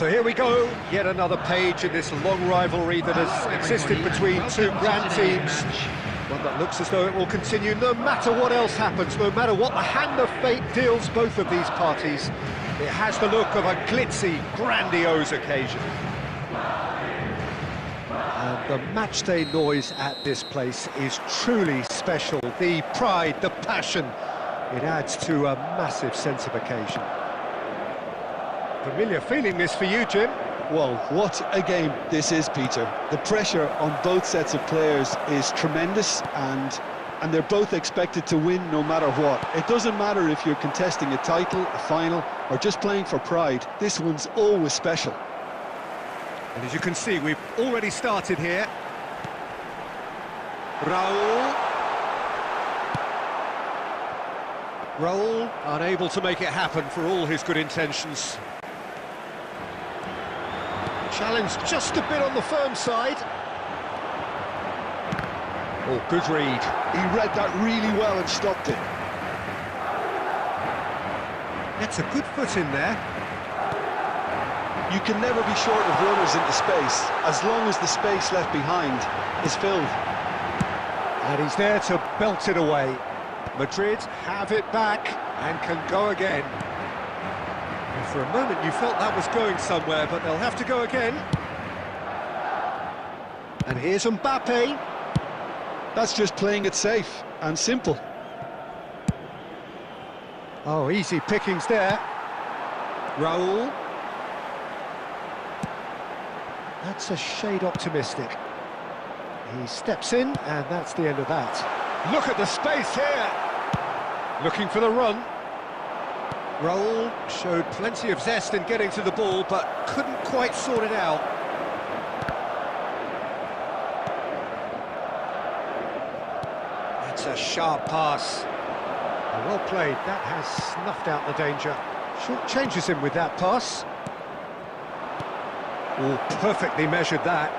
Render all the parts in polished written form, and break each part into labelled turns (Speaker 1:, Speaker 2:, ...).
Speaker 1: So here we go, yet another page in this long rivalry that has existed between two grand teams. One that looks as though it will continue no matter what else happens, no matter what the hand of fate deals both of these parties. It has the look of a glitzy, grandiose occasion. And the matchday noise at this place is truly special. The pride, the passion, it adds to a massive sense of occasion. Familiar feeling this for you, Jim?
Speaker 2: Well, what a game this is, Peter. The pressure on both sets of players is tremendous, and they're both expected to win no matter what. It doesn't matter if you're contesting a title, a final, or just playing for pride. This one's always special.
Speaker 1: And as you can see, we've already started here. Raul unable to make it happen for all his good intentions. Challenge just a bit on the firm side. Oh, good read.
Speaker 2: He read that really well and stopped it.
Speaker 1: Gets a good foot in there.
Speaker 2: You can never be short of runners into space, as long as the space left behind is filled.
Speaker 1: And he's there to belt it away. Madrid have it back and can go again. And for a moment you felt that was going somewhere, but they'll have to go again. And here's Mbappe.
Speaker 2: That's just playing it safe and simple.
Speaker 1: Oh, easy pickings there. Raul. That's a shade optimistic. He steps in, and that's the end of that. Look at the space here! Looking for the run. Raul showed plenty of zest in getting to the ball, but couldn't quite sort it out. That's a sharp pass. Well played, that has snuffed out the danger. Short changes him with that pass. Oh, perfectly measured that.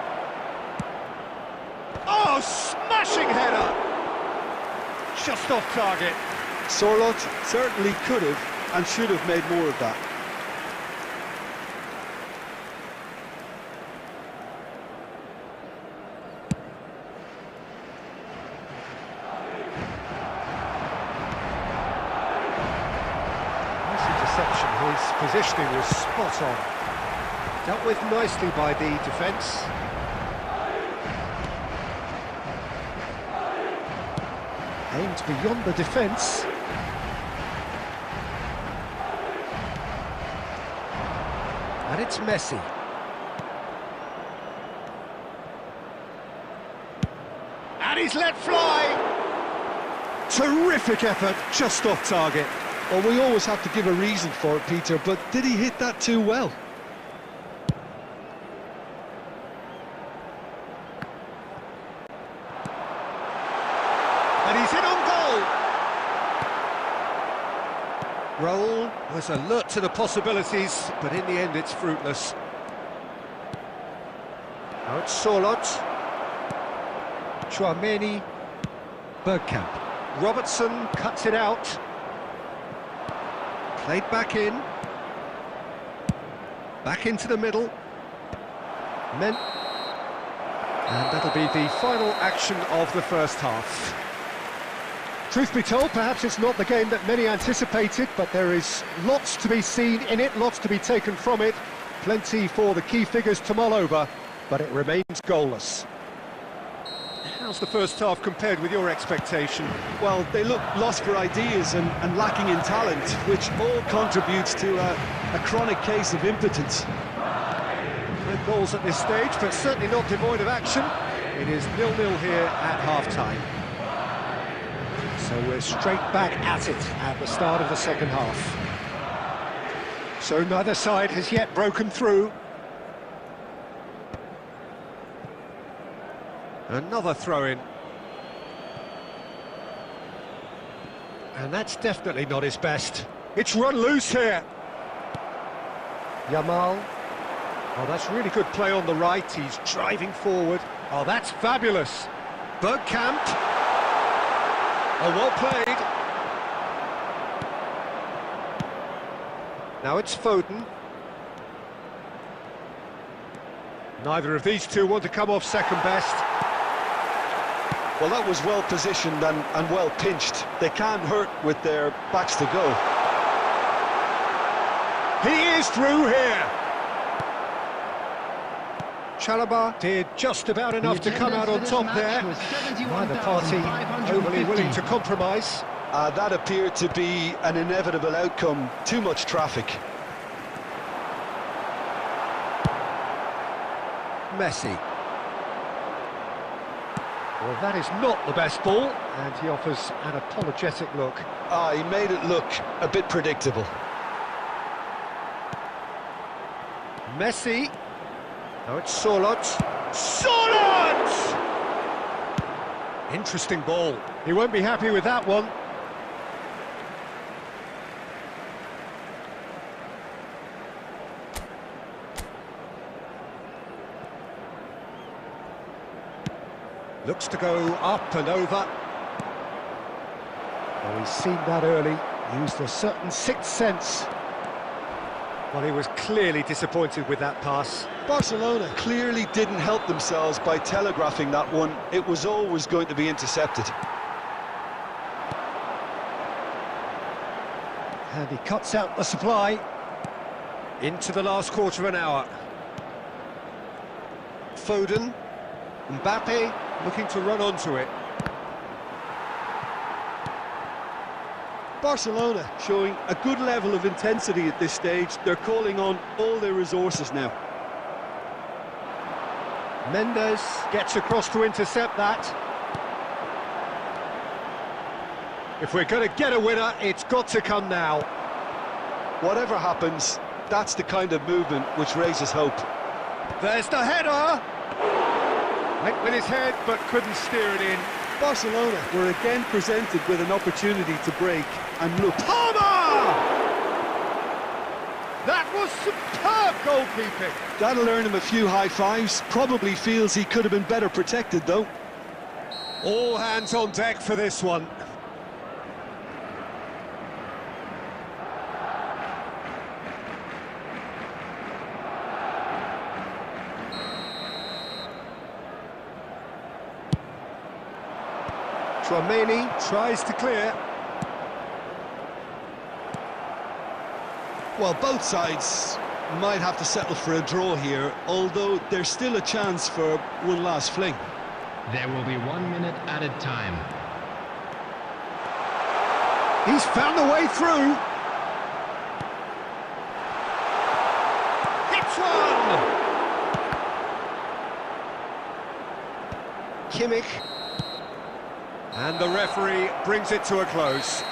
Speaker 1: Oh, smashing header! Just off target.
Speaker 2: Sorloth certainly could have and should have made more of that.
Speaker 1: Nice interception, his positioning was spot on. Dealt with nicely by the defence. Aimed beyond the defence. And it's Messi. And he's let fly! Terrific effort, just off target.
Speaker 2: Well, we always have to give a reason for it, Peter, but did he hit that too well?
Speaker 1: And he's in on goal! Raul was alert to the possibilities, but in the end it's fruitless. Now it's Sorloth. Chouameni. Bergkamp. Robertson cuts it out. Played back in. Back into the middle. And that'll be the final action of the first half. Truth be told, perhaps it's not the game that many anticipated, but there is lots to be seen in it, lots to be taken from it. Plenty for the key figures to mull over, but it remains goalless. How's the first half compared with your expectation?
Speaker 2: Well, they look lost for ideas and lacking in talent, which all contributes to a chronic case of impotence.
Speaker 1: No goals at this stage, but certainly not devoid of action. It is 0-0 here at half-time. So we're straight back at it at the start of the second half. So neither side has yet broken through. Another throw-in. And that's definitely not his best. It's run loose here. Yamal. Oh, that's really good play on the right. He's driving forward. Oh, that's fabulous. Bergkamp. Oh, well played. Now it's Foden. Neither of these two want to come off second best.
Speaker 2: Well, that was well positioned and well pinched. They can't hurt with their backs to go.
Speaker 1: He is through here. Chalobah did just about enough to come out on top there. Neither party overly willing to compromise.
Speaker 2: That appeared to be an inevitable outcome. Too much traffic.
Speaker 1: Messi. Well, that is not the best ball, and he offers an apologetic look.
Speaker 2: He made it look a bit predictable.
Speaker 1: Messi. Oh, it's Sorloth. Sorloth! Interesting ball. He won't be happy with that one. Looks to go up and over. Oh, he's seen that early. Used a certain sixth sense. Well, he was clearly disappointed with that pass.
Speaker 2: Barcelona clearly didn't help themselves by telegraphing that one. It was always going to be intercepted.
Speaker 1: And he cuts out the supply. Into the last quarter of an hour. Foden. Mbappe looking to run onto it.
Speaker 2: Barcelona showing a good level of intensity at this stage. They're calling on all their resources now.
Speaker 1: Mendes gets across to intercept that. If we're going to get a winner, it's got to come now.
Speaker 2: Whatever happens, that's the kind of movement which raises hope.
Speaker 1: There's the header! Went with his head, but couldn't steer it in.
Speaker 2: Barcelona were again presented with an opportunity to break, and look.
Speaker 1: Palmer! That was superb goalkeeping.
Speaker 2: That'll earn him a few high fives. Probably feels he could have been better protected, though.
Speaker 1: All hands on deck for this one. Tchouaméni tries to clear.
Speaker 2: Well, both sides might have to settle for a draw here, although there's still a chance for one last fling.
Speaker 3: There will be 1 minute added time.
Speaker 1: He's found the way through. Hits one! Kimmich. And the referee brings it to a close.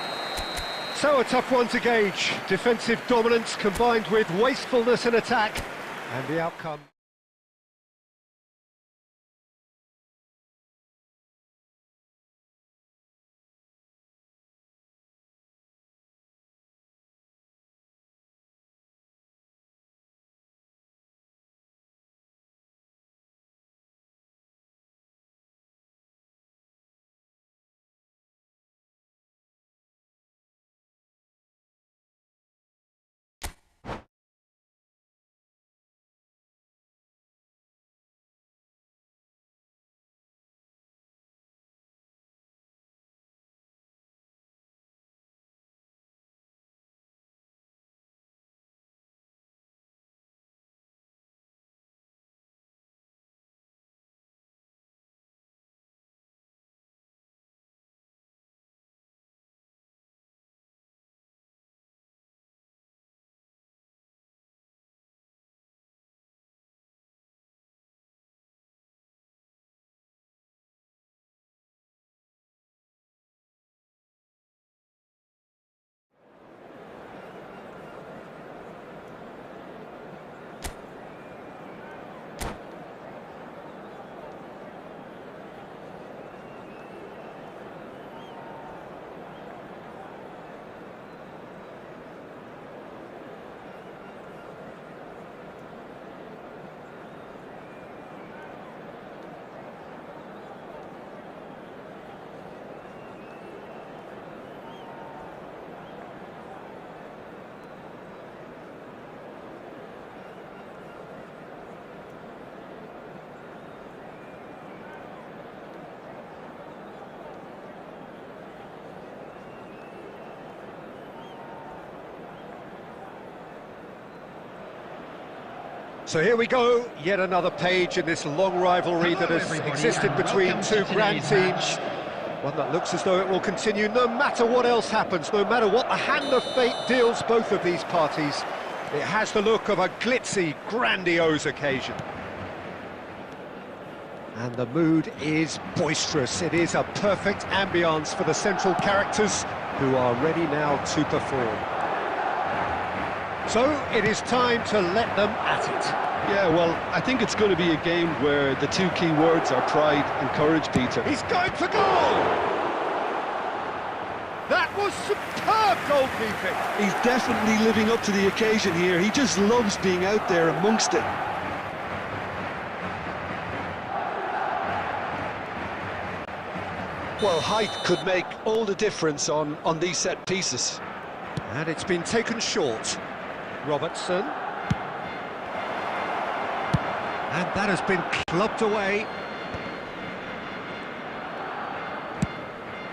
Speaker 1: So a tough one to gauge. Defensive dominance combined with wastefulness in attack. And the outcome... So here we go, yet another page in this long rivalry that has existed between two grand teams. One that looks as though it will continue no matter what else happens, no matter what the hand of fate deals both of these parties. It has the look of a glitzy, grandiose occasion. And the mood is boisterous. It is a perfect ambience for the central characters who are ready now to perform. So it is time to let them at it.
Speaker 2: Yeah, well, I think it's going to be a game where the two key words are pride and courage, Peter.
Speaker 1: He's going for goal! That was superb goalkeeping!
Speaker 2: He's definitely living up to the occasion here. He just loves being out there amongst it. Well, height could make all the difference on these set pieces.
Speaker 1: And it's been taken short. Robertson. And that has been clubbed away.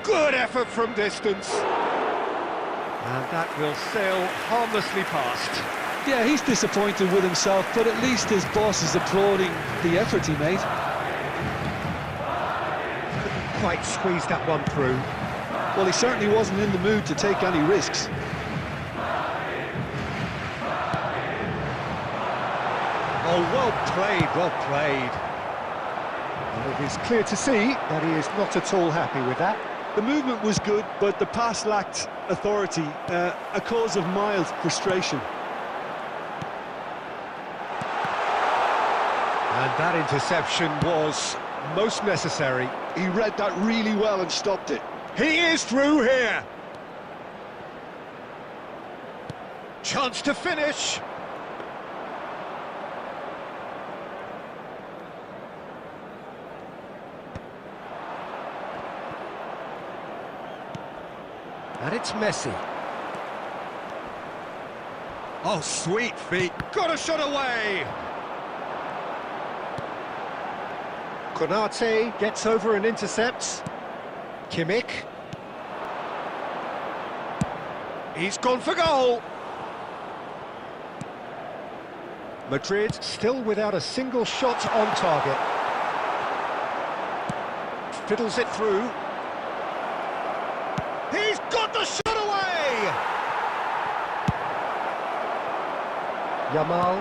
Speaker 1: Good effort from distance. And that will sail harmlessly past.
Speaker 2: Yeah, he's disappointed with himself, but at least his boss is applauding the effort he made.
Speaker 1: Couldn't quite squeeze that one through.
Speaker 2: Well, he certainly wasn't in the mood to take any risks.
Speaker 1: Oh, well played, well played. And it is clear to see that he is not at all happy with that.
Speaker 2: The movement was good, but the pass lacked authority, a cause of mild frustration.
Speaker 1: And that interception was most necessary.
Speaker 2: He read that really well and stopped it.
Speaker 1: He is through here. Chance to finish. And it's Messi. Oh, sweet feet. Got a shot away. Konate gets over and intercepts. Kimmich. He's gone for goal. Madrid still without a single shot on target. Fiddles it through. He's got the shot away! Yamal.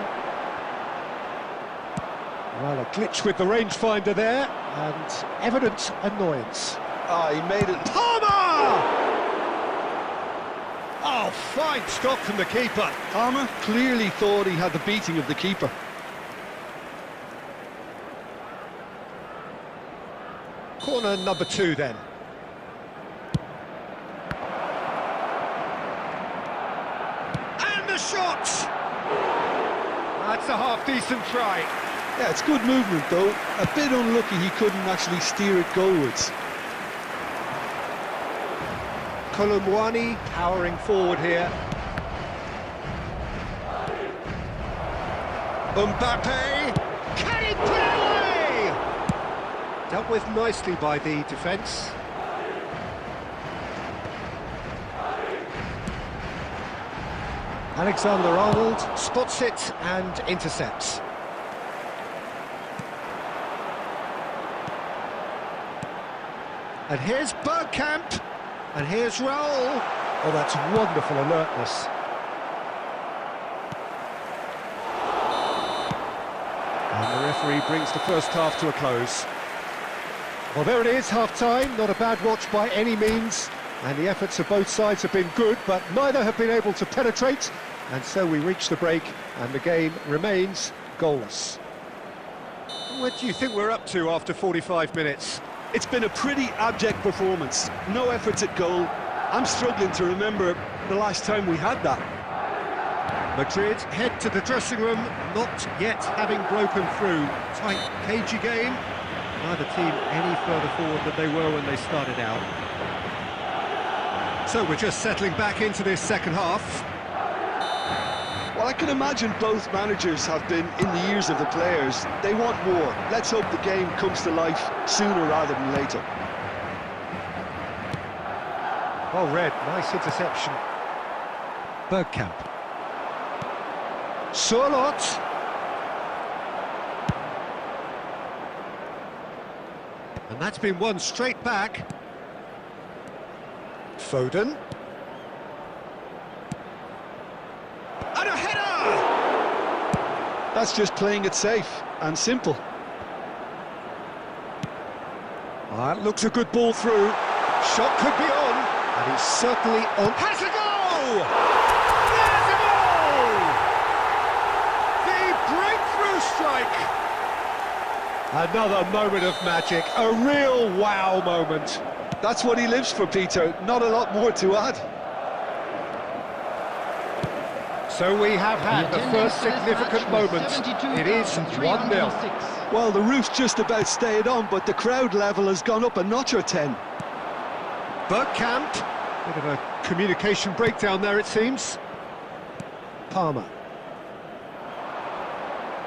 Speaker 1: Well, a glitch with the rangefinder there, and evident annoyance.
Speaker 2: Ah, he made it.
Speaker 1: Palmer! Oh, fine stop from the keeper.
Speaker 2: Palmer clearly thought he had the beating of the keeper.
Speaker 1: Corner number 2 then. Shot! That's a half-decent try.
Speaker 2: Yeah, it's good movement though. A bit unlucky he couldn't actually steer it goalwards.
Speaker 1: Colomwani powering forward here. Mbappe! Can he put it away? Dealt with nicely by the defence. Alexander-Arnold spots it and intercepts. And here's Bergkamp, and here's Raul. Oh, that's wonderful alertness. And the referee brings the first half to a close. Well, there it is, half-time. Not a bad watch by any means. And the efforts of both sides have been good, but neither have been able to penetrate. And so we reach the break, and the game remains goalless. What do you think we're up to after 45 minutes?
Speaker 2: It's been a pretty abject performance. No efforts at goal. I'm struggling to remember the last time we had that.
Speaker 1: Madrid head to the dressing room, not yet having broken through. Tight, cagey game. Neither team any further forward than they were when they started out. So we're just settling back into this second half.
Speaker 2: Well, I can imagine both managers have been in the ears of the players. They want more. Let's hope the game comes to life sooner rather than later.
Speaker 1: Well read, nice interception. Bergkamp. Surlot. And that's been won straight back. Foden. And a header!
Speaker 2: That's just playing it safe and simple.
Speaker 1: That looks a good ball through. Shot could be on, and he's certainly on. Has a goal! There's a goal! The breakthrough strike! Another moment of magic, a real wow moment.
Speaker 2: That's what he lives for, Peter. Not a lot more to add.
Speaker 1: So we have had the first significant moment. It is 1-0.
Speaker 2: Well, the roof's just about stayed on, but the crowd level has gone up a notch or 10.
Speaker 1: Bergkamp. Bit of a communication breakdown there, it seems. Palmer.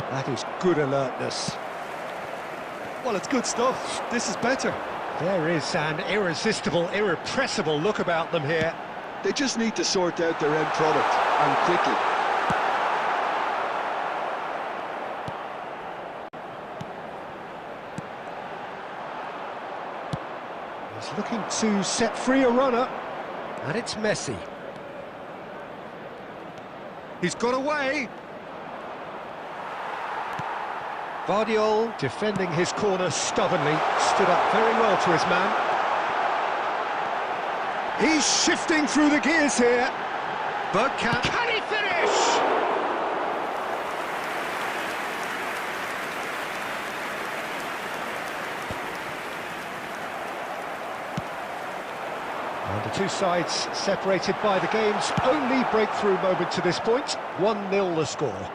Speaker 1: That is good alertness.
Speaker 2: Well, it's good stuff. This is better.
Speaker 1: There is an irresistible, irrepressible look about them here.
Speaker 2: They just need to sort out their end product, and quickly.
Speaker 1: He's looking to set free a runner, and it's Messi. He's got away. Vardiol defending his corner stubbornly, stood up very well to his man. He's shifting through the gears here. Bergkamp, can he finish? And the two sides separated by the game's only breakthrough moment to this point. 1-0 the score.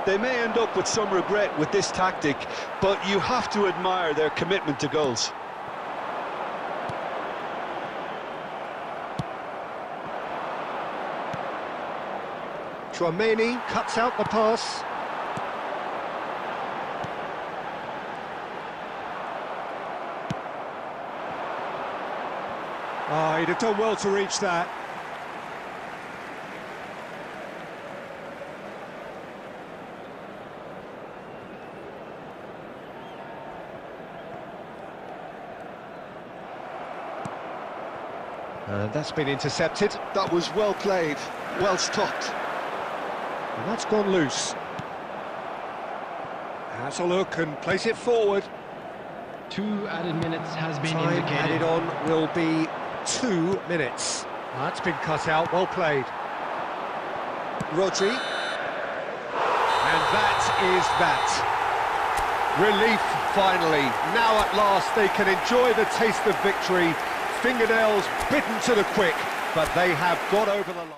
Speaker 2: They may end up with some regret with this tactic, but you have to admire their commitment to goals.
Speaker 1: Chouameni cuts out the pass. He'd have done well to reach that. And that's been intercepted.
Speaker 2: That was well played, well stopped.
Speaker 1: And that's gone loose. Has a look and place it forward.
Speaker 3: 2 added minutes has been
Speaker 1: Time
Speaker 3: indicated.
Speaker 1: added on will be 2 minutes. That's been cut out, well played. Rodri. And that is that. Relief, finally. Now at last they can enjoy the taste of victory. Fingernails bitten to the quick, but they have got over the line.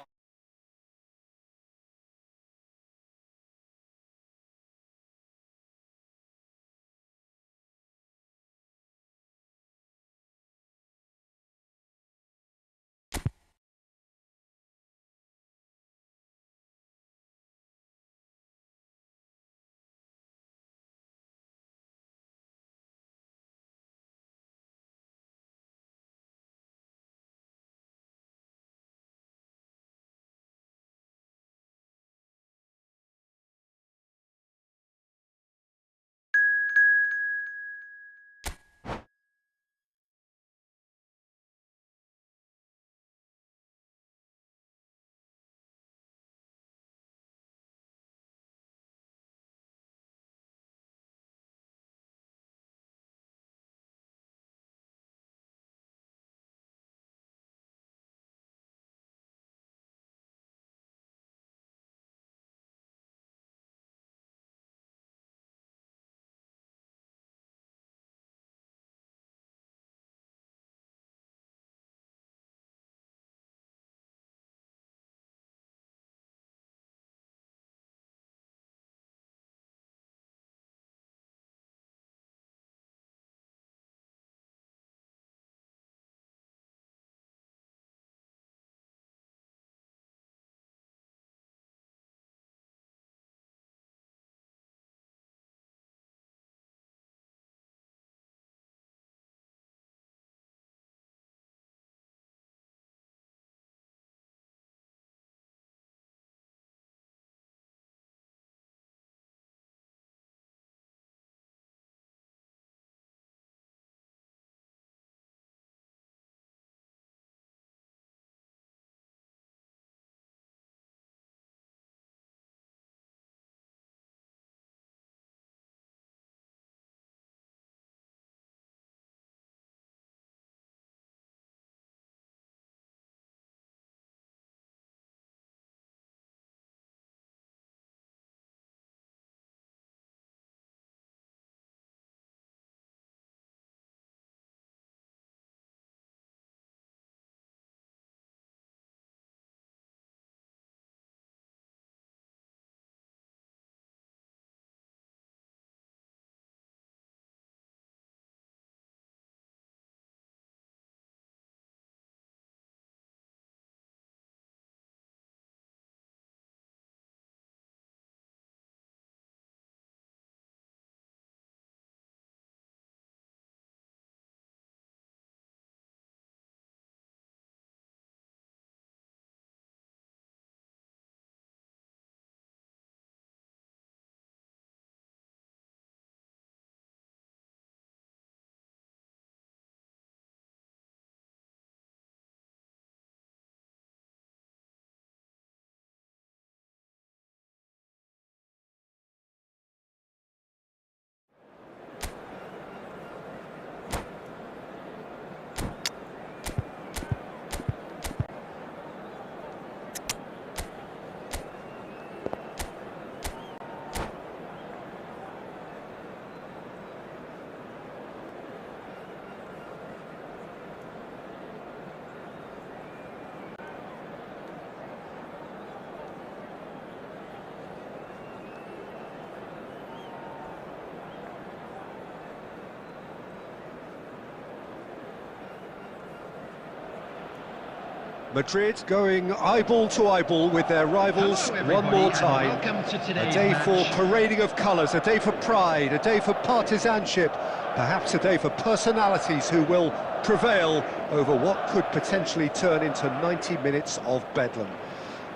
Speaker 1: Madrid going eyeball to eyeball with their rivals
Speaker 3: Hello,
Speaker 1: one more
Speaker 3: everybody,
Speaker 1: time.
Speaker 3: and welcome to
Speaker 1: A
Speaker 3: today's
Speaker 1: day
Speaker 3: match.
Speaker 1: for parading of colours, a day for pride, a day for partisanship, perhaps a day for personalities who will prevail over what could potentially turn into 90 minutes of bedlam.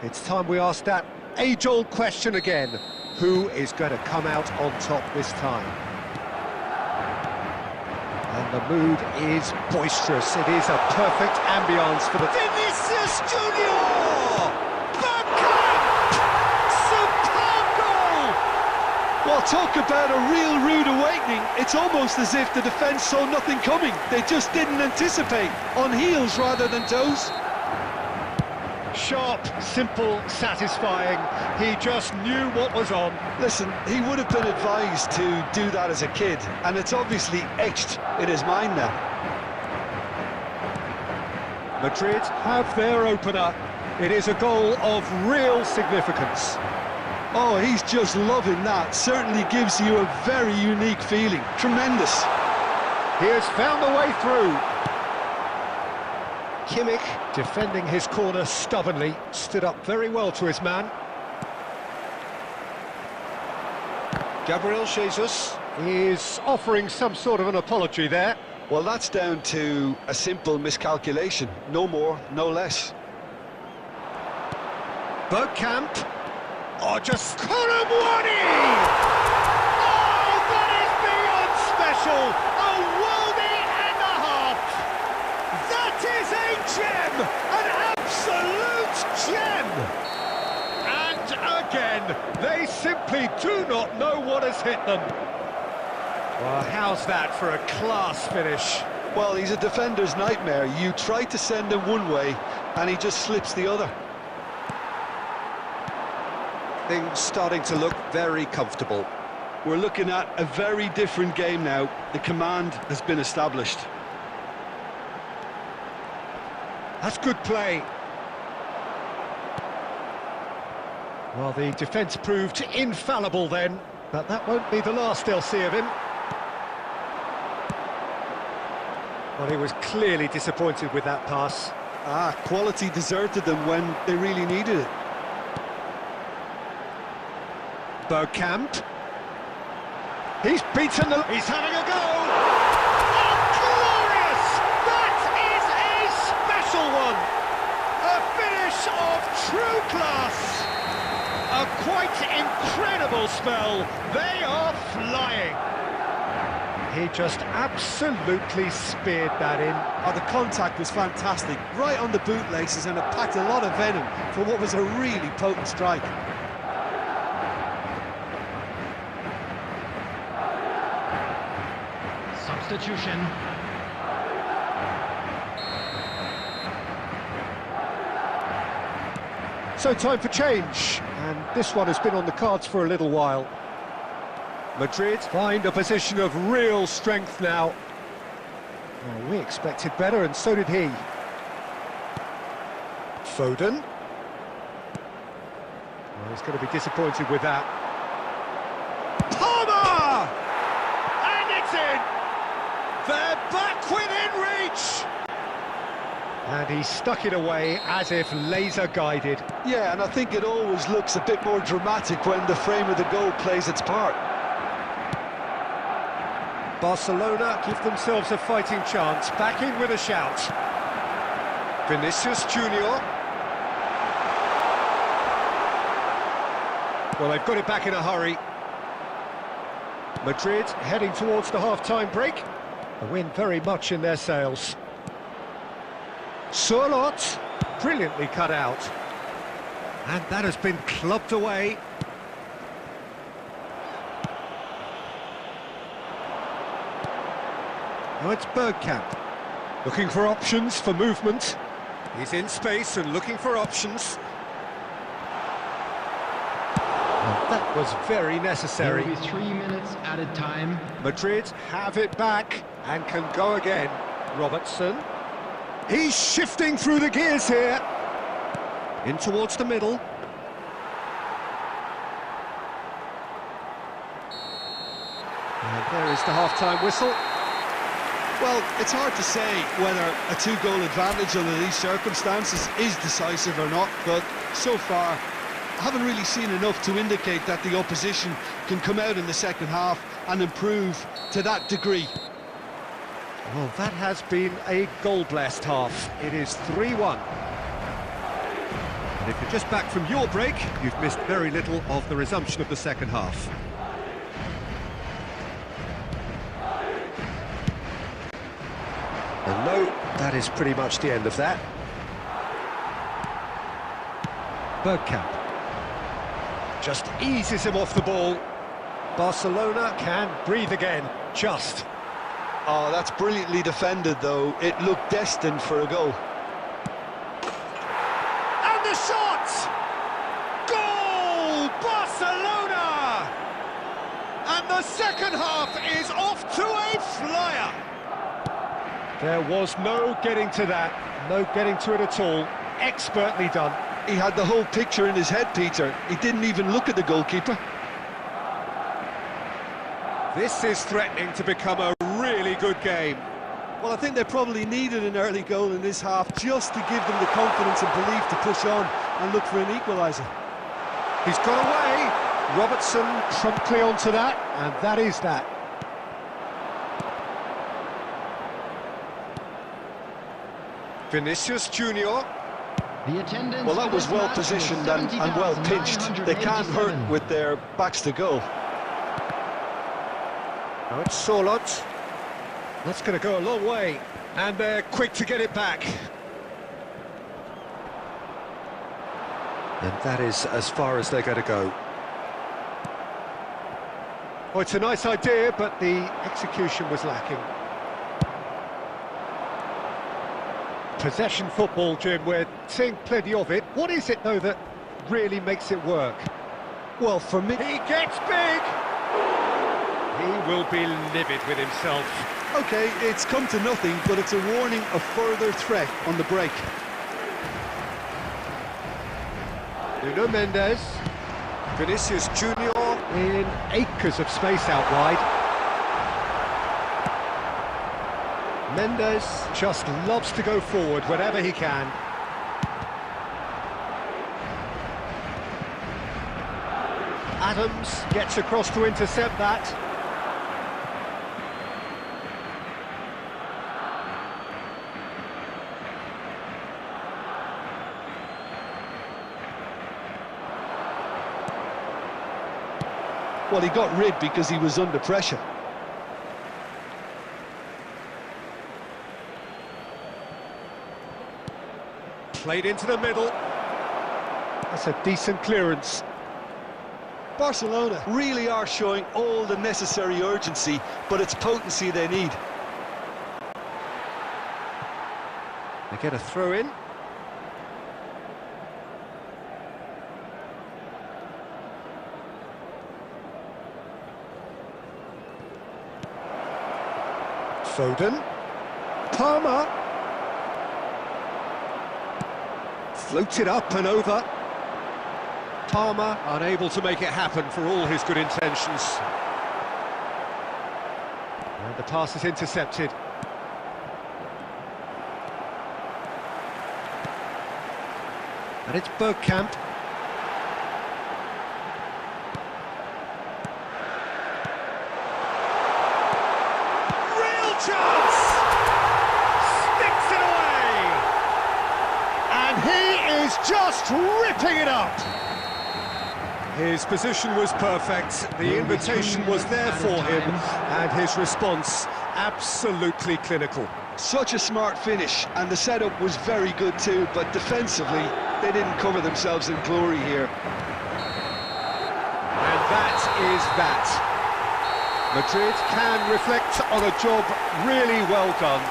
Speaker 1: It's time we ask that age-old question again. Who is going to come out on top this time? And the mood is boisterous. It is a perfect ambience for the... Vinicius Junior! Bergkamp! Superb goal!
Speaker 2: Well, talk about a real rude awakening. It's almost as if the defence saw nothing coming. They just didn't anticipate. On heels rather than toes.
Speaker 1: Sharp, simple, satisfying. He just knew what was on.
Speaker 2: Listen, he would have been advised to do that as a kid, and it's obviously etched in his mind now.
Speaker 1: Madrid have their opener. It is a goal of real significance.
Speaker 2: Oh, he's just loving that. Certainly gives you a very unique feeling. Tremendous.
Speaker 1: He has found a way through. Kimmich, defending his corner stubbornly, stood up very well to his man. Gabriel Jesus is offering some sort of an apology there.
Speaker 2: Well, that's down to a simple miscalculation. No more, no less.
Speaker 1: Bergkamp. Oh, just Colomwani! Oh, that is beyond special! A worldie and a half! That is a gem! An absolute gem! And again, they simply do not know what has hit them. Well, how's that for a class finish?
Speaker 2: Well, he's a defender's nightmare. You try to send him one way, and he just slips the other.
Speaker 1: Things starting to look very comfortable.
Speaker 2: We're looking at a very different game now. The command has been established.
Speaker 1: That's good play. Well, the defence proved infallible then, but that won't be the last they'll see of him. Well, he was clearly disappointed with that pass.
Speaker 2: Quality deserted them when they really needed it.
Speaker 1: Bergkamp. He's beaten the... He's having a go! Oh, glorious! That is a special one! A finish of true class! A quite incredible spell. They are flying. He just absolutely speared that in.
Speaker 2: Oh, the contact was fantastic, right on the bootlaces, and it packed a lot of venom for what was a really potent strike.
Speaker 3: Substitution.
Speaker 1: So time for change, and this one has been on the cards for a little while. Madrid find a position of real strength now. Well, we expected better, and so did he. Foden. Well, he's going to be disappointed with that. Palmer! And it's in! They're back within reach! And he stuck it away as if laser-guided.
Speaker 2: Yeah, and I think it always looks a bit more dramatic when the frame of the goal plays its part.
Speaker 1: Barcelona give themselves a fighting chance, back in with a shout. Vinicius Junior. Well, they've got it back in a hurry. Madrid heading towards the half-time break. The wind very much in their sails. Surlot, brilliantly cut out. And that has been clubbed away. Now it's Bergkamp, looking for options for movement. He's in space and looking for options. And that was very necessary.
Speaker 3: There will be 3 minutes added time.
Speaker 1: Madrid have it back and can go again. Robertson. He's shifting through the gears here. In towards the middle. And there is the half-time whistle.
Speaker 2: Well, it's hard to say whether a two-goal advantage under these circumstances is decisive or not, but so far I haven't really seen enough to indicate that the opposition can come out in the second half and improve to that degree.
Speaker 1: Well, that has been a goal-blessed half. It is 3-1. And if you're just back from your break, you've missed very little of the resumption of the second half. And no, that is pretty much the end of that. Bergkamp just eases him off the ball. Barcelona can breathe again, just.
Speaker 2: Oh, that's brilliantly defended, though. It looked destined for a goal.
Speaker 1: And the shot! Goal! Barcelona! And the second half is off to a flyer. There was no getting to that, no getting to it at all. Expertly done.
Speaker 2: He had the whole picture in his head, Peter. He didn't even look at the goalkeeper.
Speaker 1: This is threatening to become a really good game.
Speaker 2: Well, I think they probably needed an early goal in this half just to give them the confidence and belief to push on and look for an equaliser.
Speaker 1: He's got away. Robertson promptly onto that, and that is that. Vinicius Junior.
Speaker 3: The attendance.
Speaker 2: Well, that was well positioned and well pinched. They can't hurt with their backs to goal.
Speaker 1: Now it's Sorloth. That's going to go a long way. And they're quick to get it back. And that is as far as they're going to go. Oh, it's a nice idea, but the execution was lacking. Possession football, Jim, we're seeing plenty of it. What is it, though, that really makes it work?
Speaker 2: Well, for me...
Speaker 1: He gets big! He will be livid with himself.
Speaker 2: OK, it's come to nothing, but it's a warning of further threat on the break.
Speaker 1: Nuno Mendes. Vinicius Junior in acres of space out wide. Mendes just loves to go forward whenever he can. Adams gets across to intercept that.
Speaker 2: Well, he got rid because he was under pressure.
Speaker 1: Played into the middle. That's a decent clearance.
Speaker 2: Barcelona really are showing all the necessary urgency, but it's potency they need.
Speaker 1: They get a throw in. Foden. Palmer. Floated up and over. Palmer unable to make it happen for all his good intentions. And the pass is intercepted. And it's Bergkamp. Real chance! Sticks it away! And he is just ripping it up! His position was perfect, the invitation was there for him, and his response absolutely clinical.
Speaker 2: Such a smart finish, and the setup was very good too, but defensively, they didn't cover themselves in glory here.
Speaker 1: And that is that. Madrid can reflect on a job really well done.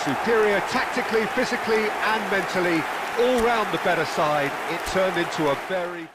Speaker 1: Superior tactically, physically and mentally, all round the better side. It turned into a very...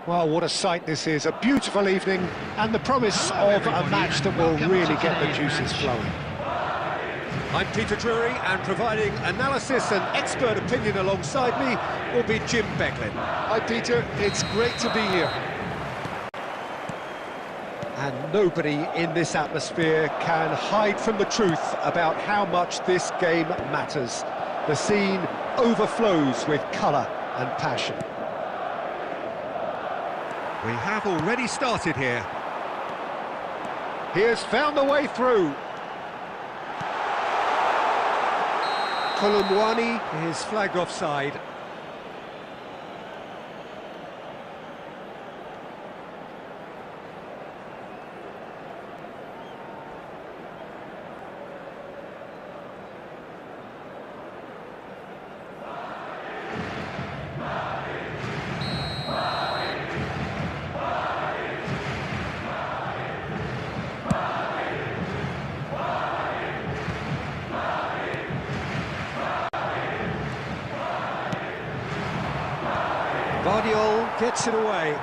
Speaker 1: Well, what a sight this is. A beautiful evening and the promise of a match that will really get the juices flowing. I'm Peter Drury, and providing analysis and expert opinion alongside me will be Jim Becklin.
Speaker 2: Hi Peter, it's great to be here.
Speaker 1: And nobody in this atmosphere can hide from the truth about how much this game matters. The scene overflows with colour and passion. We have already started here. He has found the way through. Kolumwani is flagged offside. Guardiola gets it away.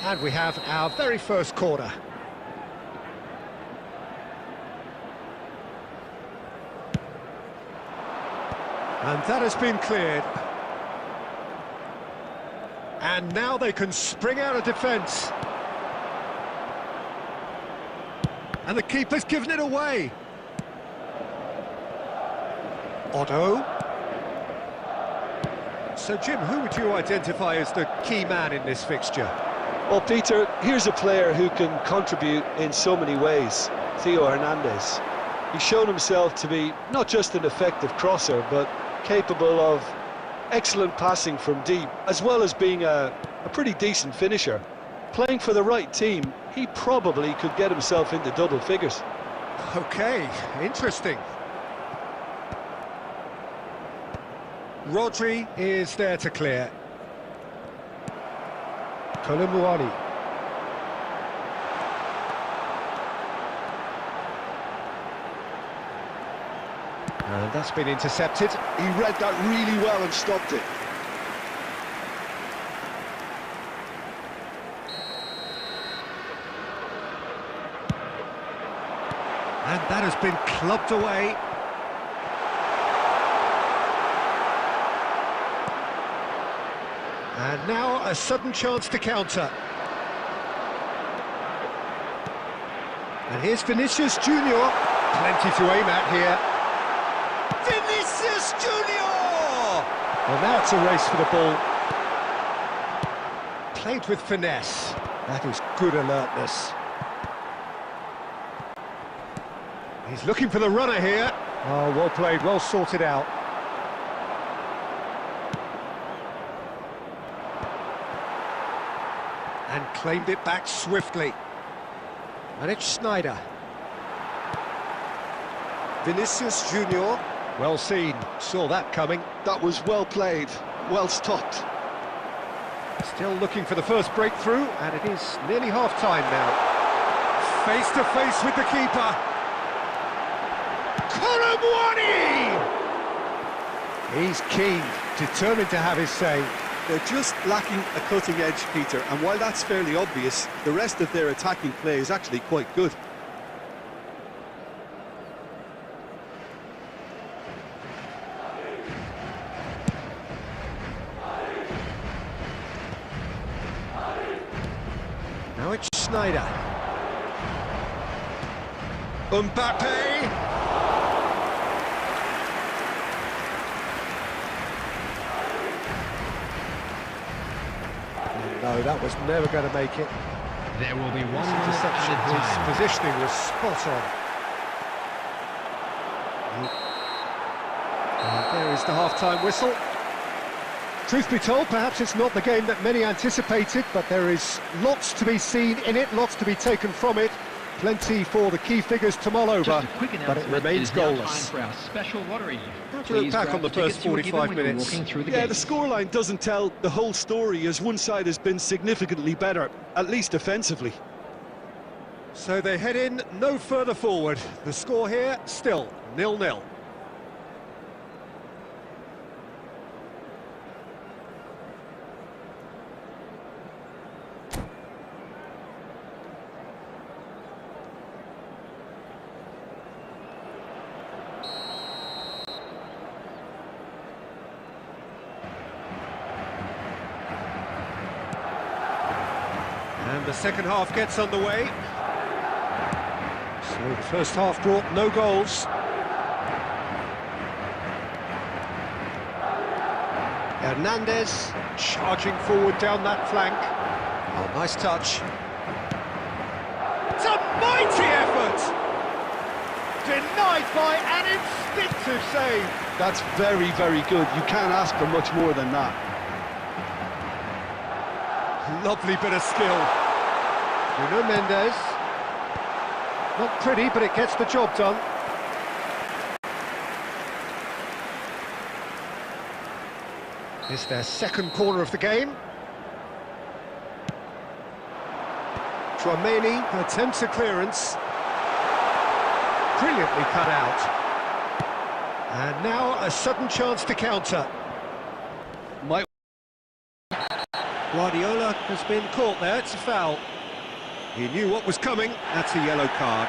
Speaker 1: And we have our very first corner. And that has been cleared. And now they can spring out of defence. And the keeper's given it away. Otto. So, Jim, who would you identify as the key man in this fixture?
Speaker 2: Well, Peter, here's a player who can contribute in so many ways. Theo Hernandez. He's shown himself to be not just an effective crosser, but capable of excellent passing from deep, as well as being a pretty decent finisher. Playing for the right team, he probably could get himself into double figures.
Speaker 1: Okay, interesting. Rodri is there to clear. Kolomuani. And that's been intercepted.
Speaker 2: He read that really well and stopped it.
Speaker 1: And that has been clubbed away. And now a sudden chance to counter. And here's Vinicius Junior. Plenty to aim at here. Vinicius Junior! Well, now it's a race for the ball. Played with finesse. That is good alertness. He's looking for the runner here. Oh, well played, well sorted out. And claimed it back swiftly. And it's Schneider. Vinicius Junior. Well seen, saw that coming.
Speaker 2: That was well played, well stopped.
Speaker 1: Still looking for the first breakthrough, and it is nearly half-time now. Face to face with the keeper. Kolomuani! He's keen, determined to have his say.
Speaker 4: They're just lacking a cutting edge, Peter, and while that's fairly obvious, the rest of their attacking play is actually quite good.
Speaker 1: Now it's Schneider. Mbappe! No, that was never going to make it.
Speaker 3: There will be one
Speaker 1: Interception.
Speaker 3: at a
Speaker 1: His
Speaker 3: time.
Speaker 1: positioning was spot on. And there is the half-time whistle. Truth be told, perhaps it's not the game that many anticipated, but there is lots to be seen in it, lots to be taken from it. Plenty for the key figures to mull over,
Speaker 3: Just a quick
Speaker 1: but it
Speaker 3: announcement,
Speaker 1: remains
Speaker 3: is now
Speaker 1: goalless.
Speaker 3: time for our special lottery.
Speaker 1: How do you look
Speaker 3: Please
Speaker 1: back
Speaker 3: grab
Speaker 1: on the
Speaker 3: the
Speaker 1: first
Speaker 3: tickets you were given
Speaker 1: 45
Speaker 3: when you were
Speaker 1: minutes?
Speaker 3: walking through the
Speaker 2: Yeah, the
Speaker 3: gates.
Speaker 2: scoreline doesn't tell the whole story, as one side has been significantly better, at least defensively.
Speaker 1: So they head in no further forward. The score here, still 0-0. And the second half gets underway. So the first half brought no goals. Hernandez charging forward down that flank. Oh, nice touch. It's a mighty effort! Denied by an instinctive save.
Speaker 2: That's very, very good. You can't ask for much more than that.
Speaker 1: Lovely bit of skill. Nuno Mendes. Not pretty, but it gets the job done. It's their second corner of the game. Tchouaméni attempts a clearance. Brilliantly cut out. And now a sudden chance to counter.
Speaker 2: Might
Speaker 1: Guardiola has been caught there, it's a foul. He knew what was coming, that's a yellow card.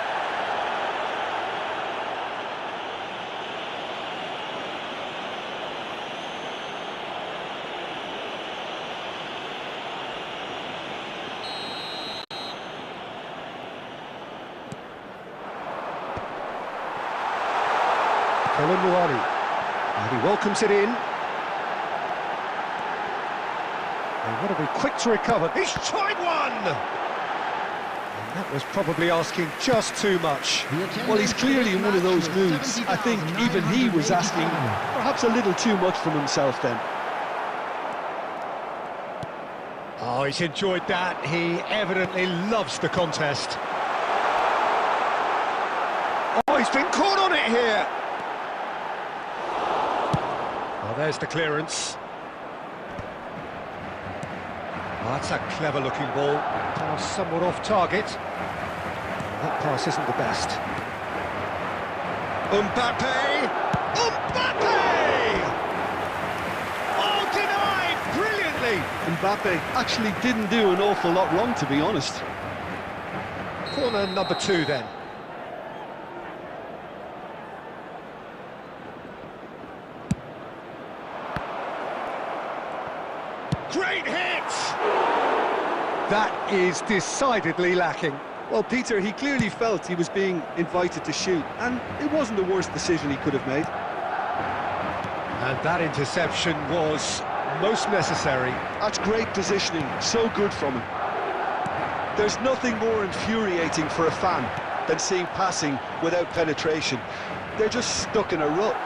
Speaker 1: And he welcomes it in. They want to be quick to recover. He's tried one! And that was probably asking just too much.
Speaker 2: Well, he's clearly in one of those moods. I think even he was asking perhaps a little too much from himself then.
Speaker 1: Oh, he's enjoyed that. He evidently loves the contest. Oh, he's been caught on it here. Oh, there's the clearance. Oh, that's a clever-looking ball. Pass somewhat off target. That pass isn't the best. Mbappe! Mbappe! Oh, denied! Brilliantly!
Speaker 2: Mbappe actually didn't do an awful lot wrong, to be honest.
Speaker 1: Corner number 2 then. Great hit! That is decidedly lacking.
Speaker 2: Well, Peter, he clearly felt he was being invited to shoot, and it wasn't the worst decision he could have made.
Speaker 1: And that interception was most necessary.
Speaker 2: That's great positioning, so good from him. There's nothing more infuriating for a fan than seeing passing without penetration. They're just stuck in a rut.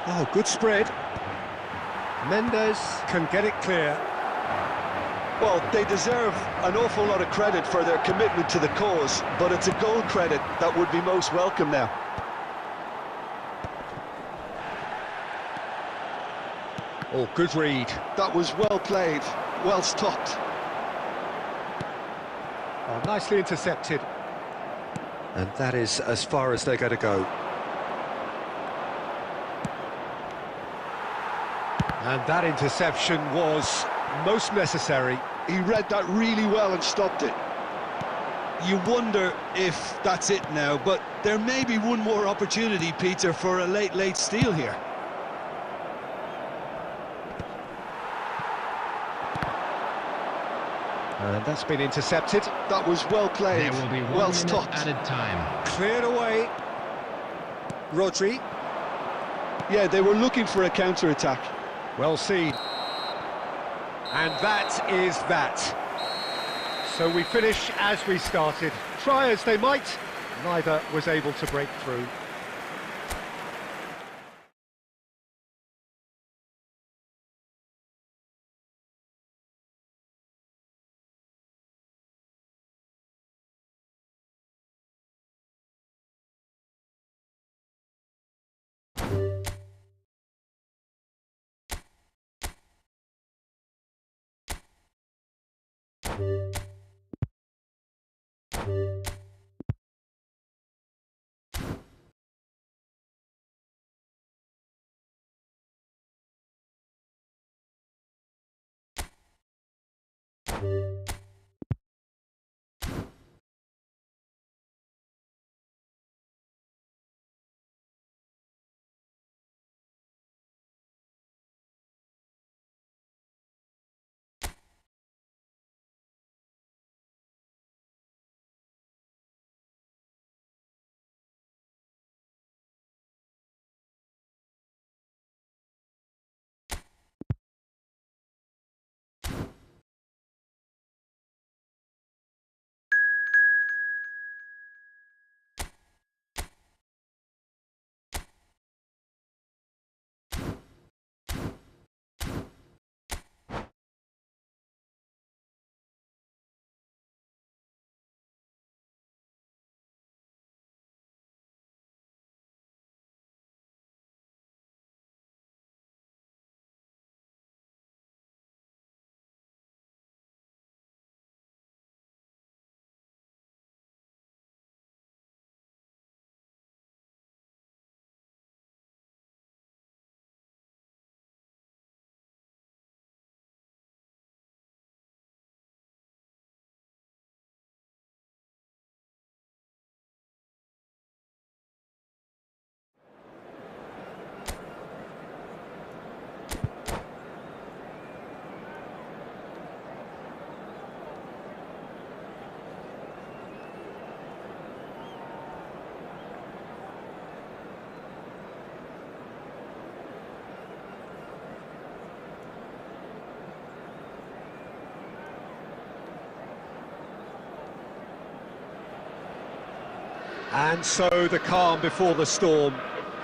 Speaker 1: Oh, good spread. Mendes can get it clear.
Speaker 2: Well, they deserve an awful lot of credit for their commitment to the cause, but it's a goal credit that would be most welcome now.
Speaker 1: Oh, good read.
Speaker 2: That was well played, well stopped.
Speaker 1: Oh, nicely intercepted. And that is as far as they're going to go. And that interception was most necessary.
Speaker 2: He read that really well and stopped it. You wonder if that's it now, but there may be one more opportunity, Peter, for a late steal here.
Speaker 1: And that's been intercepted.
Speaker 2: That was well played,
Speaker 3: There will be 1
Speaker 2: well
Speaker 3: minute
Speaker 2: stopped.
Speaker 3: added time.
Speaker 1: Cleared away. Rodri.
Speaker 2: Yeah, they were looking for a counter-attack.
Speaker 1: Well seen. And that is that. So we finish as we started. Try as they might, neither was able to break through. And so the calm before the storm.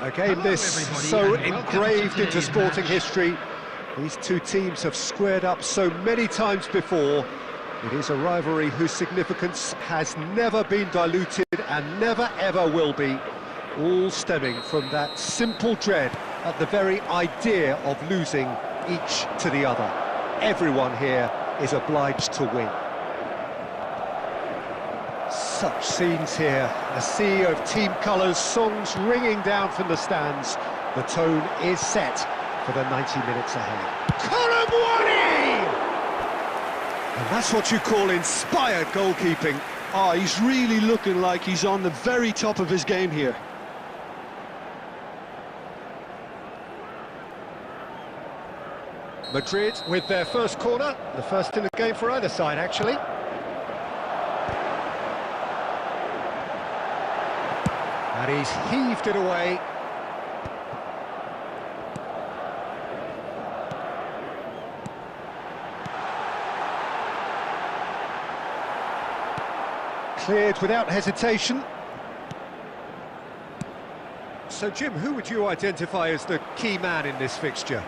Speaker 1: A game this so engraved into sporting history. These two teams have squared up so many times before. It is a rivalry whose significance has never been diluted and never ever will be. All stemming from that simple dread at the very idea of losing each to the other. Everyone here is obliged to win. Such scenes here, a sea of team colours, songs ringing down from the stands. The tone is set for the 90 minutes ahead. Colomboani! And that's what you call inspired goalkeeping.
Speaker 2: Oh, he's really looking like he's on the very top of his game here.
Speaker 1: Madrid with their first corner, the first in the game for either side, actually. And he's heaved it away. Cleared without hesitation. So, Jim, who would you identify as the key man in this fixture?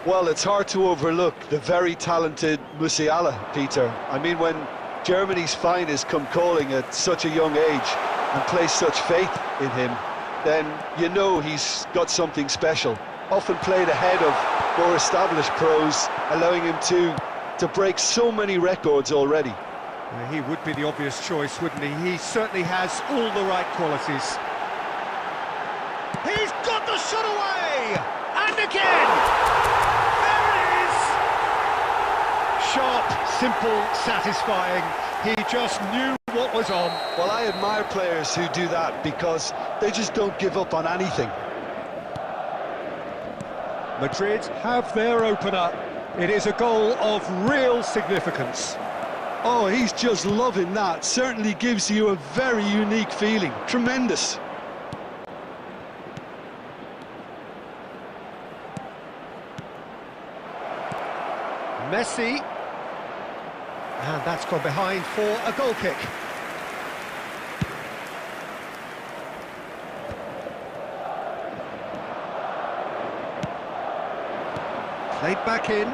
Speaker 2: Well, it's hard to overlook the very talented Musiala, Peter. I mean, when Germany's finest come calling at such a young age and place such faith in him, then you know he's got something special. Often played ahead of more established pros, allowing him to break so many records already.
Speaker 1: He would be the obvious choice, wouldn't he? He certainly has all the right qualities. He's got the shot away! And again! There it is! Sharp, simple, satisfying. He just knew what was on.
Speaker 2: Well, I admire players who do that because they just don't give up on anything.
Speaker 1: Madrid have their opener. It is a goal of real significance.
Speaker 2: Oh, he's just loving that. Certainly gives you a very unique feeling. Tremendous.
Speaker 1: Messi. And that's gone behind for a goal kick. Played back in.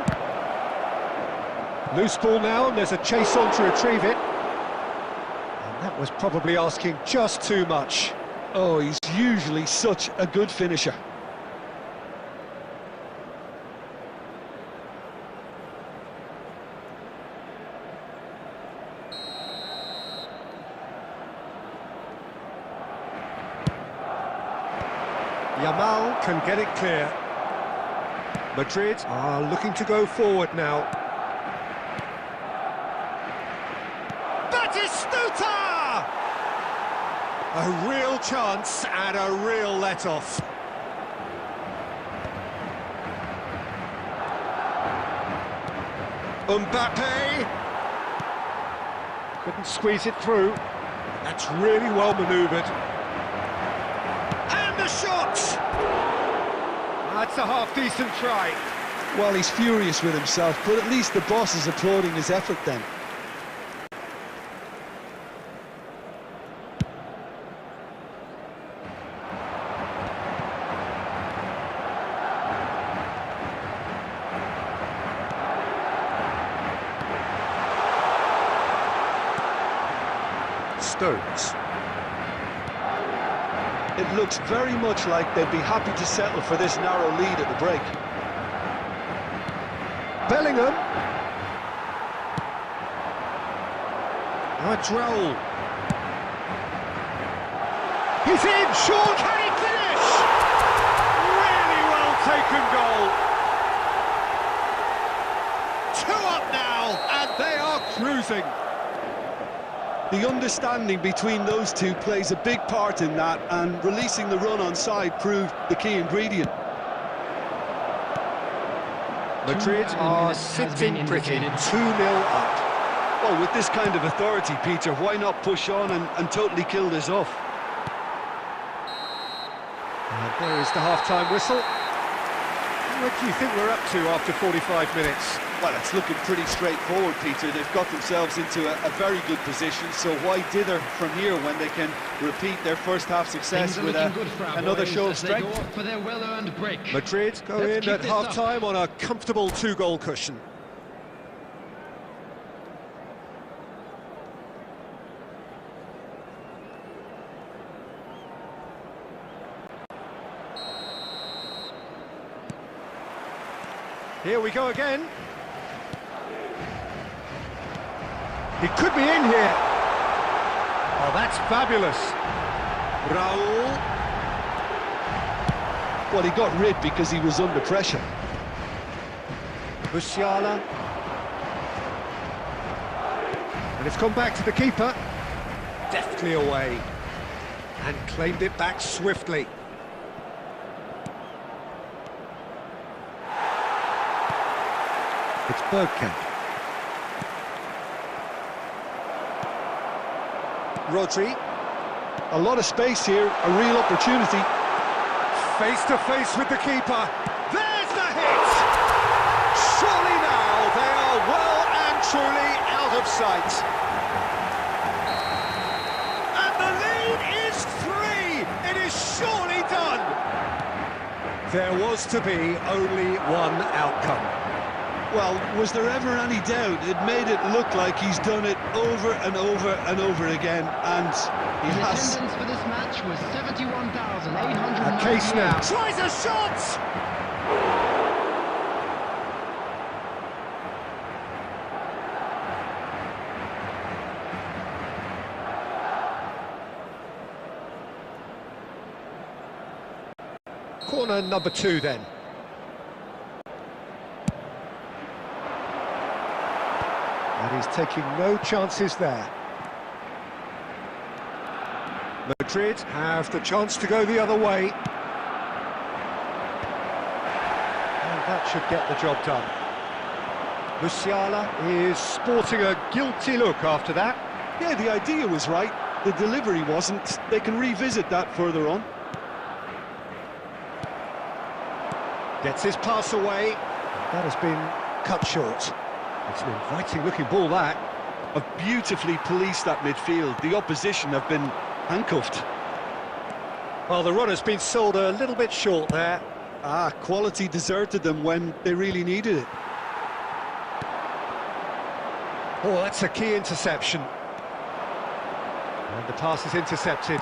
Speaker 1: Loose ball now, and there's a chase on to retrieve it. And that was probably asking just too much.
Speaker 2: Oh, he's usually such a good finisher.
Speaker 1: Yamal can get it clear. Madrid are looking to go forward now. Batistuta! A real chance and a real let-off. Mbappe! Couldn't squeeze it through. That's really well manoeuvred. And the shot! That's a half-decent try.
Speaker 2: Well, he's furious with himself, but at least the boss is applauding his effort then.
Speaker 1: Stones.
Speaker 2: It looks very much like they'd be happy to settle for this narrow lead at the break.
Speaker 1: Bellingham. Madrid. He's in, short, can he finish? Really well taken goal. 2 up now, and they are cruising.
Speaker 2: The understanding between those two plays a big part in that, and releasing the run on side proved the key ingredient.
Speaker 1: Madrid are sitting pretty, 2-0 up.
Speaker 2: Well, with this kind of authority, Peter, why not push on and totally kill this off?
Speaker 1: And there is the half-time whistle. What do you think we're up to after 45 minutes?
Speaker 4: Well, it's looking pretty straightforward, Peter. They've got themselves into a very good position, so why dither from here when they can repeat their first half success with another show of strength?
Speaker 3: For their well-earned break.
Speaker 1: Madrid go in at half-time on a comfortable 2-goal cushion. Here we go again. He could be in here. Oh, that's fabulous. Raul.
Speaker 2: Well, he got rid because he was under pressure.
Speaker 1: Musiala. And it's gone back to the keeper. Deftly away. And claimed it back swiftly. It's Bergkamp. Rodri.
Speaker 2: A lot of space here, a real opportunity.
Speaker 1: Face to face with the keeper. There's the hit! Surely now they are well and truly out of sight. And the lead is 3! It is surely done! There was to be only one outcome.
Speaker 2: Well, was there ever any doubt? It made it look like he's done it over and over and over again, and he has.
Speaker 3: Attendance for this match was 71,800.
Speaker 1: A case now. Tries a shot! Corner number 2 then. And he's taking no chances there. Madrid have the chance to go the other way. And that should get the job done. Musiala is sporting a guilty look after that.
Speaker 2: Yeah, the idea was right, the delivery wasn't. They can revisit that further on.
Speaker 1: Gets his pass away. That has been cut short. It's an inviting-looking ball, that.
Speaker 2: Have beautifully policed that midfield. The opposition have been handcuffed.
Speaker 1: Well, the runner's been sold a little bit short there.
Speaker 2: Quality deserted them when they really needed it.
Speaker 1: Oh, that's a key interception. And the pass is intercepted.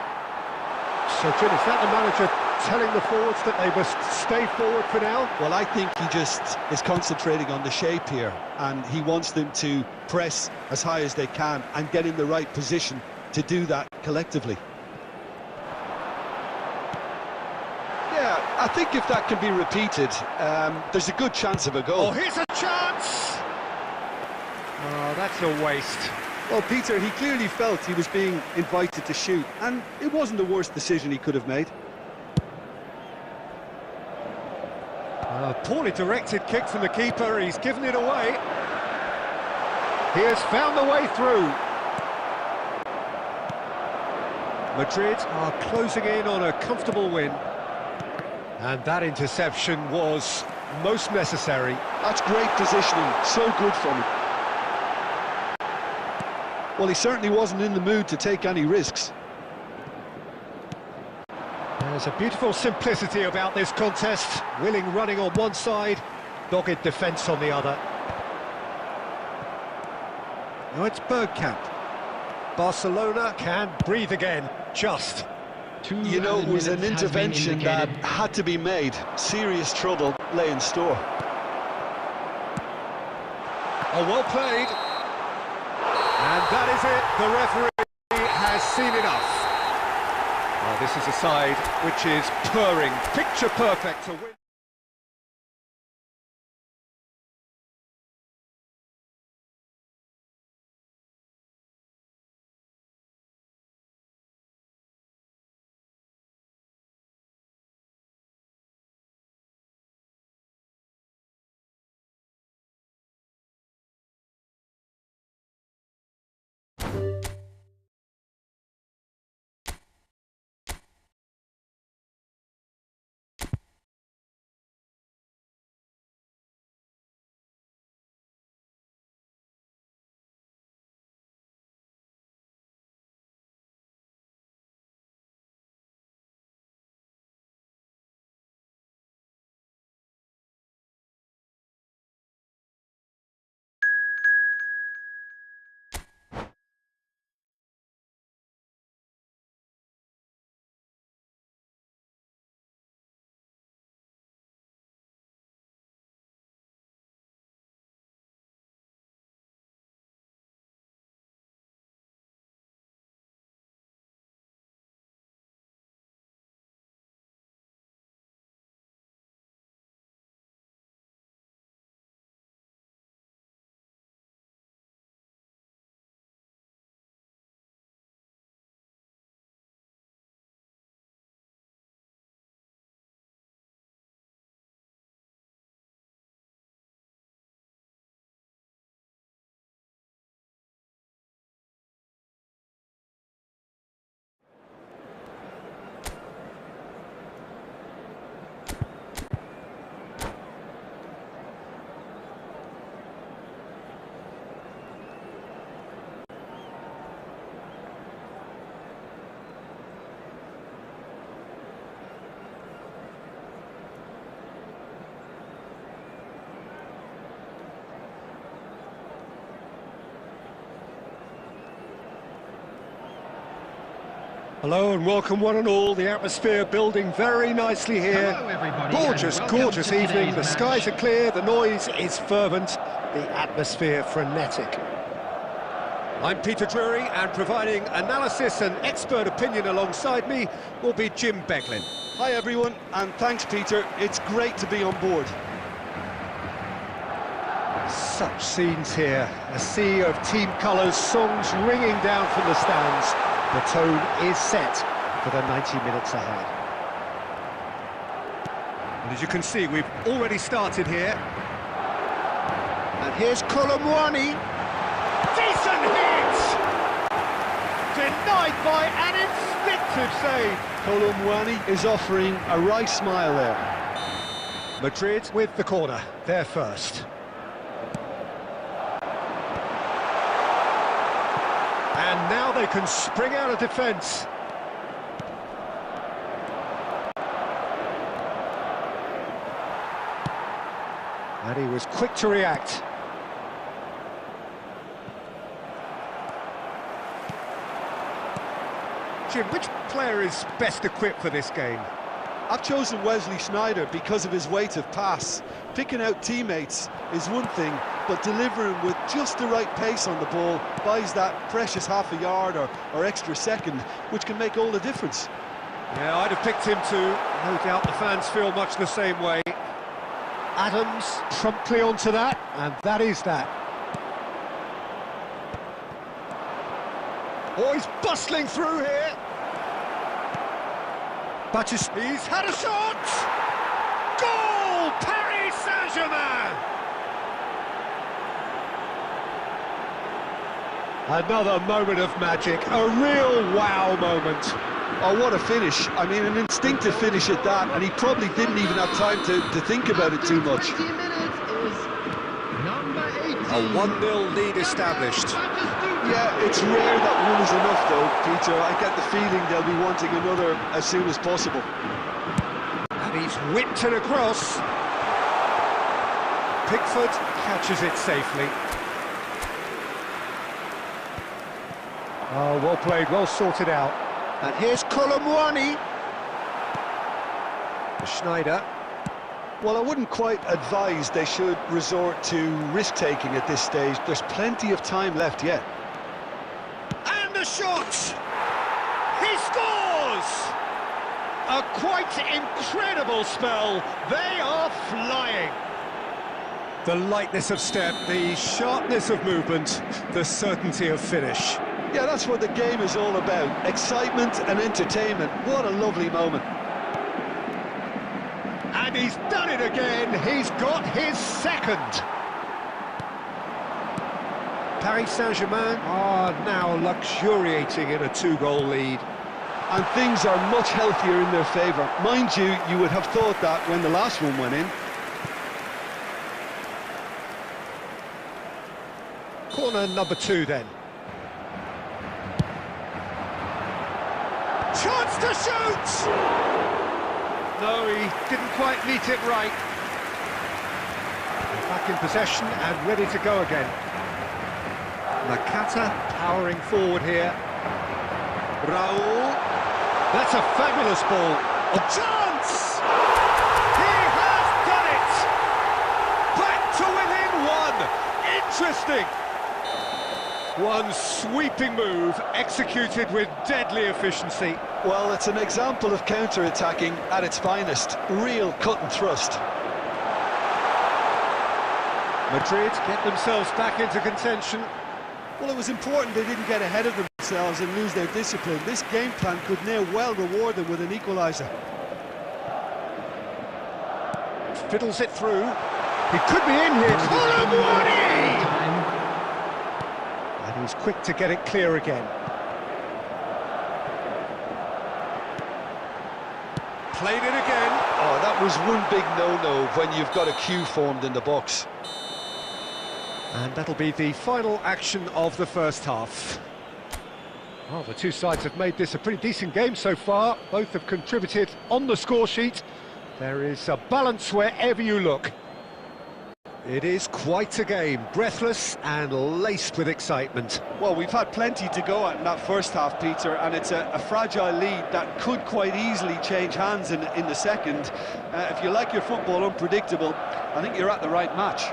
Speaker 1: So, Jim, is that the manager telling the forwards that they must stay forward for now?
Speaker 2: Well, I think he just is concentrating on the shape here, and he wants them to press as high as they can and get in the right position to do that collectively. Yeah, I think if that can be repeated, there's a good chance of a goal.
Speaker 1: Oh, here's a chance! Oh, that's a waste.
Speaker 2: Well, Peter, he clearly felt he was being invited to shoot, and it wasn't the worst decision he could have made.
Speaker 1: A poorly directed kick from the keeper, he's given it away. He has found the way through. Madrid are closing in on a comfortable win. And that interception was most necessary.
Speaker 2: That's great positioning, so good from him. Well, he certainly wasn't in the mood to take any risks.
Speaker 1: There's a beautiful simplicity about this contest. Willing running on one side, dogged defence on the other. Now it's Bergkamp. Barcelona can breathe again, just.
Speaker 2: You know, it was an intervention that had to be made. Serious trouble lay in store.
Speaker 1: Oh, well played. And that is it. The referee has seen enough. Well, this is a side which is purring, picture perfect to win. Hello and welcome one and all. The atmosphere building very nicely here.
Speaker 3: Hello, everybody,
Speaker 1: Gorgeous,
Speaker 3: and welcome
Speaker 1: gorgeous
Speaker 3: to
Speaker 1: evening.
Speaker 3: today's
Speaker 1: The
Speaker 3: match.
Speaker 1: skies are clear, the noise is fervent, the atmosphere frenetic. I'm Peter Drury, and providing analysis and expert opinion alongside me will be Jim Beglin.
Speaker 2: Hi everyone, and thanks Peter, it's great to be on board.
Speaker 1: Such scenes here, a sea of team colours, songs ringing down from the stands. The tone is set for the 90 minutes ahead. And as you can see, we've already started here. And here's Colomwani. Decent hit! Denied by an instinctive save.
Speaker 2: Colomwani is offering a right smile there.
Speaker 1: Madrid with the corner, they're first. And now they can spring out of defence. And he was quick to react. Jim, which player is best equipped for this game?
Speaker 2: I've chosen Wesley Sneijder because of his weight of pass. Picking out teammates is one thing, but delivering with just the right pace on the ball buys that precious half a yard or extra second, which can make all the difference.
Speaker 1: Yeah, I'd have picked him too. No doubt the fans feel much the same way. Adams promptly onto that, and that is that. Oh, he's bustling through here. He's had a shot! Goal! Paris Saint-Germain! Another moment of magic, a real wow moment.
Speaker 2: Oh, what a finish. I mean, an instinctive finish at that, and he probably didn't even have time to think about it too much.
Speaker 3: 20 minutes is number 18.
Speaker 1: A 1-0 lead established.
Speaker 2: Yeah, it's rare that one is enough though, Peter. I get the feeling they'll be wanting another as soon as possible.
Speaker 1: And he's whipped it across. Pickford catches it safely. Oh, well played, well sorted out. And here's Colomwani. Sneijder.
Speaker 2: Well, I wouldn't quite advise they should resort to risk-taking at this stage. There's plenty of time left yet.
Speaker 1: And a shot! He scores! A quite incredible spell. They are flying. The lightness of step, the sharpness of movement, the certainty of finish.
Speaker 2: Yeah, that's what the game is all about. Excitement and entertainment. What a lovely moment.
Speaker 1: And he's done it again. He's got his second. Paris Saint-Germain are now luxuriating in a 2-goal lead.
Speaker 2: And things are much healthier in their favour. Mind you, you would have thought that when the last one went in.
Speaker 1: Corner number 2 then. Chance to shoot! No, he didn't quite meet it right. Back in possession and ready to go again. Nakata powering forward here. Raul. That's a fabulous ball. A chance! He has done it! Back to within one. Interesting. One sweeping move, executed with deadly efficiency.
Speaker 2: Well, it's an example of counter-attacking at its finest. Real cut and thrust.
Speaker 1: Madrid get themselves back into contention.
Speaker 2: Well, it was important they didn't get ahead of themselves and lose their discipline. This game plan could now well reward them with an equaliser.
Speaker 1: Fiddles it through. He could be in here. Colomwani! And he's quick to get it clear again. Played it again.
Speaker 2: Oh, that was one big no-no when you've got a queue formed in the box.
Speaker 1: And that'll be the final action of the first half. Well, the two sides have made this a pretty decent game so far. Both have contributed on the score sheet. There is a balance wherever you look. It is quite a game, breathless and laced with excitement.
Speaker 4: Well, we've had plenty to go at in that first half, Peter, and it's a fragile lead that could quite easily change hands in the second. If you like your football unpredictable, I think you're at the right match.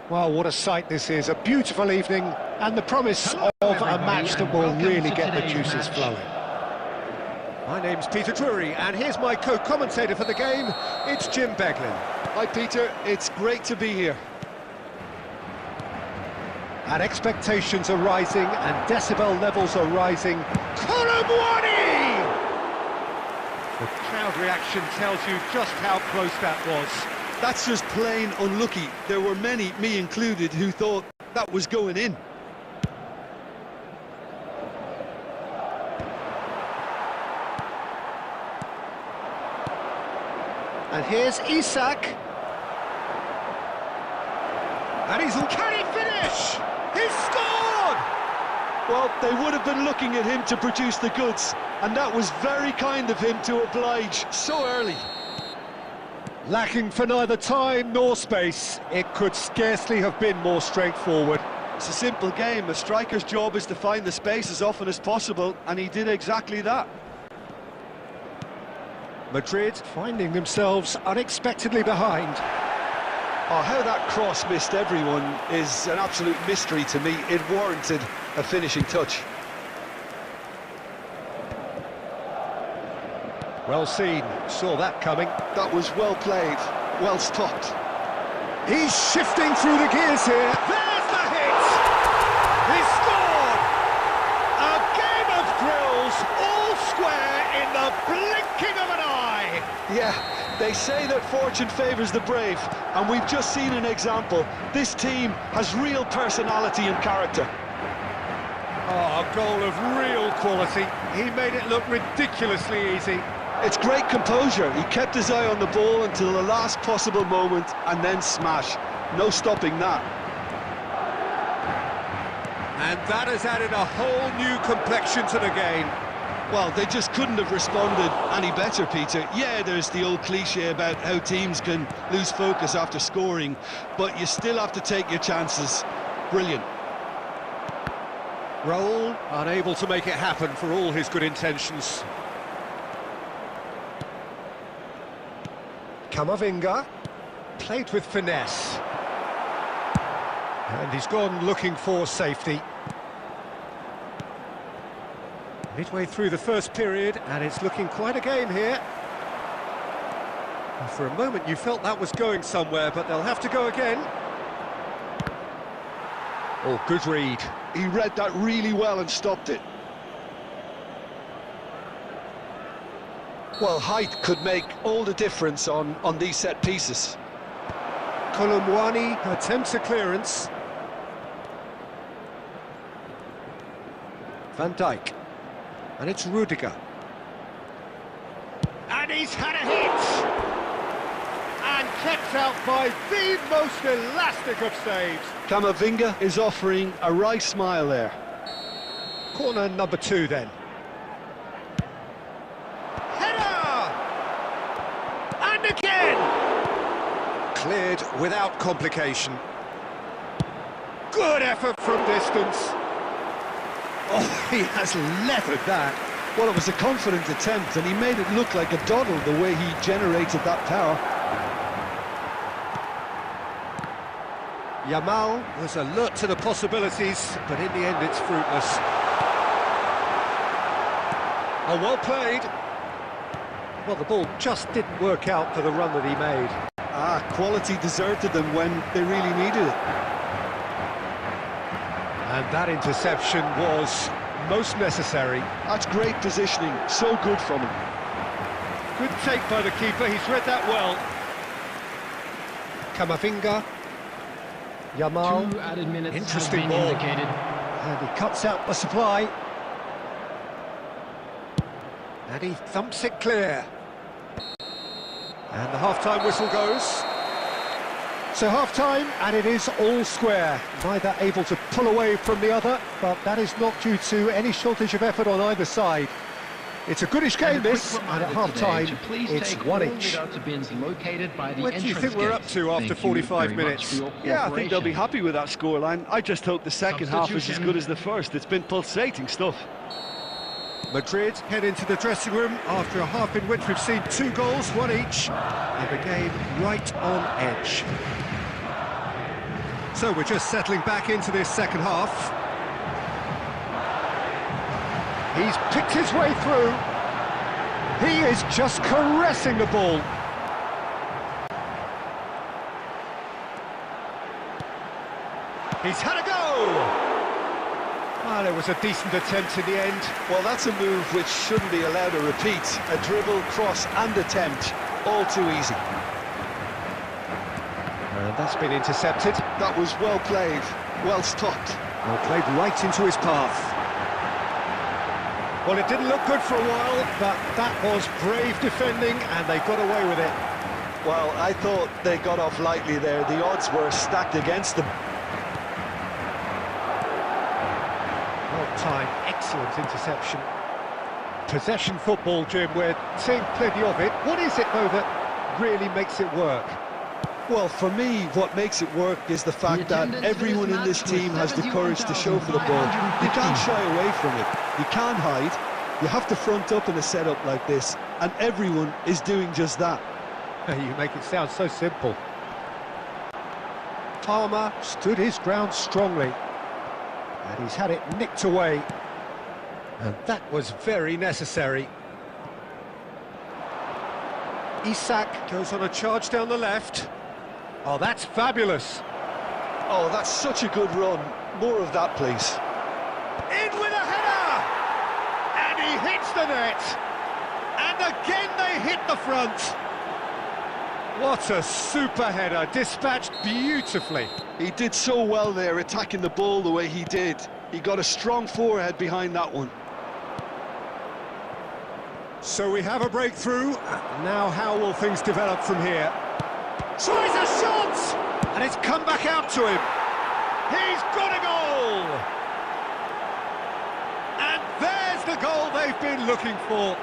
Speaker 1: Well, what a sight this is, a beautiful evening, and the promise of a match that will really get the juices flowing. My name's Peter Drury, and here's my co-commentator for the game, it's Jim Beglin.
Speaker 2: Hi Peter, it's great to be here.
Speaker 1: And expectations are rising, and decibel levels are rising. Colomwani! The crowd reaction tells you just how close that was.
Speaker 2: That's just plain unlucky. There were many, me included, who thought that was going in.
Speaker 1: And here's Isak. And can he finish? He's scored!
Speaker 2: Well, they would have been looking at him to produce the goods, and that was very kind of him to oblige so early.
Speaker 1: Lacking for neither time nor space, it could scarcely have been more straightforward.
Speaker 4: It's a simple game. A striker's job is to find the space as often as possible, and he did exactly that.
Speaker 1: Madrid finding themselves unexpectedly behind.
Speaker 2: Oh, how that cross missed everyone is an absolute mystery to me. It warranted a finishing touch.
Speaker 1: Well seen, saw that coming.
Speaker 2: That was well played, well stopped.
Speaker 1: He's shifting through the gears here. There's the hit! He scored! A game of thrills, all square in the blinking of an eye.
Speaker 2: Yeah, they say that fortune favours the brave, and we've just seen an example. This team has real personality and character.
Speaker 1: Oh, a goal of real quality. He made it look ridiculously easy.
Speaker 2: It's great composure. He kept his eye on the ball until the last possible moment and then smash. No stopping that.
Speaker 1: And that has added a whole new complexion to the game.
Speaker 2: Well, they just couldn't have responded any better, Peter. Yeah, there's the old cliche about how teams can lose focus after scoring, but you still have to take your chances. Brilliant.
Speaker 1: Raul, unable to make it happen for all his good intentions. Camavinga, played with finesse. And he's gone looking for safety. Midway through the first period, and it's looking quite a game here. And for a moment you felt that was going somewhere, but they'll have to go again. Oh, good read.
Speaker 2: He read that really well and stopped it. Well, height could make all the difference on these set pieces.
Speaker 1: Colomwani attempts a clearance. Van Dijk. And it's Rudiger. And he's had a hit! And kept out by the most elastic of saves.
Speaker 2: Camavinga is offering a wry smile there.
Speaker 1: Corner number 2 then. Header! And again! Cleared without complication. Good effort from distance. Oh, he has leathered that.
Speaker 2: Well, it was a confident attempt, and he made it look like a doddle the way he generated that power.
Speaker 1: Yamal was alert to the possibilities, but in the end it's fruitless. Oh, well played. Well, the ball just didn't work out for the run that he made.
Speaker 2: Quality deserted them when they really needed it.
Speaker 1: And that interception was most necessary.
Speaker 2: That's great positioning, so good from him.
Speaker 1: Good take by the keeper, he's read that well. Camavinga. Yamal.
Speaker 3: 2 added minutes
Speaker 1: Interesting
Speaker 3: have been
Speaker 1: ball.
Speaker 3: indicated.
Speaker 1: And he cuts out the supply. And he thumps it clear. And the half-time whistle goes. So half-time, and it is all square. Neither able to pull away from the other, but that is not due to any shortage of effort on either side. It's a goodish game, this, and at half-time, it's 1 each.
Speaker 3: What
Speaker 1: do you think we're up to after 45 minutes?
Speaker 4: Yeah, I think they'll be happy with that scoreline. I just hope the second half is as good as the first. It's been pulsating stuff.
Speaker 1: Madrid head into the dressing room after a half in which we've seen 2 goals, 1 each, and the game right on edge. So we're just settling back into this second half. He's picked his way through. He is just caressing the ball. He's had a go! Well, it was a decent attempt in the end.
Speaker 2: Well, that's a move which shouldn't be allowed to repeat. A dribble, cross and attempt, all too easy.
Speaker 1: And that's been intercepted.
Speaker 2: That was well played, well stopped.
Speaker 1: Well, played right into his path. Well, it didn't look good for a while, but that was brave defending, and they got away with it.
Speaker 2: Well, I thought they got off lightly there. The odds were stacked against them.
Speaker 1: Time, excellent interception. Possession football, Jim, we're seeing plenty of it. What is it, though, that really makes it work?
Speaker 2: Well, for me, what makes it work is the fact that everyone in this team has the courage to show for the ball. You can't shy away from it. You can't hide. You have to front up in a setup like this, and everyone is doing just that.
Speaker 1: You make it sound so simple. Palmer stood his ground strongly. And he's had it nicked away. And that was very necessary. Isak goes on a charge down the left. Oh, that's fabulous.
Speaker 2: Oh, that's such a good run. More of that, please.
Speaker 1: In with a header! And he hits the net! And again they hit the front! What a super header, dispatched beautifully.
Speaker 2: He did so well there, attacking the ball the way he did. He got a strong forehead behind that one.
Speaker 1: So we have a breakthrough. Now how will things develop from here? Tries a shot! And it's come back out to him. He's got a goal! And there's the goal they've been looking for.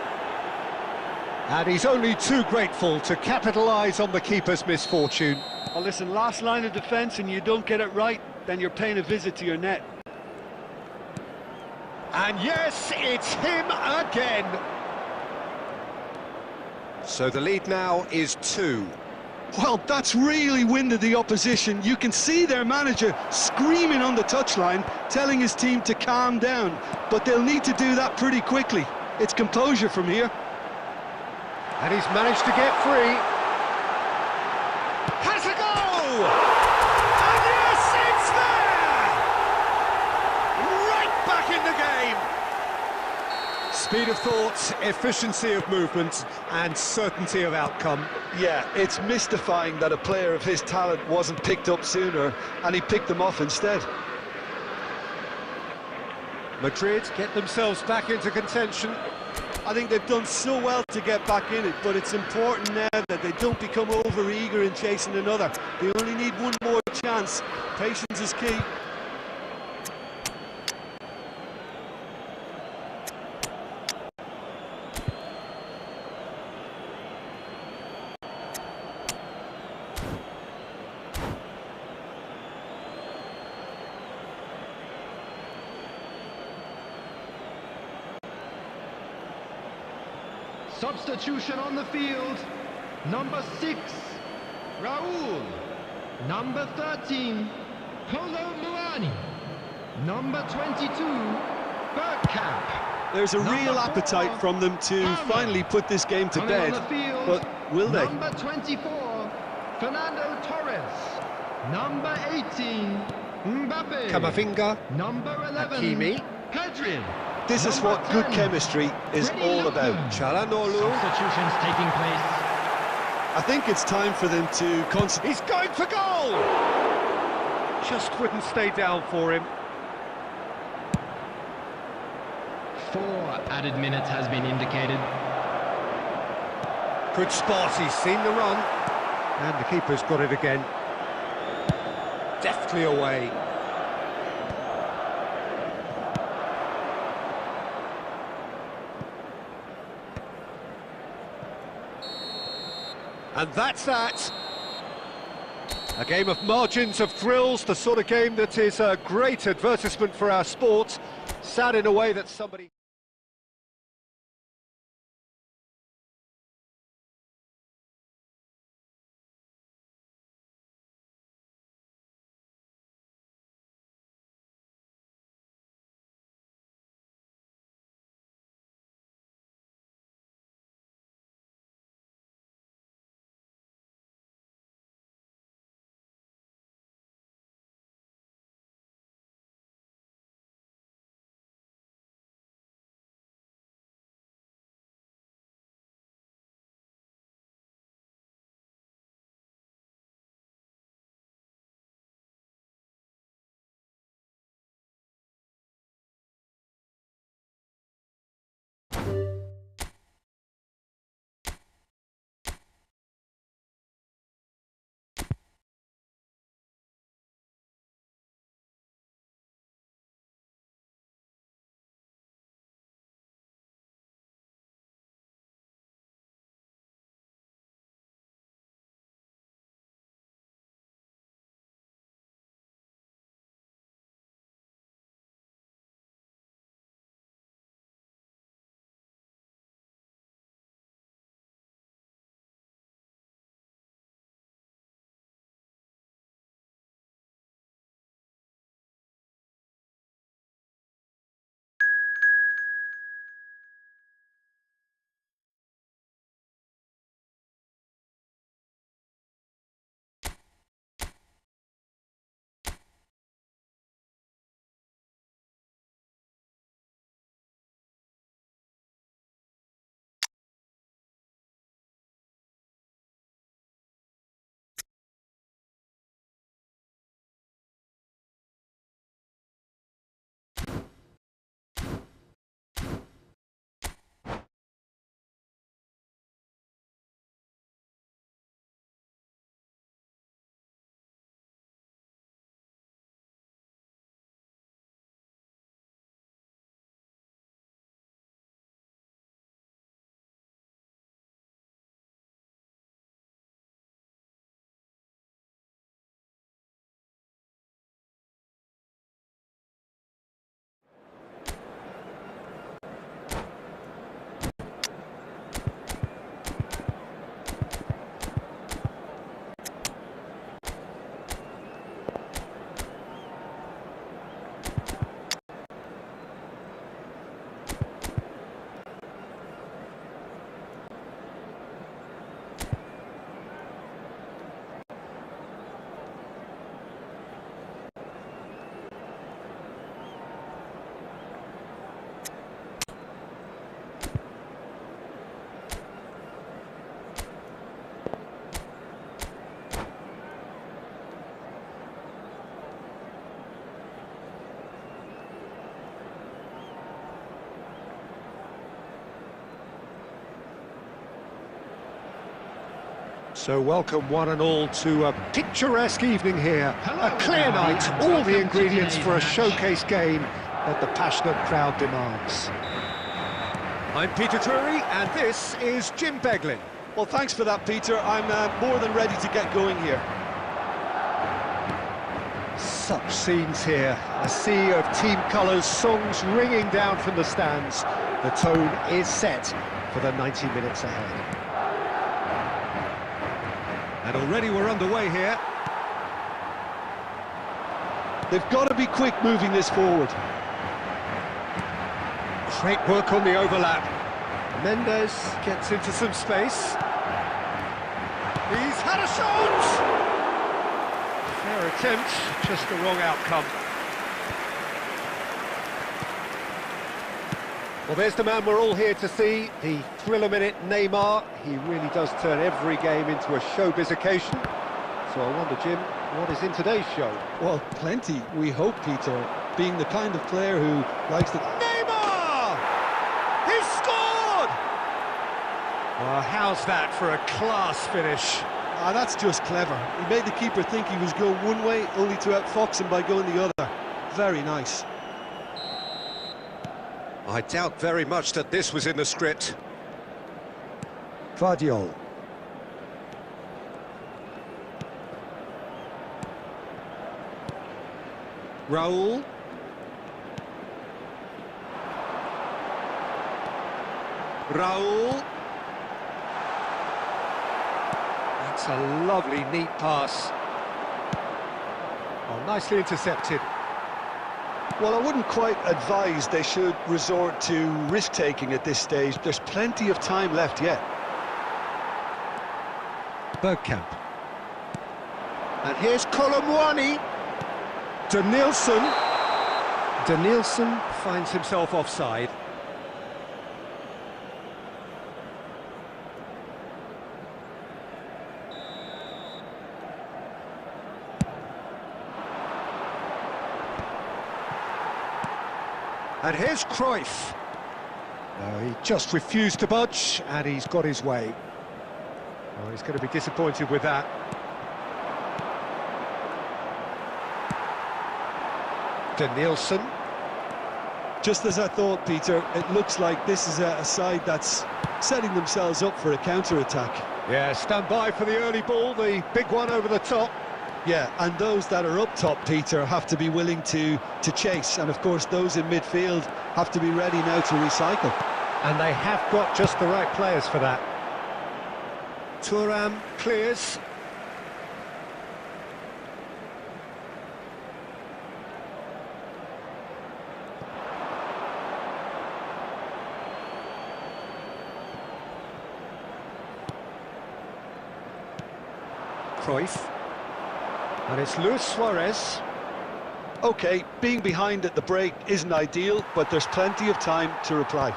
Speaker 1: And he's only too grateful to capitalise on the keeper's misfortune.
Speaker 4: Well, listen, last line of defence and you don't get it right, then you're paying a visit to your net.
Speaker 1: And yes, it's him again. So the lead now is 2.
Speaker 2: Well, that's really winded the opposition. You can see their manager screaming on the touchline, telling his team to calm down. But they'll need to do that pretty quickly. It's composure from here.
Speaker 1: And he's managed to get free. Has a go! And yes, it's there! Right back in the game! Speed of thought, efficiency of movement, and certainty of outcome.
Speaker 2: Yeah, it's mystifying that a player of his talent wasn't picked up sooner, and he picked them off instead.
Speaker 1: Madrid get themselves back into contention.
Speaker 4: I think they've done so well to get back in it, but it's important now that they don't become over-eager in chasing another. They only need one more chance. Patience is key.
Speaker 3: Substitution on the field. Number 6, Raul. Number 13, Polo Muani. Number 22, Bergkamp.
Speaker 2: There's a real appetite from them to finally put this game to bed, but will they?
Speaker 3: Number 24, Fernando Torres. Number 18, Mbappe.
Speaker 1: Camavinga.
Speaker 3: Number 11,
Speaker 1: Hakimi.
Speaker 3: Pedri.
Speaker 2: This is what good chemistry is all about.
Speaker 1: Çalhanoğlu.
Speaker 3: Substitutions taking place.
Speaker 2: I think it's time for them to concentrate.
Speaker 1: He's going for goal! Just wouldn't stay down for him.
Speaker 3: 4 added minutes has been indicated.
Speaker 1: Good spot, he's seen the run. And the keeper's got it again. Deftly away. And that's that. A game of margins, of thrills, the sort of game that is a great advertisement for our sport. Sad in a way that somebody... So welcome one and all to a picturesque evening here.
Speaker 3: Hello,
Speaker 1: A clear night, all
Speaker 3: welcome
Speaker 1: the
Speaker 3: to
Speaker 1: ingredients
Speaker 3: today's
Speaker 1: for a
Speaker 3: match.
Speaker 1: showcase game that the passionate crowd demands. I'm Peter Drury, and this is Jim Beglin.
Speaker 2: Well, thanks for that, Peter. I'm more than ready to get going here.
Speaker 1: Such scenes here, a sea of team colours, songs ringing down from the stands. The tone is set for the 90 minutes ahead. And already we're underway here.
Speaker 2: They've got to be quick moving this forward.
Speaker 1: Great work on the overlap. Mendes gets into some space. He's had a shot! Fair attempt, just the wrong outcome. Well, there's the man we're all here to see, the thriller-minute Neymar. He really does turn every game into a showbiz occasion. So I wonder, Jim, what is in today's show?
Speaker 2: Well, plenty, we hope, Peter. Being the kind of player who likes to...
Speaker 1: Neymar! He's scored! Well, how's that for a class finish?
Speaker 2: Ah, that's just clever. He made the keeper think he was going one way, only to outfox him by going the other. Very nice.
Speaker 1: I doubt very much that this was in the script. Guardiol. Raul. Raul. That's a lovely, neat pass. Oh, nicely intercepted.
Speaker 2: Well, I wouldn't quite advise they should resort to risk-taking at this stage. There's plenty of time left yet.
Speaker 1: Bergkamp. And here's Colomwani. Denilson. Denilson finds himself offside. And here's Cruyff. No, he just refused to budge, and he's got his way. Oh, he's going to be disappointed with that. Denilson.
Speaker 2: Just as I thought, Peter, it looks like this is a side that's setting themselves up for a counter-attack.
Speaker 1: Yeah, stand by for the early ball, the big one over the top.
Speaker 2: Yeah, and those that are up top, Peter, have to be willing to chase. And, of course, those in midfield have to be ready now to recycle.
Speaker 1: And they have got just the right players for that. Thuram clears. Cruyff. And it's Luis Suarez.
Speaker 2: OK, being behind at the break isn't ideal, but there's plenty of time to reply.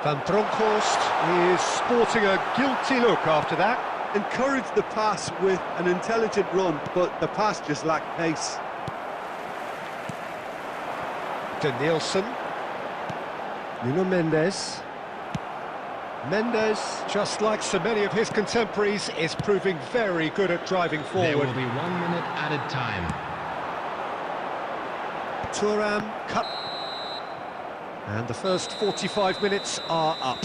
Speaker 1: Van Bronckhorst is sporting a guilty look after that.
Speaker 2: Encouraged the pass with an intelligent run, but the pass just lacked pace.
Speaker 1: Denilson. Nuno Mendes. Mendes, just like so many of his contemporaries, is proving very good at driving forward.
Speaker 3: There will be 1 minute added time.
Speaker 1: Thuram cut. And the first 45 minutes are up.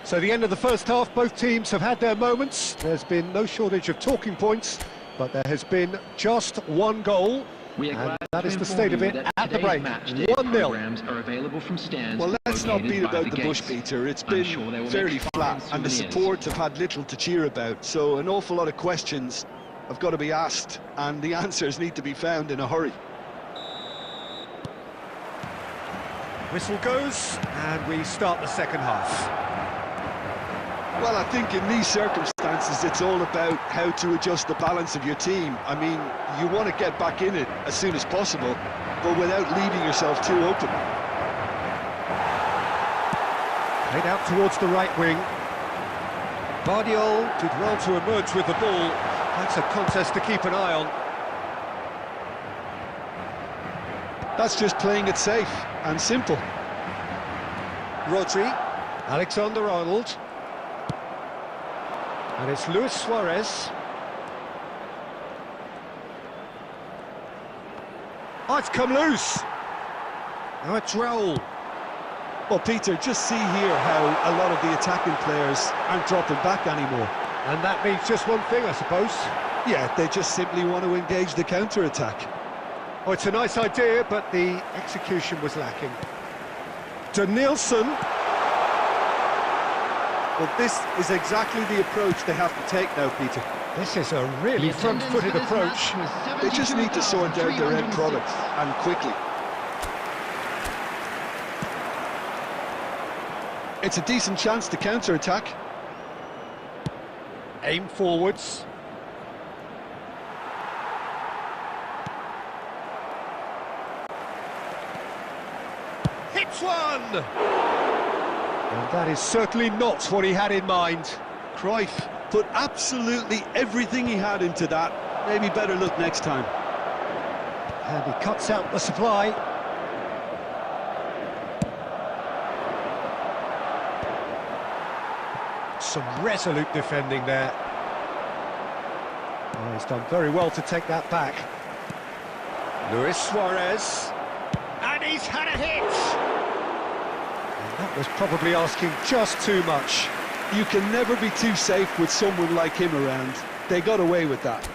Speaker 1: So the end of the first half, both teams have had their moments. There's been no shortage of talking points, but there has been just one goal. And that is the state of it at the break. 1-0.
Speaker 2: Well, let's not beat about the bush, Peter. It's been fairly flat, and the support have had little to cheer about. So an awful lot of questions have got to be asked, and the answers need to be found in a hurry.
Speaker 1: Whistle goes, and we start the second half.
Speaker 2: Well, I think in these circumstances, it's all about how to adjust the balance of your team. I mean, you want to get back in it as soon as possible, but without leaving yourself too open.
Speaker 1: Played out towards the right wing. Guardiol did well to emerge with the ball. That's a contest to keep an eye on.
Speaker 2: That's just playing it safe and simple.
Speaker 1: Rodri, Alexander-Arnold. And it's Luis Suarez. Oh, it's come loose. Now it's Raul.
Speaker 2: Well, Peter, just see here how a lot of the attacking players aren't dropping back anymore.
Speaker 1: And that means just one thing, I suppose.
Speaker 2: Yeah, they just simply want to engage the counter-attack.
Speaker 1: Oh, it's a nice idea, but the execution was lacking. Denilson.
Speaker 2: Well, this is exactly the approach they have to take now, Peter.
Speaker 1: This is a really front-footed approach.
Speaker 2: They just need to sort out their end product, and quickly. It's a decent chance to counter-attack.
Speaker 1: Aim forwards. Hits one! And that is certainly not what he had in mind.
Speaker 2: Cruyff put absolutely everything he had into that. Maybe better look next time.
Speaker 1: And he cuts out the supply. Some resolute defending there. Oh, he's done very well to take that back. Luis Suarez. And he's had a hit! And that was probably asking just too much.
Speaker 2: You can never be too safe with someone like him around. They got away with that.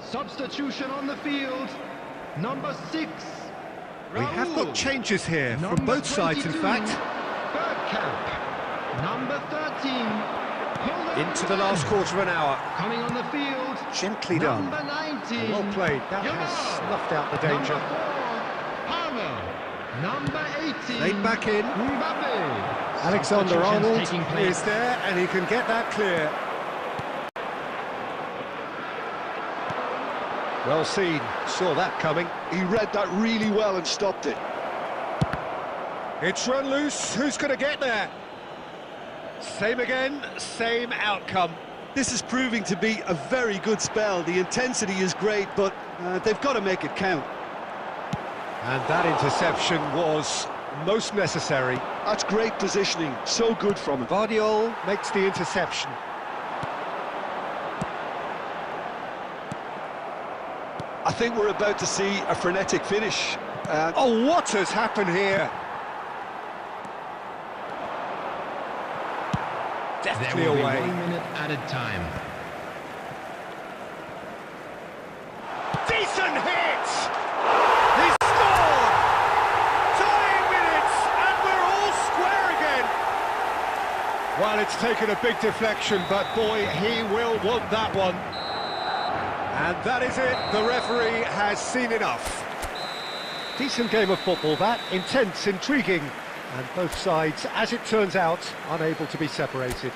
Speaker 3: Substitution on the field. Number 6.
Speaker 1: We have got changes here from both sides, in fact.
Speaker 3: Bergkamp. Number 13.
Speaker 1: Into the last quarter of an hour.
Speaker 3: Coming on the field.
Speaker 1: Gently done.
Speaker 3: Number 19.
Speaker 1: Well played. That has snuffed out the danger.
Speaker 3: Number 4. Number 18.
Speaker 1: Laid back in.
Speaker 3: Mbappe.
Speaker 1: Alexander Arnold
Speaker 3: Taking place.
Speaker 1: is there, and he can get that clear. Well seen, saw that coming.
Speaker 2: He read that really well and stopped it.
Speaker 1: It's run loose, who's going to get there? Same again, same outcome.
Speaker 2: This is proving to be a very good spell. The intensity is great, but they've got to make it count.
Speaker 1: And that interception was most necessary.
Speaker 2: That's great positioning, so good from him.
Speaker 1: Guardiola makes the interception.
Speaker 2: I think we're about to see a frenetic finish.
Speaker 1: Oh, what has happened here? Deftly
Speaker 3: There will
Speaker 1: away.
Speaker 3: be 1 minute added time.
Speaker 1: Decent hit! He scored! Tying minutes, and we're all square again. Well, it's taken a big deflection, but boy, he will want that one. And that is it, the referee has seen enough. Decent game of football that, intense, intriguing, and both sides, as it turns out, unable to be separated.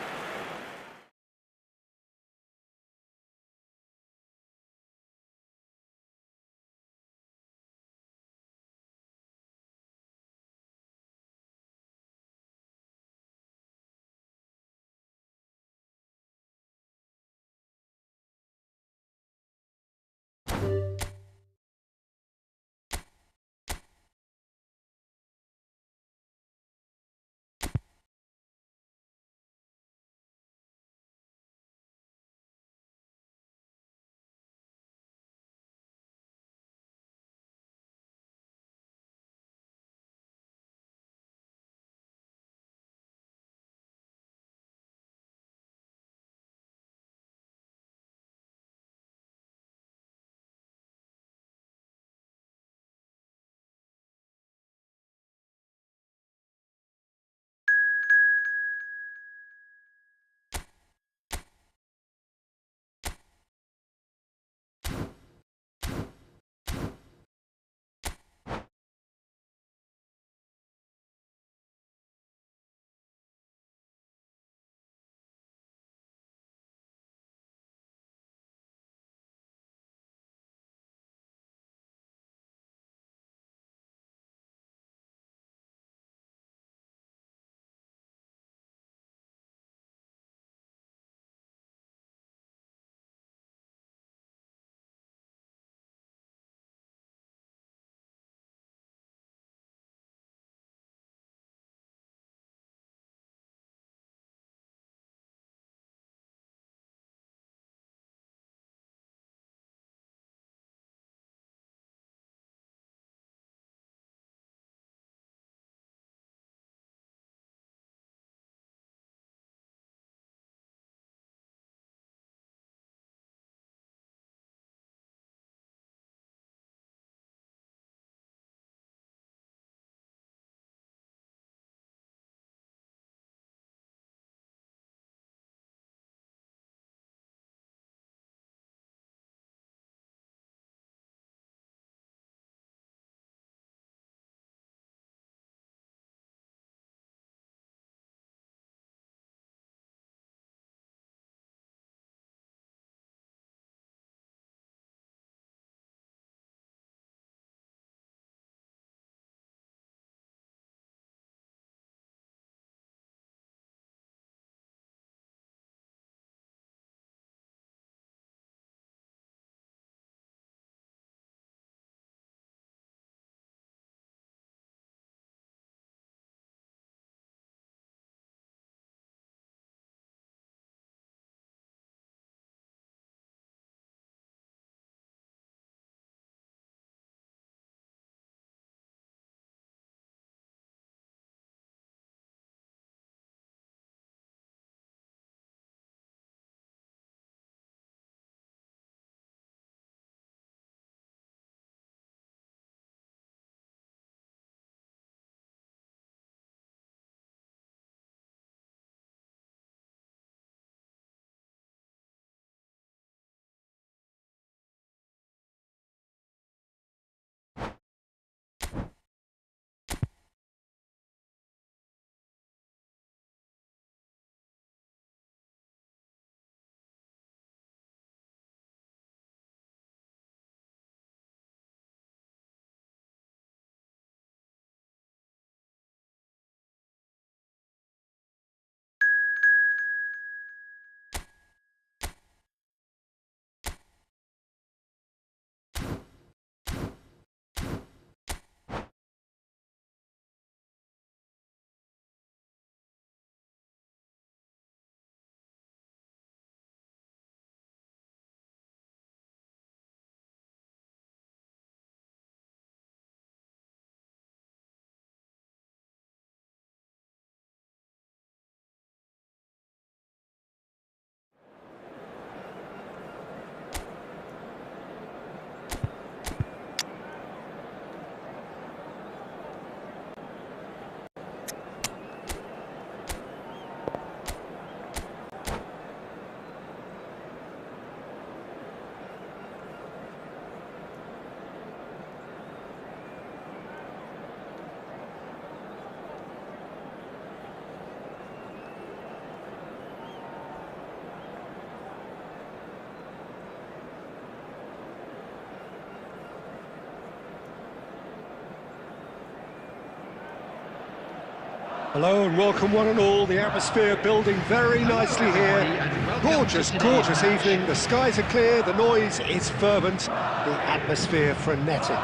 Speaker 1: Hello and welcome one and all. The atmosphere building very nicely here. Gorgeous, gorgeous evening. The skies are clear, the noise is fervent, the atmosphere frenetic.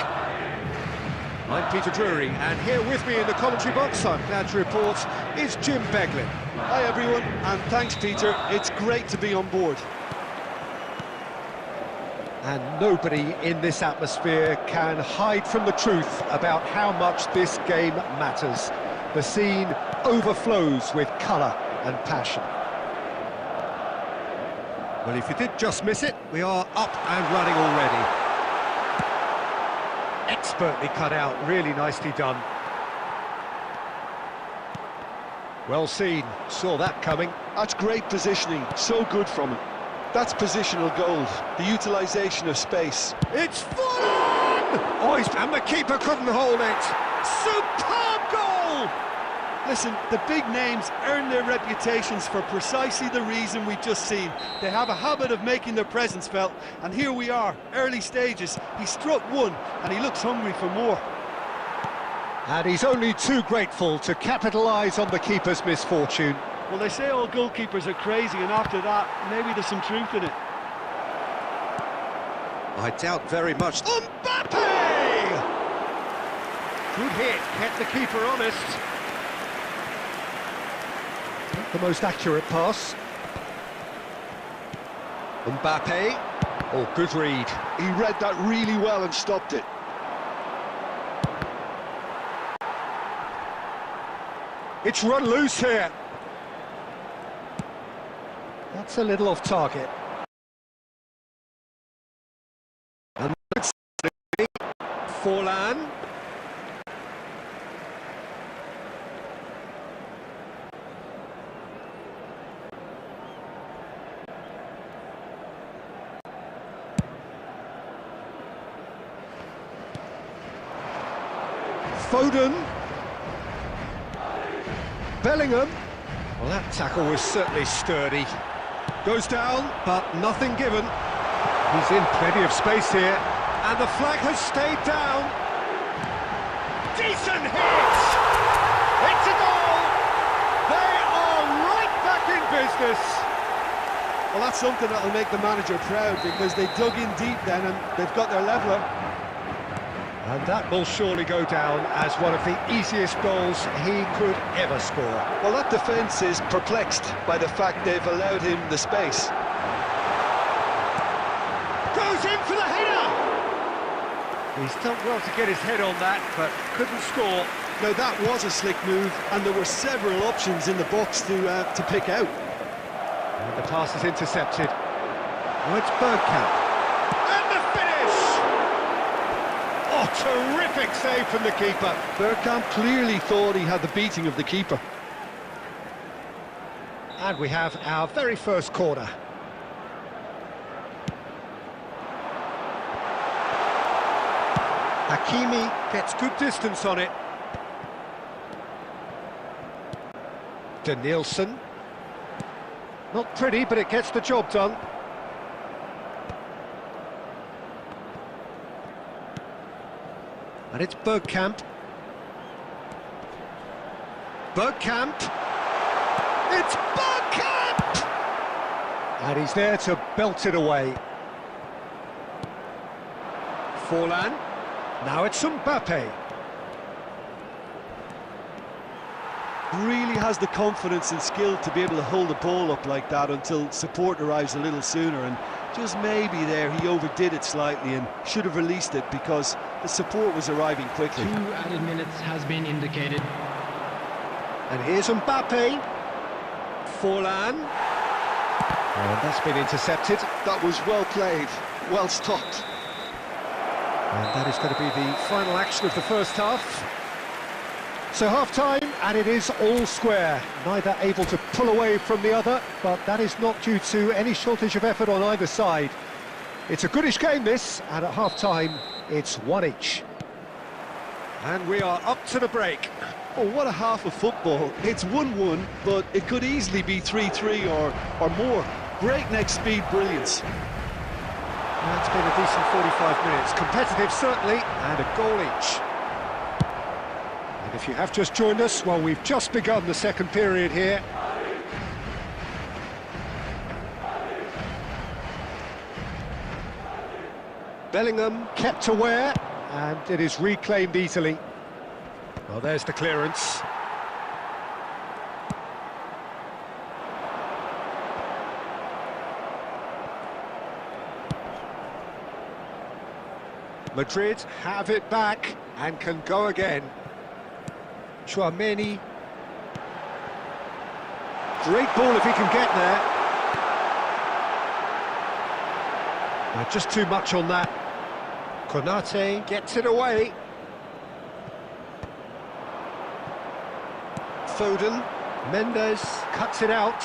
Speaker 1: I'm Peter Drury, and here with me in the commentary box, I'm glad to report, is Jim Beglin.
Speaker 2: Hi everyone, and thanks Peter, it's great to be on board.
Speaker 1: And nobody in this atmosphere can hide from the truth about how much this game matters. The scene overflows with colour and passion. Well, if you did just miss it, we are up and running already. Expertly cut out, really nicely done. Well seen, saw that coming.
Speaker 2: That's great positioning, so good from him. That's positional gold, the utilisation of space.
Speaker 1: It's fun! Oh, and the keeper couldn't hold it. Superb goal!
Speaker 4: Listen, the big names earn their reputations for precisely the reason we've just seen. They have a habit of making their presence felt, and here we are, early stages. He struck one, and he looks hungry for more.
Speaker 1: And he's only too grateful to capitalise on the keeper's misfortune.
Speaker 4: Well, they say all goalkeepers are crazy, and after that, maybe there's some truth in it.
Speaker 1: I doubt very much. Mbappe! Good hit, kept the keeper honest. Not the most accurate pass. Mbappe. Oh, good read.
Speaker 2: He read that really well and stopped it.
Speaker 1: It's run loose here. That's a little off target. And Forlan. Foden. Bellingham. Well, that tackle was certainly sturdy. Goes down, but nothing given. He's in plenty of space here, and the flag has stayed down. Decent hit! It's a goal! They are right back in business.
Speaker 2: Well, that's something that'll make the manager proud, because they dug in deep then and they've got their leveller.
Speaker 1: And that will surely go down as one of the easiest goals he could ever score.
Speaker 2: Well, that defence is perplexed by the fact they've allowed him the space.
Speaker 1: Goes in for the header! He's done well to get his head on that, but couldn't score.
Speaker 2: Now, that was a slick move, and there were several options in the box to pick out.
Speaker 1: And the pass is intercepted. Oh, it's Bergkamp. Oh, terrific save from the keeper.
Speaker 2: Bergkamp clearly thought he had the beating of the keeper.
Speaker 1: And we have our very first corner. Hakimi gets good distance on it. Danielson. Not pretty, but it gets the job done. And it's Bergkamp. Bergkamp! It's Bergkamp! And he's there to belt it away. Forlan. Now it's Mbappe.
Speaker 2: Really has the confidence and skill to be able to hold the ball up like that until support arrives a little sooner, and just maybe there he overdid it slightly and should have released it because the support was arriving quickly.
Speaker 3: 2 added minutes has been indicated.
Speaker 1: And here's Mbappe. Forlan. And that's been intercepted.
Speaker 2: That was well played, well stopped.
Speaker 1: And that is going to be the final action of the first half. So half-time, and it is all square. Neither able to pull away from the other, but that is not due to any shortage of effort on either side. It's a goodish game, this, and at half-time, it's 1 each. And we are up to the break.
Speaker 2: Oh, what a half of football. It's 1-1, but it could easily be 3-3 or more. Breakneck speed brilliance.
Speaker 1: It's been a decent 45 minutes. Competitive, certainly, and a goal each. And If you have just joined us, well, we've just begun the second period here. Bellingham kept aware, and it is reclaimed easily. Well, there's the clearance. Madrid have it back and can go again. Chouameni. Great ball if he can get there. Just too much on that. Konate gets it away. Foden. Mendes cuts it out.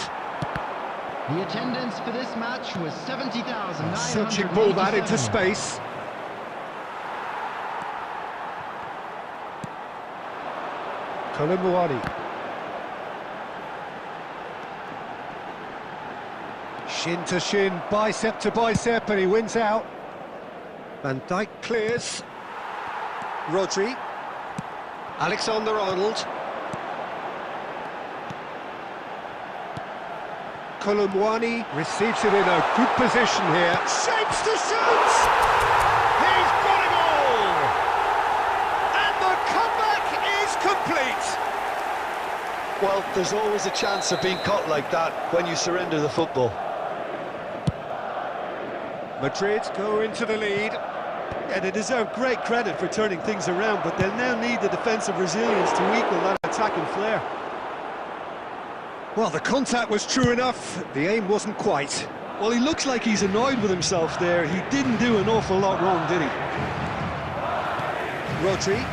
Speaker 3: The attendance for this match was 70,987.
Speaker 1: Searching ball that into space. Koulibaly. Shin to shin, bicep to bicep, and he wins out. Van Dijk clears. Rodri. Alexander-Arnold. Koulibaly receives it in a good position here. Shapes to shoot! He's got it all! And the comeback is complete!
Speaker 2: Well, there's always a chance of being caught like that when you surrender the football.
Speaker 1: Madrid go into the lead.
Speaker 4: Yeah, they deserve great credit for turning things around, but they'll now need the defensive resilience to equal that attacking flair.
Speaker 1: Well, the contact was true enough, the aim wasn't quite.
Speaker 4: Well, he looks like he's annoyed with himself there. He didn't do an awful lot wrong, did he?
Speaker 1: Rodri.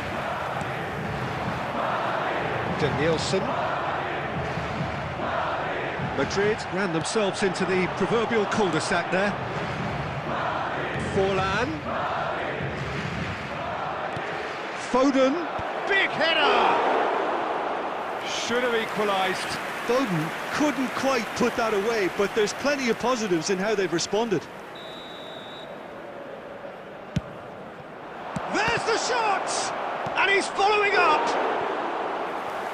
Speaker 1: Danielson. Madrid ran themselves into the proverbial cul-de-sac there. Forlan. Foden. Big header! Should have equalised.
Speaker 4: Foden couldn't quite put that away, but there's plenty of positives in how they've responded.
Speaker 1: There's the shot! And he's following up!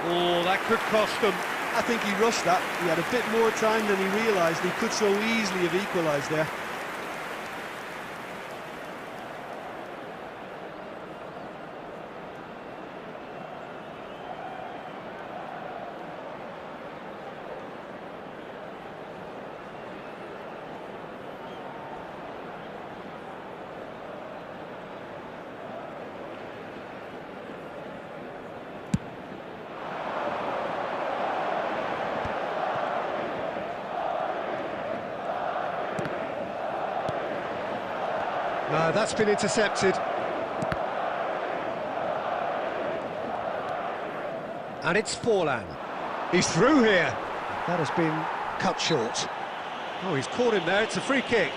Speaker 1: Oh, that could cost them.
Speaker 4: I think he rushed that. He had a bit more time than he realised. He could so easily have equalised there.
Speaker 1: No, that's been intercepted. And it's Forlan. He's through here. That has been cut short. Oh, he's caught him there. It's a free kick.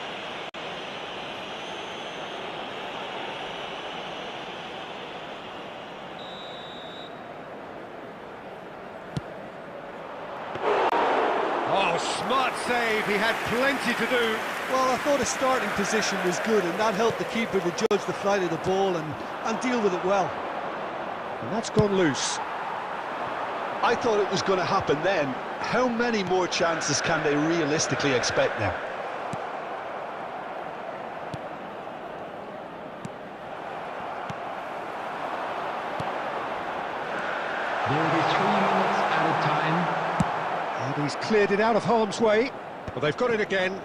Speaker 1: Oh, smart save. He had plenty to do.
Speaker 4: Well, I thought his starting position was good, and that helped the keeper to judge the flight of the ball and deal with it well.
Speaker 1: And that's gone loose.
Speaker 2: I thought it was going to happen then. How many more chances can they realistically expect now?
Speaker 3: There will be 3 minutes added time.
Speaker 1: And he's cleared it out of harm's way. Well, they've got it again.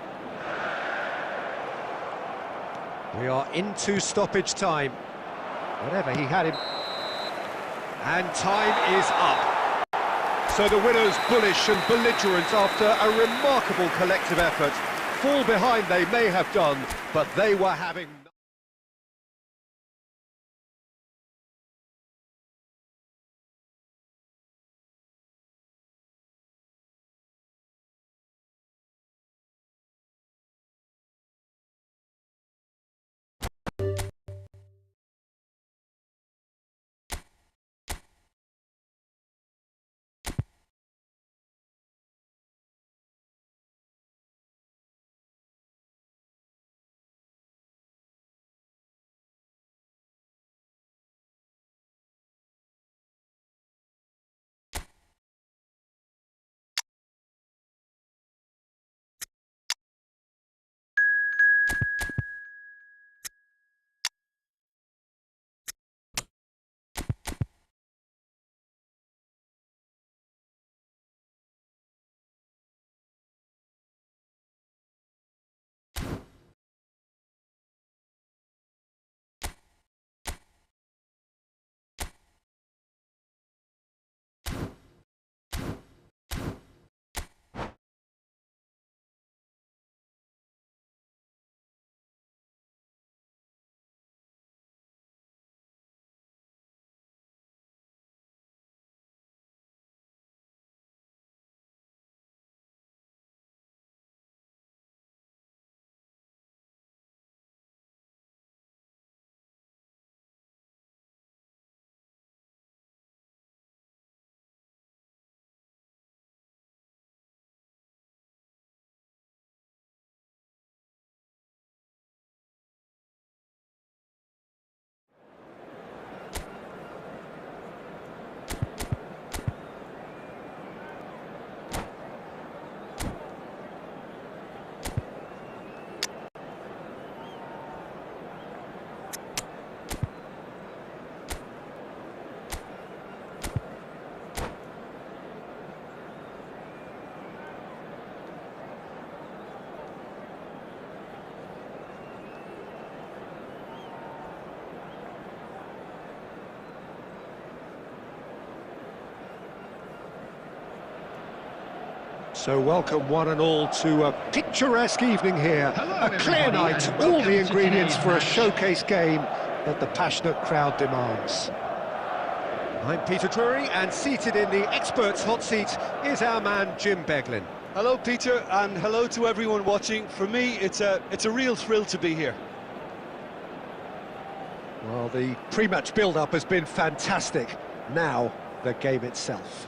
Speaker 1: We are into stoppage time. Whatever, he had him. And time is up. So the winners bullish and belligerent after a remarkable collective effort. Fall behind they may have done, but they were having... So welcome one and all to a picturesque evening here.
Speaker 3: Hello,
Speaker 1: A clear
Speaker 3: everybody,
Speaker 1: night,
Speaker 3: and
Speaker 1: all
Speaker 3: welcome
Speaker 1: the
Speaker 3: to
Speaker 1: ingredients
Speaker 3: today's
Speaker 1: for a
Speaker 3: match.
Speaker 1: showcase game that the passionate crowd demands. I'm Peter Drury, and seated in the experts' hot seat is our man Jim Beglin.
Speaker 2: Hello, Peter, and hello to everyone watching. For me, it's a real thrill to be here.
Speaker 1: Well, the pre-match build-up has been fantastic. Now, the game itself.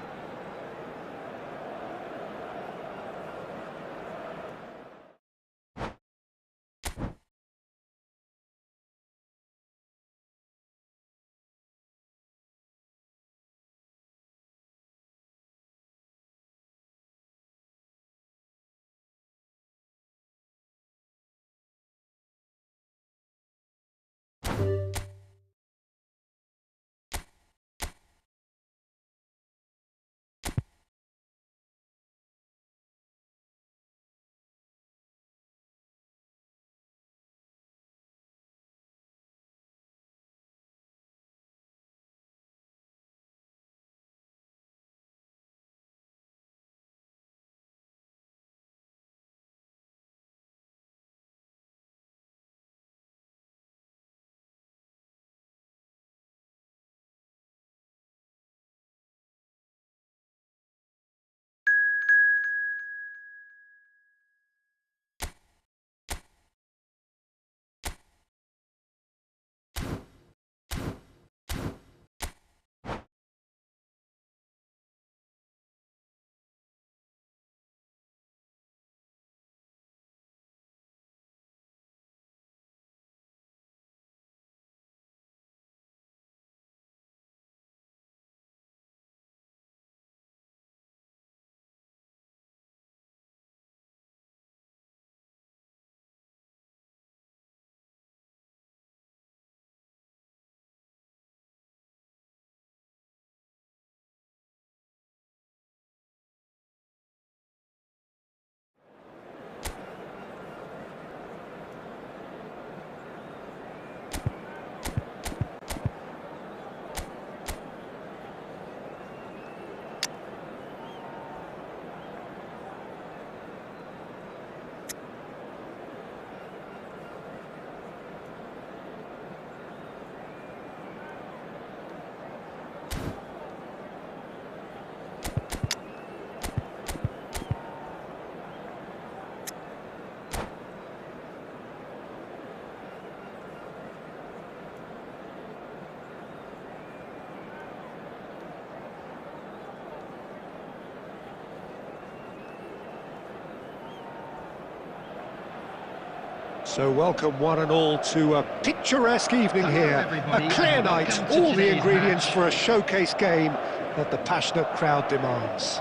Speaker 1: So welcome one and all to a picturesque evening
Speaker 3: Hello,
Speaker 1: here.
Speaker 3: everybody,
Speaker 1: A clear
Speaker 3: and
Speaker 1: night,
Speaker 3: welcome to
Speaker 1: all the
Speaker 3: today's
Speaker 1: ingredients
Speaker 3: match.
Speaker 1: for a showcase game that the passionate crowd demands.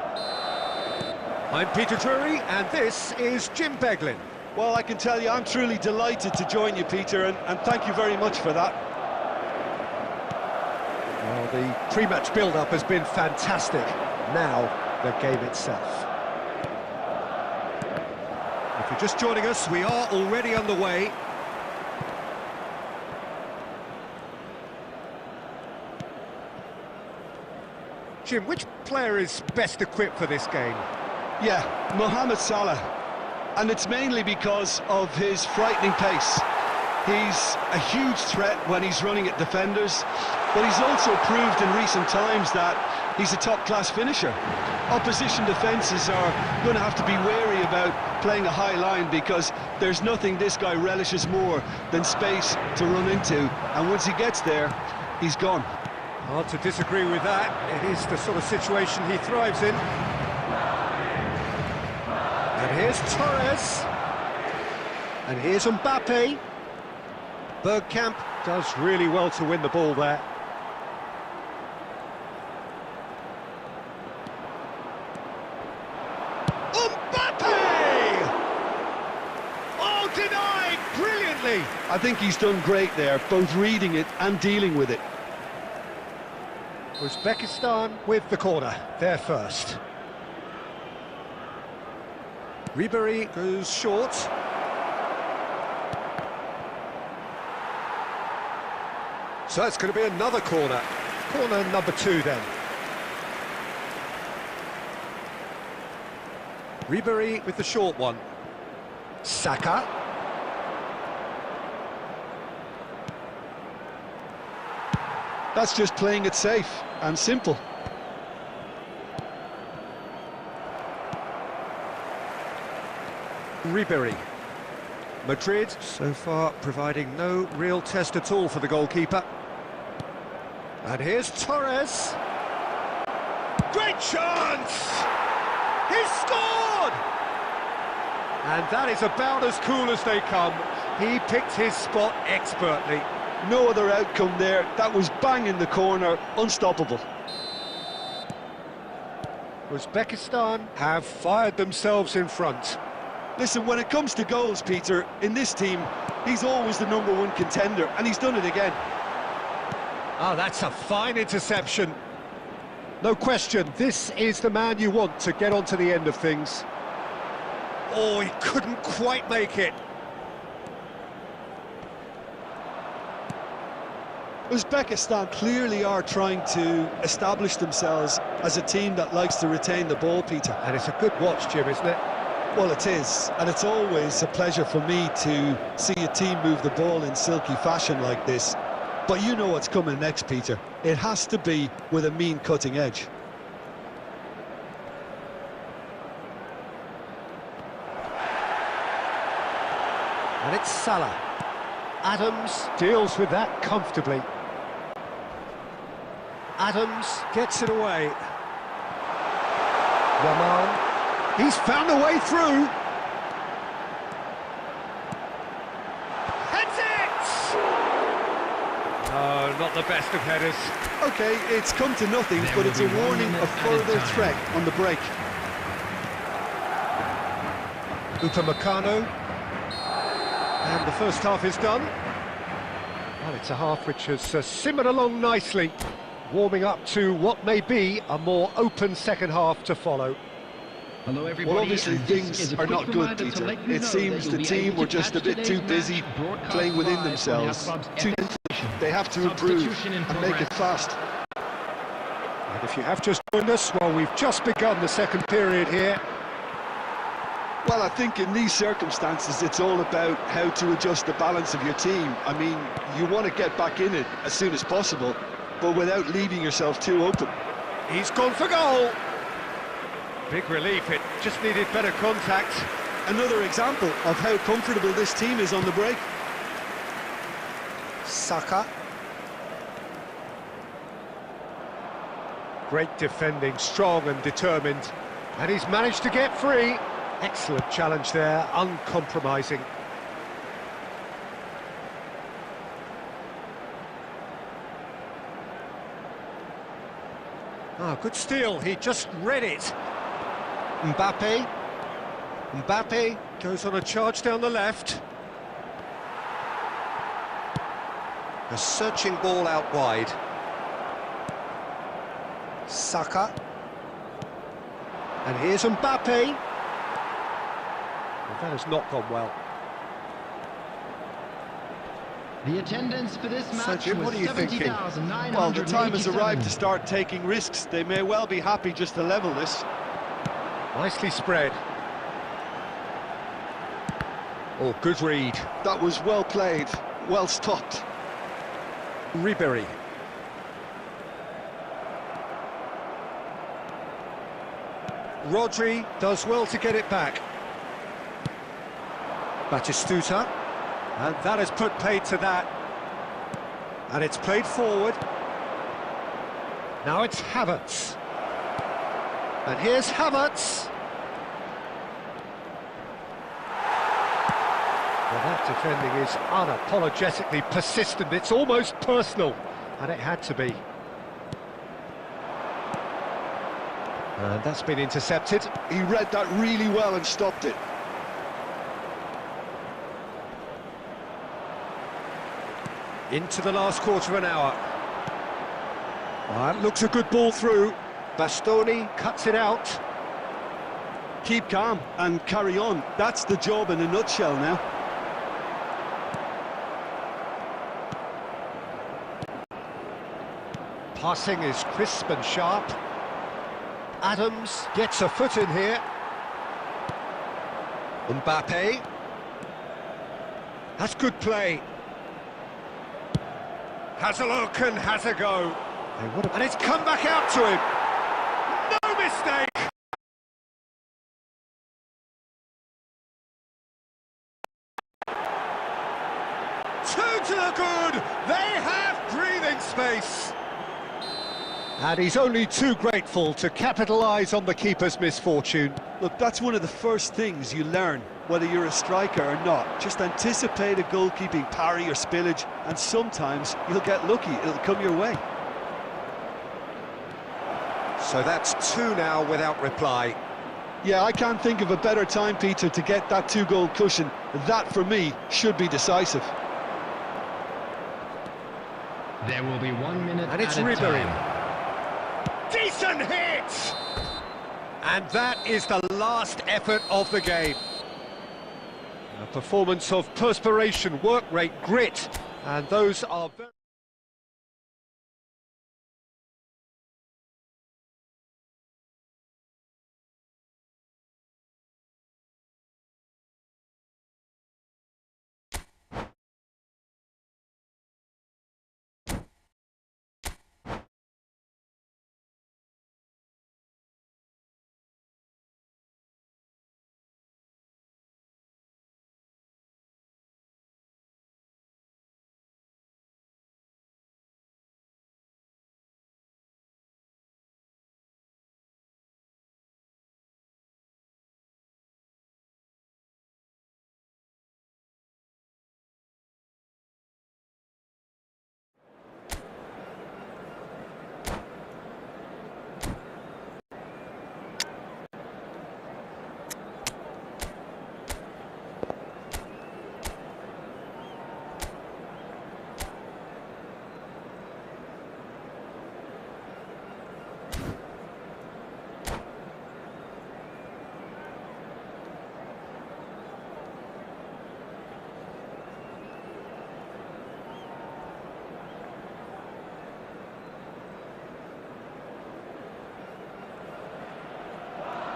Speaker 1: I'm Peter Drury, and this is Jim Beglin.
Speaker 2: Well, I can tell you, I'm truly delighted to join you, Peter, and thank you very much for that.
Speaker 1: Well, the pre-match build-up has been fantastic. Now, the game itself. If you're just joining us, we are already underway. Jim, which player is best equipped for this game?
Speaker 2: Yeah, Mohamed Salah, and it's mainly because of his frightening pace. He's a huge threat when he's running at defenders, but he's also proved in recent times that he's a top-class finisher. Opposition defences are going to have to be wary about playing a high line because there's nothing this guy relishes more than space to run into, and once he gets there, he's gone.
Speaker 1: Hard to disagree with that. It is the sort of situation he thrives in. And here's Torres. And here's Mbappe. Bergkamp does really well to win the ball there. Mbappe! Oh, denied brilliantly!
Speaker 2: I think he's done great there, both reading it and dealing with it.
Speaker 1: Uzbekistan with the corner, there first. Ribery goes short. So it's going to be another corner. Corner number 2 then. Ribery with the short one. Saka.
Speaker 2: That's just playing it safe and simple.
Speaker 1: Ribery. Madrid so far providing no real test at all for the goalkeeper. And here's Torres. Great chance! He's scored! And that is about as cool as they come. He picked his spot expertly.
Speaker 2: No other outcome there. That was bang in the corner, unstoppable.
Speaker 1: Uzbekistan have fired themselves in front.
Speaker 2: Listen, when it comes to goals, Peter, in this team, he's always the #1 contender, and he's done it again.
Speaker 1: Oh, that's a fine interception. No question, this is the man you want to get onto the end of things. Oh, he couldn't quite make it.
Speaker 2: Uzbekistan clearly are trying to establish themselves as a team that likes to retain the ball, Peter.
Speaker 1: And it's a good watch, Jim, isn't it?
Speaker 2: Well, it is, and it's always a pleasure for me to see a team move the ball in silky fashion like this. But you know what's coming next, Peter. It has to be with a mean cutting edge.
Speaker 1: And it's Salah. Adams deals with that comfortably. Adams gets it away. Yamal. He's found a way through. Heads it! Oh, not the best of headers.
Speaker 2: Okay, it's come to nothing, but it's a warning of further threat on the break.
Speaker 1: Upamecano. And the first half is done. Well, it's a half which has simmered along nicely, warming up to what may be a more open second half to follow.
Speaker 3: Hello everybody.
Speaker 2: Well, obviously things are not good, Peter. It seems the team were just a bit too busy playing within themselves. They have to improve and make it fast.
Speaker 1: And if you have just joined us, well, we've just begun the second period here.
Speaker 2: Well, I think in these circumstances, it's all about how to adjust the balance of your team. I mean, you want to get back in it as soon as possible, but without leaving yourself too open.
Speaker 1: He's gone for goal. Big relief, it just needed better contact.
Speaker 2: Another example of how comfortable this team is on the break.
Speaker 1: Saka. Great defending, strong and determined. And he's managed to get free. Excellent challenge there, uncompromising. Ah, good steal, he just read it. Mbappe. Mbappe goes on a charge down the left. A searching ball out wide. Saka. And here's Mbappe. That has not gone well.
Speaker 3: The attendance for this match
Speaker 1: Jim,
Speaker 3: was
Speaker 1: what are you thinking?
Speaker 3: 70,987.
Speaker 2: Well, the time has arrived to start taking risks. They may well be happy just to level this.
Speaker 1: Nicely spread. Oh, good read.
Speaker 2: That was well played, well stopped.
Speaker 1: Ribery. Rodri does well to get it back. Batistuta, and that has put paid to that. And it's played forward. Now it's Havertz. And here's Havertz. Well, that defending is unapologetically persistent. It's almost personal, and it had to be. And that's been intercepted.
Speaker 2: He read that really well and stopped it.
Speaker 1: Into the last quarter of an hour. Well, that looks a good ball through. Bastoni cuts it out.
Speaker 2: Keep calm and carry on. That's the job in a nutshell now.
Speaker 1: Passing is crisp and sharp. Adams gets a foot in here. Mbappe. That's good play. Has a look and has a go. And it's come back out to him. No mistake! Two to the good. They have breathing space. And he's only too grateful to capitalise on the keeper's misfortune.
Speaker 2: Look, that's one of the first things you learn, whether you're a striker or not. Just anticipate a goalkeeping parry or spillage, and sometimes you'll get lucky, it'll come your way.
Speaker 1: So that's two now without reply.
Speaker 2: Yeah, I can't think of a better time, Peter, to get that two-goal cushion. That, for me, should be decisive.
Speaker 3: There will be 1 minute
Speaker 1: And it's
Speaker 3: at a
Speaker 1: Ribery.
Speaker 3: time.
Speaker 1: Decent hit! And that is the last effort of the game. A performance of perspiration, work rate, grit, and those are very...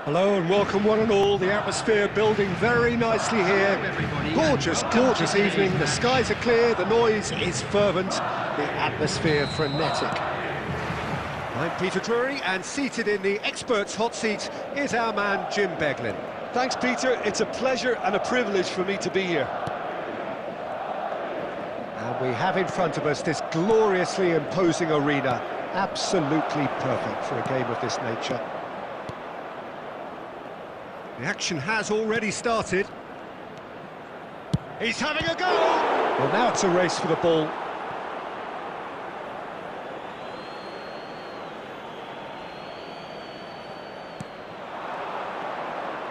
Speaker 1: Hello and welcome one and all, the atmosphere building very nicely here. Gorgeous, gorgeous evening, the skies are clear, the noise is fervent, the atmosphere frenetic. I'm Peter Drury, and seated in the experts' hot seat is our man Jim Beglin.
Speaker 2: Thanks, Peter. It's a pleasure and a privilege for me to be here.
Speaker 1: And we have in front of us this gloriously imposing arena, absolutely perfect for a game of this nature. The action has already started. He's having a go! Well, now it's a race for the ball.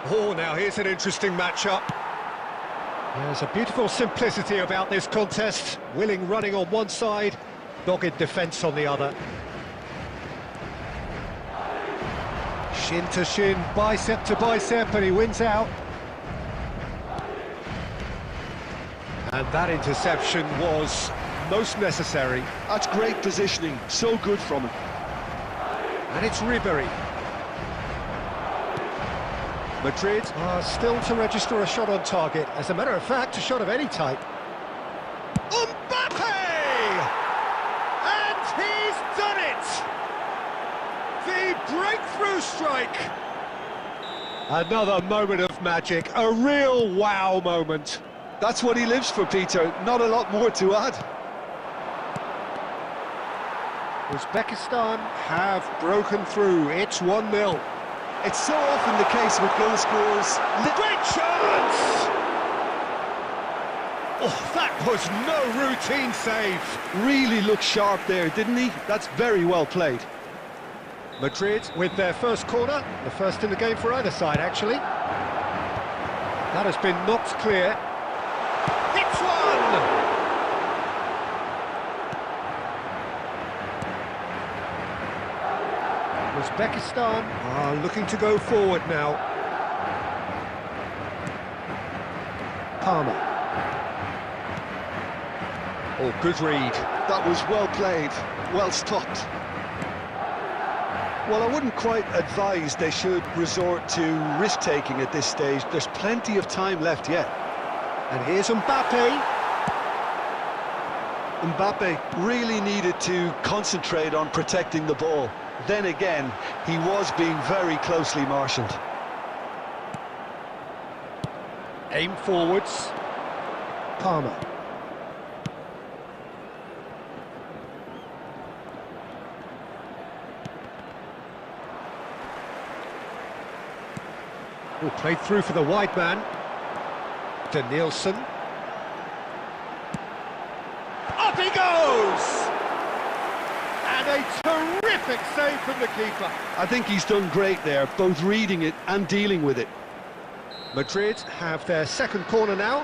Speaker 1: Oh, now here's an interesting matchup. There's a beautiful simplicity about this contest. Willing running on one side, dogged defence on the other. Shin to shin, bicep to bicep, and he wins out. And that interception was most necessary.
Speaker 2: That's great positioning, so good from him.
Speaker 1: And it's Ribery. Madrid are still to register a shot on target. As a matter of fact, a shot of any type. Mbappe! And he's done it! The breakthrough strike! Another moment of magic, a real wow moment.
Speaker 2: That's what he lives for, Peter. Not a lot more to add.
Speaker 1: Uzbekistan have broken through. It's 1-0.
Speaker 2: It's so often the case with goal scorers.
Speaker 1: Great chance! Oh, that was no routine save.
Speaker 2: Really looked sharp there, didn't he? That's very well played.
Speaker 1: Madrid with their first corner, the first in the game for either side, actually. That has been knocked clear. It's one! Uzbekistan are looking to go forward now. Palmer. Oh, good read.
Speaker 2: That was well played, well stopped. Well, I wouldn't quite advise they should resort to risk-taking at this stage. There's plenty of time left yet.
Speaker 1: And here's Mbappe.
Speaker 2: Mbappe really needed to concentrate on protecting the ball. Then again, he was being very closely marshalled.
Speaker 1: Aim forwards. Palmer. Oh, played through for the wide man. Danielson. Up he goes! And a terrific save from the keeper.
Speaker 2: I think he's done great there, both reading it and dealing with it.
Speaker 1: Madrid have their second corner now.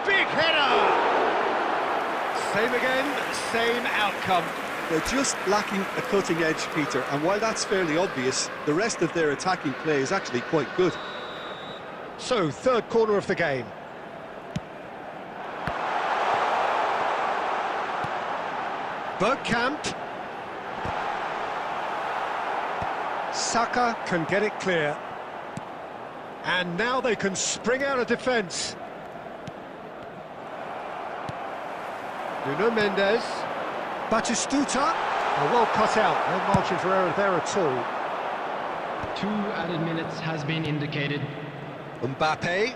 Speaker 1: Big header! Same again, same outcome.
Speaker 2: They're just lacking a cutting edge, Peter, and while that's fairly obvious, the rest of their attacking play is actually quite good.
Speaker 1: So, third corner of the game. Bergkamp. Saka can get it clear. And now they can spring out of defence. Nuno Mendes. Batistuta. Well cut out, no margin for error there at all.
Speaker 3: 2 added minutes has been indicated.
Speaker 1: Mbappe.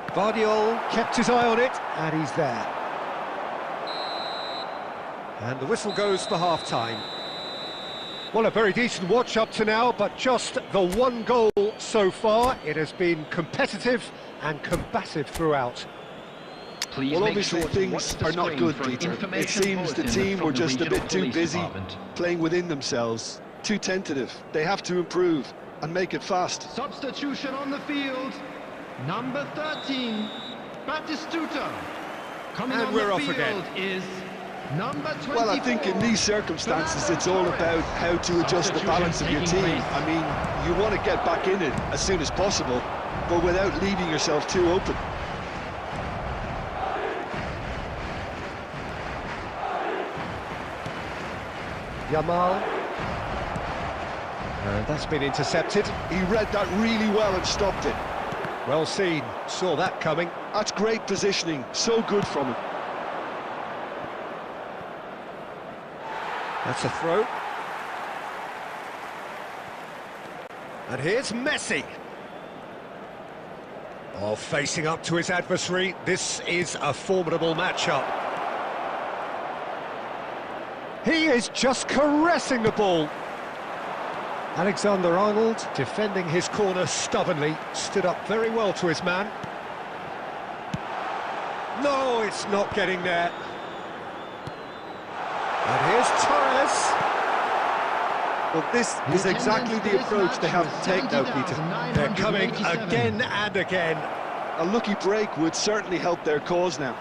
Speaker 1: Vardiol kept his eye on it, and he's there. And the whistle goes for half-time. Well, a very decent watch up to now, but just the one goal so far. It has been competitive and combative throughout.
Speaker 3: Please
Speaker 2: well,
Speaker 3: make
Speaker 2: obviously
Speaker 3: sure to
Speaker 2: things
Speaker 3: watch the
Speaker 2: are not
Speaker 3: screen
Speaker 2: good,
Speaker 3: for an
Speaker 2: Peter. It
Speaker 3: information
Speaker 2: seems the
Speaker 3: bulletin
Speaker 2: team
Speaker 3: from
Speaker 2: were
Speaker 3: the
Speaker 2: just a
Speaker 3: regional
Speaker 2: bit too
Speaker 3: police
Speaker 2: busy
Speaker 3: department.
Speaker 2: playing within themselves, too tentative. They have to improve and make it fast.
Speaker 3: Substitution on the field. Number 13, Batistuta. Coming
Speaker 1: And
Speaker 3: on
Speaker 1: we're
Speaker 3: the
Speaker 1: off
Speaker 3: field
Speaker 1: again.
Speaker 3: is number 24.
Speaker 2: Well, I think in these circumstances, it's all about how to adjust the balance of your team. I mean, you want to get back in it as soon as possible, but without leaving yourself too open.
Speaker 1: Yamal. And that's been intercepted.
Speaker 2: He read that really well and stopped it.
Speaker 1: Well seen, saw that coming.
Speaker 2: That's great positioning, so good from him.
Speaker 1: That's a throw. And here's Messi. Oh, facing up to his adversary. This is a formidable matchup. He is just caressing the ball. Alexander-Arnold, defending his corner stubbornly, stood up very well to his man. No, it's not getting there. And here's Torres.
Speaker 2: Well, this is exactly the approach they have to take now, Peter.
Speaker 1: They're coming again and again.
Speaker 2: A lucky break would certainly help their cause now.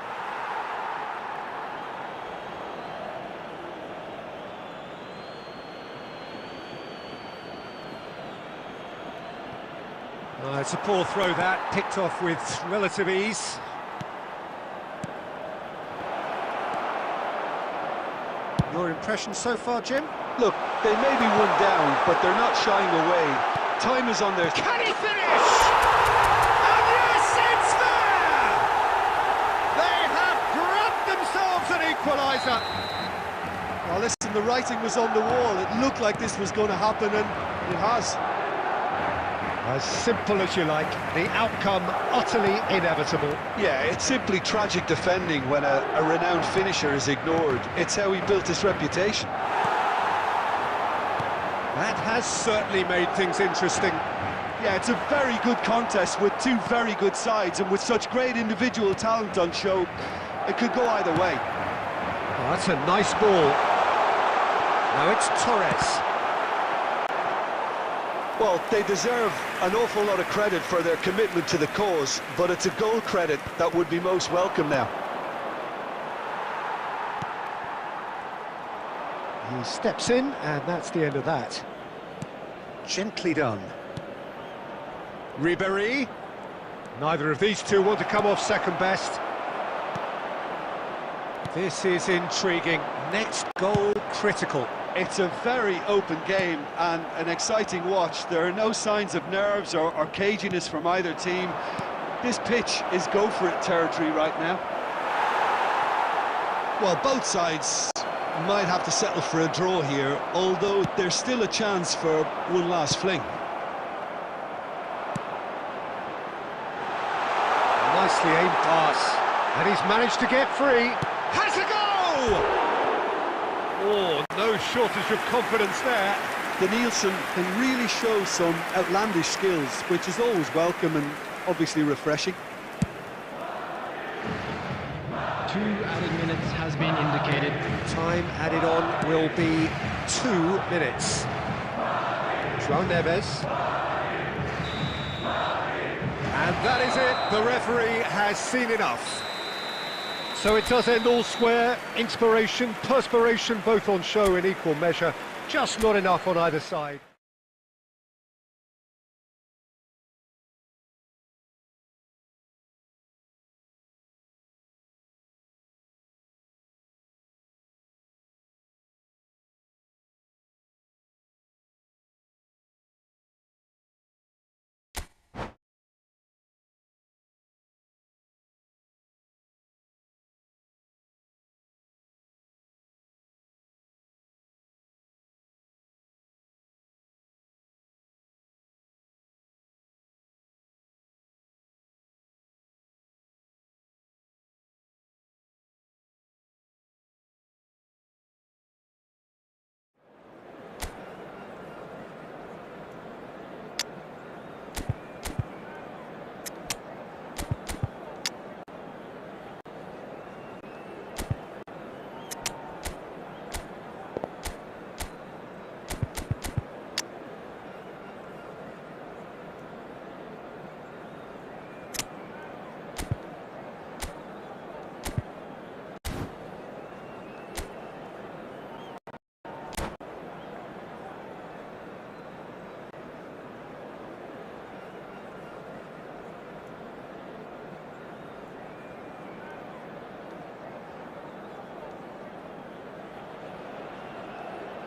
Speaker 1: It's a poor throw that, picked off with relative ease. Your impression so far, Jim?
Speaker 2: Look, they may be one down, but they're not shying away. Time is on their...
Speaker 1: Can he finish? And yes, it's there! They have grabbed themselves an equaliser.
Speaker 2: Well, listen, the writing was on the wall. It looked like this was going to happen, and it has.
Speaker 1: As simple as you like, the outcome utterly inevitable.
Speaker 2: Yeah, it's simply tragic defending when a renowned finisher is ignored. It's how he built his reputation.
Speaker 1: That has certainly made things interesting.
Speaker 4: Yeah, it's a very good contest with two very good sides, and with such great individual talent on show, it could go either way.
Speaker 1: Oh, that's a nice ball. Now it's Torres.
Speaker 2: Well, they deserve an awful lot of credit for their commitment to the cause, but it's a goal credit that would be most welcome now.
Speaker 1: He steps in, and that's the end of that. Gently done. Ribéry. Neither of these two want to come off second best. This is intriguing. Next goal critical.
Speaker 4: It's a very open game and an exciting watch. There are no signs of nerves or caginess from either team. This pitch is go-for-it territory right now.
Speaker 2: Well, both sides might have to settle for a draw here, although there's still a chance for one last fling.
Speaker 1: Nicely aimed pass. And he's managed to get free. Has a go! Oh, no shortage of confidence there.
Speaker 2: Danielson can really show some outlandish skills, which is always welcome and obviously refreshing.
Speaker 3: 2 added minutes has been indicated.
Speaker 1: Time added on will be 2 minutes. João Neves. And that is it. The referee has seen enough. So it does end all square. Inspiration, perspiration, both on show in equal measure. Just not enough on either side.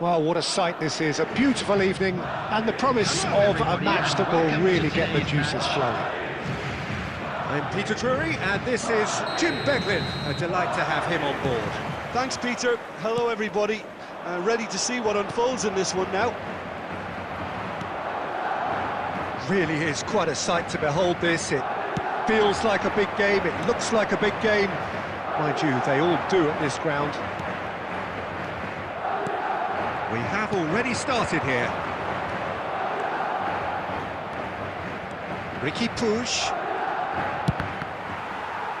Speaker 1: Well, what a sight this is, a beautiful evening, and the promise of a match that will really get the juices flowing. I'm Peter Drury, and this is Jim Beglin. A delight to have him on board.
Speaker 4: Thanks, Peter. Hello, everybody. Ready to see what unfolds in this one now.
Speaker 1: Really is quite a sight to behold this. It feels like a big game, it looks like a big game. Mind you, they all do at this ground. We have already started here. Ricky Puig.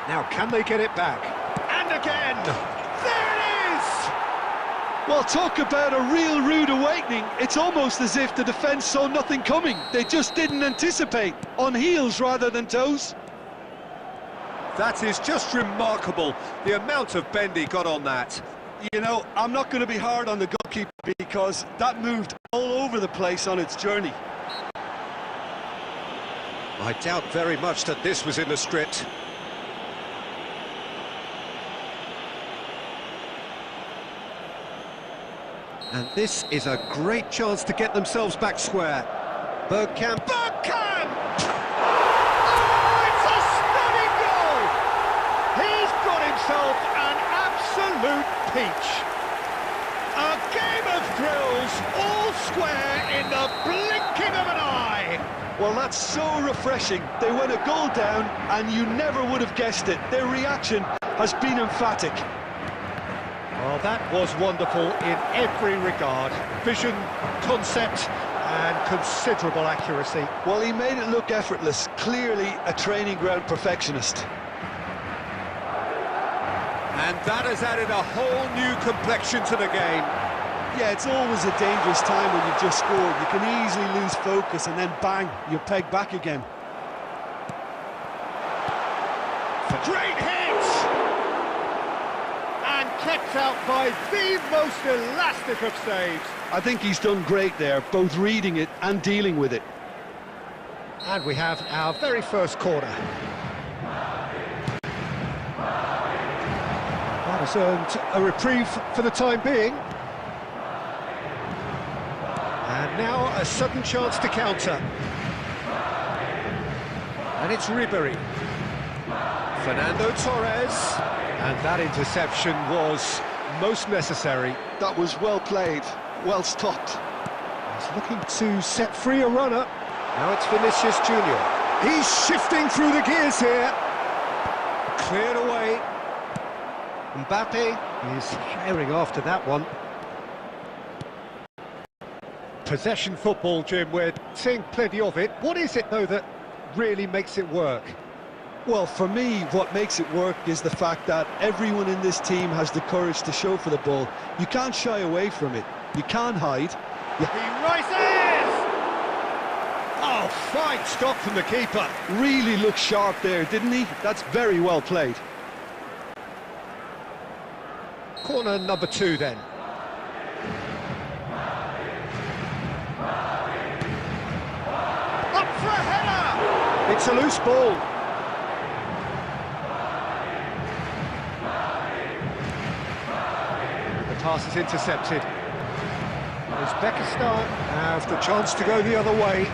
Speaker 1: Now, can they get it back? And again! There it is!
Speaker 2: Well, talk about a real rude awakening. It's almost as if the defence saw nothing coming. They just didn't anticipate. On heels rather than toes.
Speaker 1: That is just remarkable, the amount of bend he got on that.
Speaker 4: You know, I'm not going to be hard on the goalkeeper because that moved all over the place on its journey.
Speaker 1: I doubt very much that this was in the script. And this is a great chance to get themselves back square. Bergkamp. Bergkamp! Oh, it's a stunning goal! He's got himself an absolute peach. A game of thrills, all square in the blinking of an eye.
Speaker 2: Well, that's so refreshing. They went a goal down and you never would have guessed it. Their reaction has been emphatic.
Speaker 1: Well, that was wonderful in every regard. Vision, concept, and considerable accuracy.
Speaker 2: Well, he made it look effortless. Clearly a training ground perfectionist.
Speaker 1: And that has added a whole new complexion to the game.
Speaker 2: Yeah, it's always a dangerous time when you've just scored. You can easily lose focus and then bang, you're pegged back again.
Speaker 1: Great hit! And kept out by the most elastic of saves.
Speaker 2: I think he's done great there, both reading it and dealing with it.
Speaker 1: And we have our very first corner. What Has earned a reprieve for the time being. And now a sudden chance to counter. And it's Ribery. Fernando Torres. And that interception was most necessary.
Speaker 2: That was well played, well stopped.
Speaker 1: He's looking to set free a runner. Now it's Vinicius Junior. He's shifting through the gears here. Cleared away. Mbappe is herring after that one. Possession football, Jim, we're seeing plenty of it. What is it, though, that really makes it work?
Speaker 2: Well, for me, what makes it work is the fact that everyone in this team has the courage to show for the ball. You can't shy away from it. You can't hide.
Speaker 1: He rises! Oh, fine stop from the keeper.
Speaker 2: Really looked sharp there, didn't he? That's very well played.
Speaker 1: Corner number 2, then. Up for a header! It's a loose ball. The pass is intercepted. Uzbekistan have the chance to go the other way.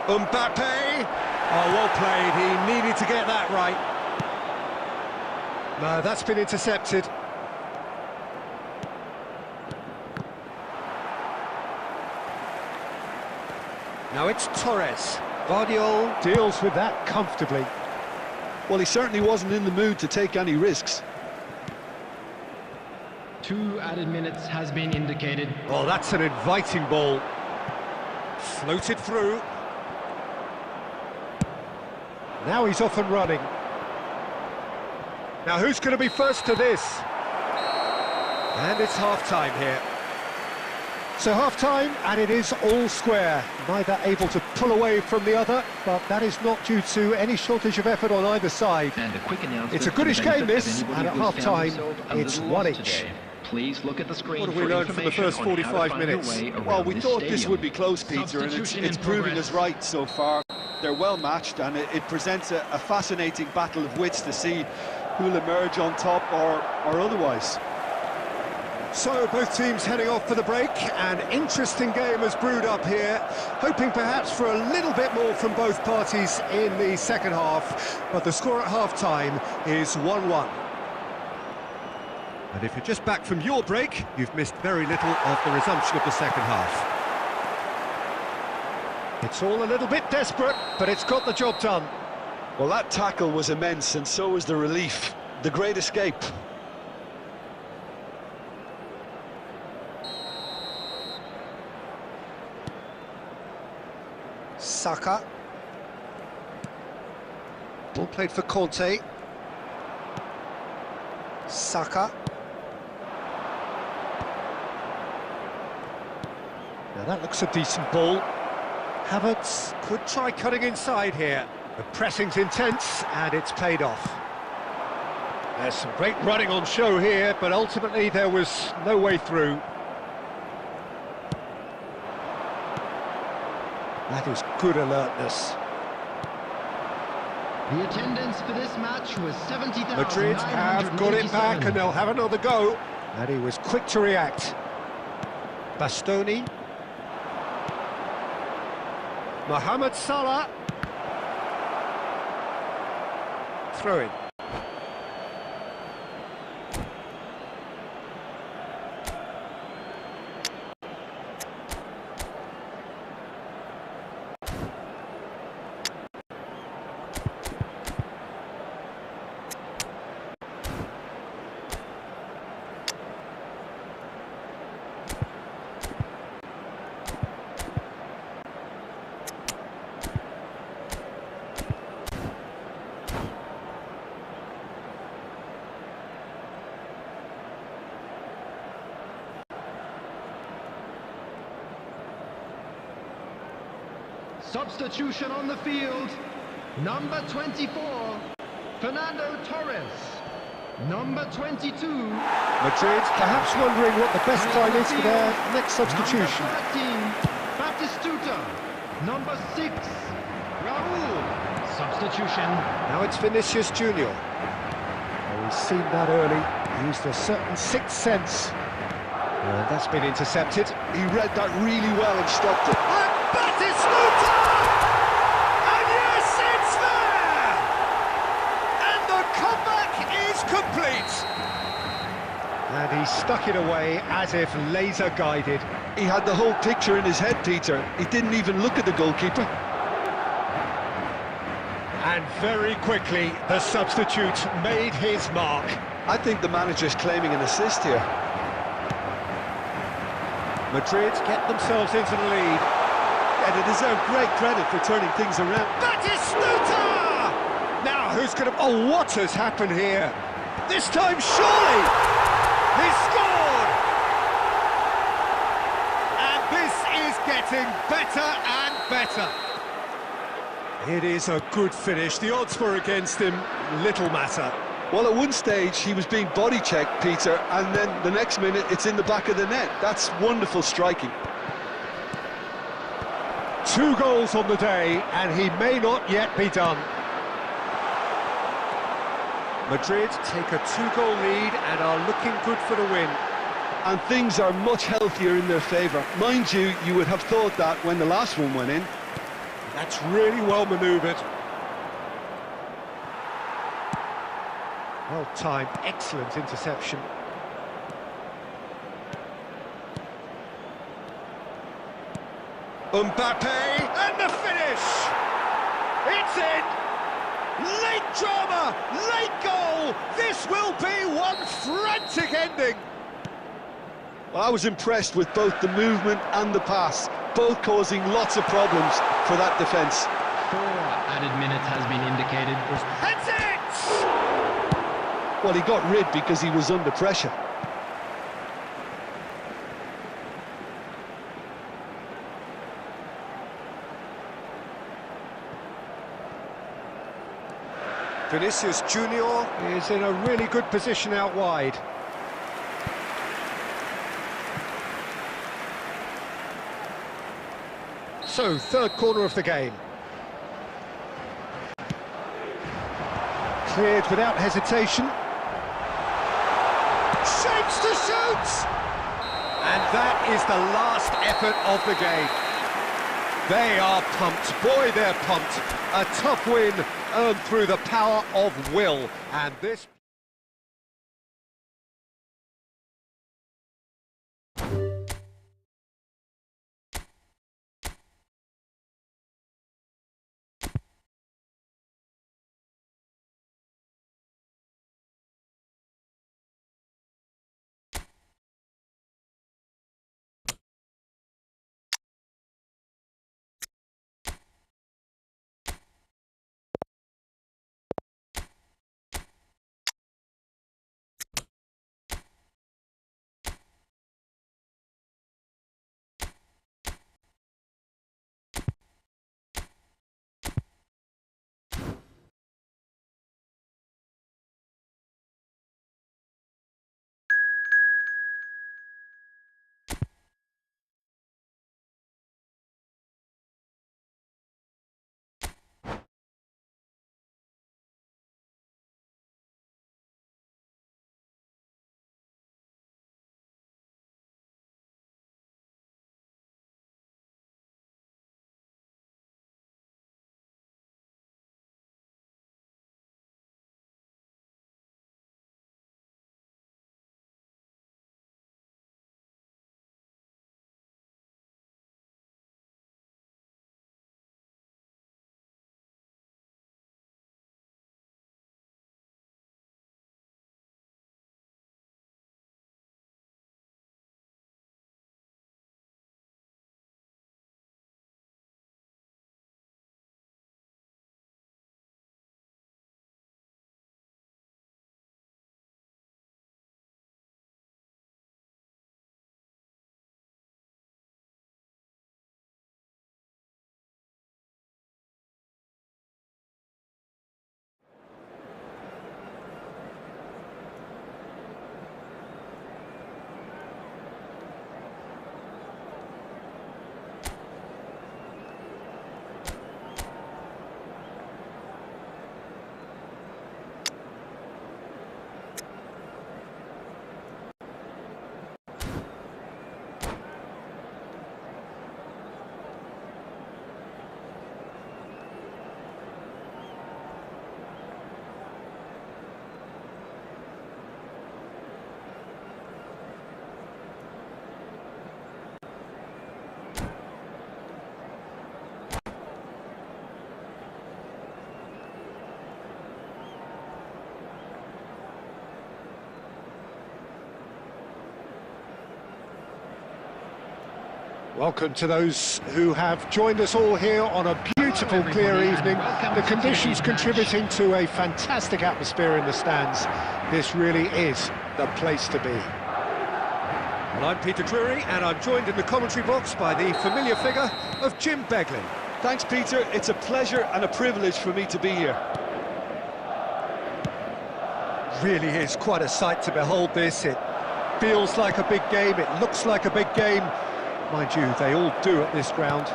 Speaker 1: Mbappe! Oh, well played. He needed to get that right. No, that's been intercepted. Now it's Torres. Guardiola deals with that comfortably.
Speaker 2: Well, he certainly wasn't in the mood to take any risks.
Speaker 3: 2 added minutes has been indicated.
Speaker 1: Oh, that's an inviting ball. Floated through. Now he's off and running. Now who's going to be first to this? And it's half-time here. So half-time, and it is all square. Neither able to pull away from the other, but that is not due to any shortage of effort on either side.
Speaker 3: And a quick announcement.
Speaker 1: It's a goodish game, this, and at half-time, it's 1 each.
Speaker 3: Please look at the screen.
Speaker 1: What have we learned from the first 45 minutes?
Speaker 4: Well, we thought this would be close, Peter, and it's proving us right so far. They're well matched, and it presents a fascinating battle of wits to see who'll emerge on top or otherwise.
Speaker 1: So both teams heading off for the break. An interesting game has brewed up here, hoping perhaps for a little bit more from both parties in the second half, but the score at half-time is 1-1. And if you're just back from your break, you've missed very little of the resumption of the second half. It's all a little bit desperate, but it's got the job done.
Speaker 2: Well, that tackle was immense, and so was the relief. The great escape.
Speaker 1: Saka. Ball played for Conte. Saka. Now that looks a decent ball. Havertz could try cutting inside here. The pressing's intense, and it's paid off. There's some great running on show here, but ultimately there was no way through. That is good alertness.
Speaker 3: The attendance for this match was 70,000.
Speaker 1: Madrid have got it back, and they'll have another go. And he was quick to react. Bastoni. Mohamed Salah. Throw in.
Speaker 3: Substitution on the field. Number 24, Fernando Torres. Number 22.
Speaker 1: Madrid perhaps wondering what the best time is for their next substitution.
Speaker 3: Number 13, Batistuta. Number 6, Raul. substitution.
Speaker 1: Now it's Vinicius Junior. Oh, he's seen that early, used a certain sixth sense. And that's been intercepted.
Speaker 2: He read that really well and stopped it.
Speaker 1: And Batistuta! And yes, it's there! And the comeback is complete! And he stuck it away as if laser-guided.
Speaker 2: He had the whole picture in his head, Peter. He didn't even look at the goalkeeper.
Speaker 1: And very quickly, the substitute made his mark.
Speaker 2: I think the manager's claiming an assist here.
Speaker 1: Madrid get themselves into the lead.
Speaker 4: And they deserve great credit for turning things around.
Speaker 1: Batistuta! Now, who's going to... Oh, what has happened here? This time, surely! He scored! And this is getting better and better. It is a good finish. The odds were against him. Little matter.
Speaker 2: Well, at one stage, he was being body-checked, Peter, and then the next minute, it's in the back of the net. That's wonderful striking.
Speaker 1: 2 goals on the day, and he may not yet be done. Madrid take a 2-goal lead and are looking good for the win.
Speaker 2: And things are much healthier in their favour. Mind you, you would have thought that when the last one went in.
Speaker 1: That's really well manoeuvred. Well timed, excellent interception. Mbappe, and the finish! It's in! Late drama, late goal! This will be one frantic ending!
Speaker 2: Well, I was impressed with both the movement and the pass, both causing lots of problems for that defence.
Speaker 3: 4 added minutes has been indicated.
Speaker 1: That's it!
Speaker 2: Well, he got rid because he was under pressure.
Speaker 1: Vinicius Junior is in a really good position out wide. So, third corner of the game. Cleared without hesitation. Shapes to shoot! And that is the last effort of the game. They are pumped. Boy, they're pumped. A tough win earned through the power of will. And this... Welcome to those who have joined us all here on a beautiful, clear evening. The conditions contributing to a fantastic atmosphere in the stands. This really is the place to be. Well, I'm Peter Drury, and I'm joined in the commentary box by the familiar figure of Jim Beglin.
Speaker 4: Thanks, Peter. It's a pleasure and a privilege for me to be here.
Speaker 1: Really is quite a sight to behold this. It feels like a big game, it looks like a big game. Mind you, they all do at this ground.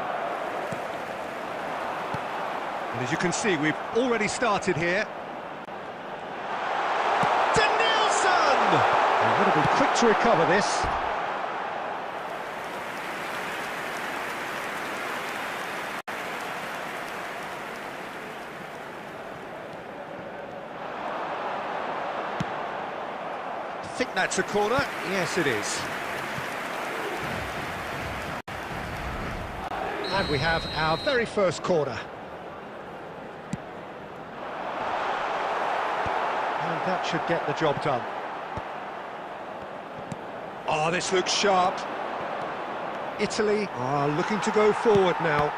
Speaker 1: And as you can see, we've already started here. Danielson! They've got to be quick to recover this. I think that's a corner. Yes, it is. And we have our very first corner. And that should get the job done. Oh, this looks sharp. Italy are looking to go forward now.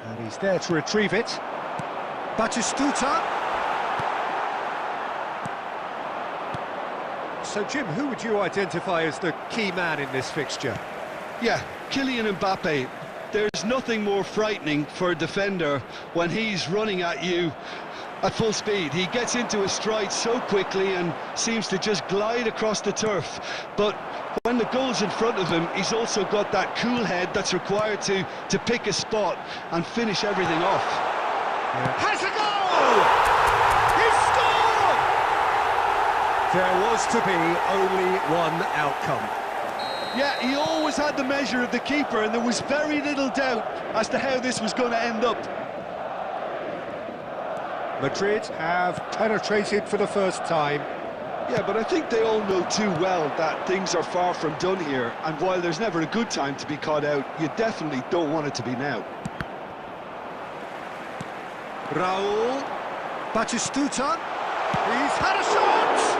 Speaker 1: And he's there to retrieve it. Batistuta. So, Jim, who would you identify as the key man in this fixture?
Speaker 2: Yeah, Kylian Mbappe. There's nothing more frightening for a defender when he's running at you at full speed. He gets into a stride so quickly and seems to just glide across the turf. But when the goal's in front of him, he's also got that cool head that's required to pick a spot and finish everything off.
Speaker 1: Yeah. Has a goal! There was to be only one outcome.
Speaker 2: Yeah, he always had the measure of the keeper, and there was very little doubt as to how this was going to end up.
Speaker 1: Madrid have penetrated for the first time.
Speaker 2: Yeah, but I think they all know too well that things are far from done here, and while there's never a good time to be caught out, you definitely don't want it to be now.
Speaker 1: Raul, Batistuta, he's had a shot!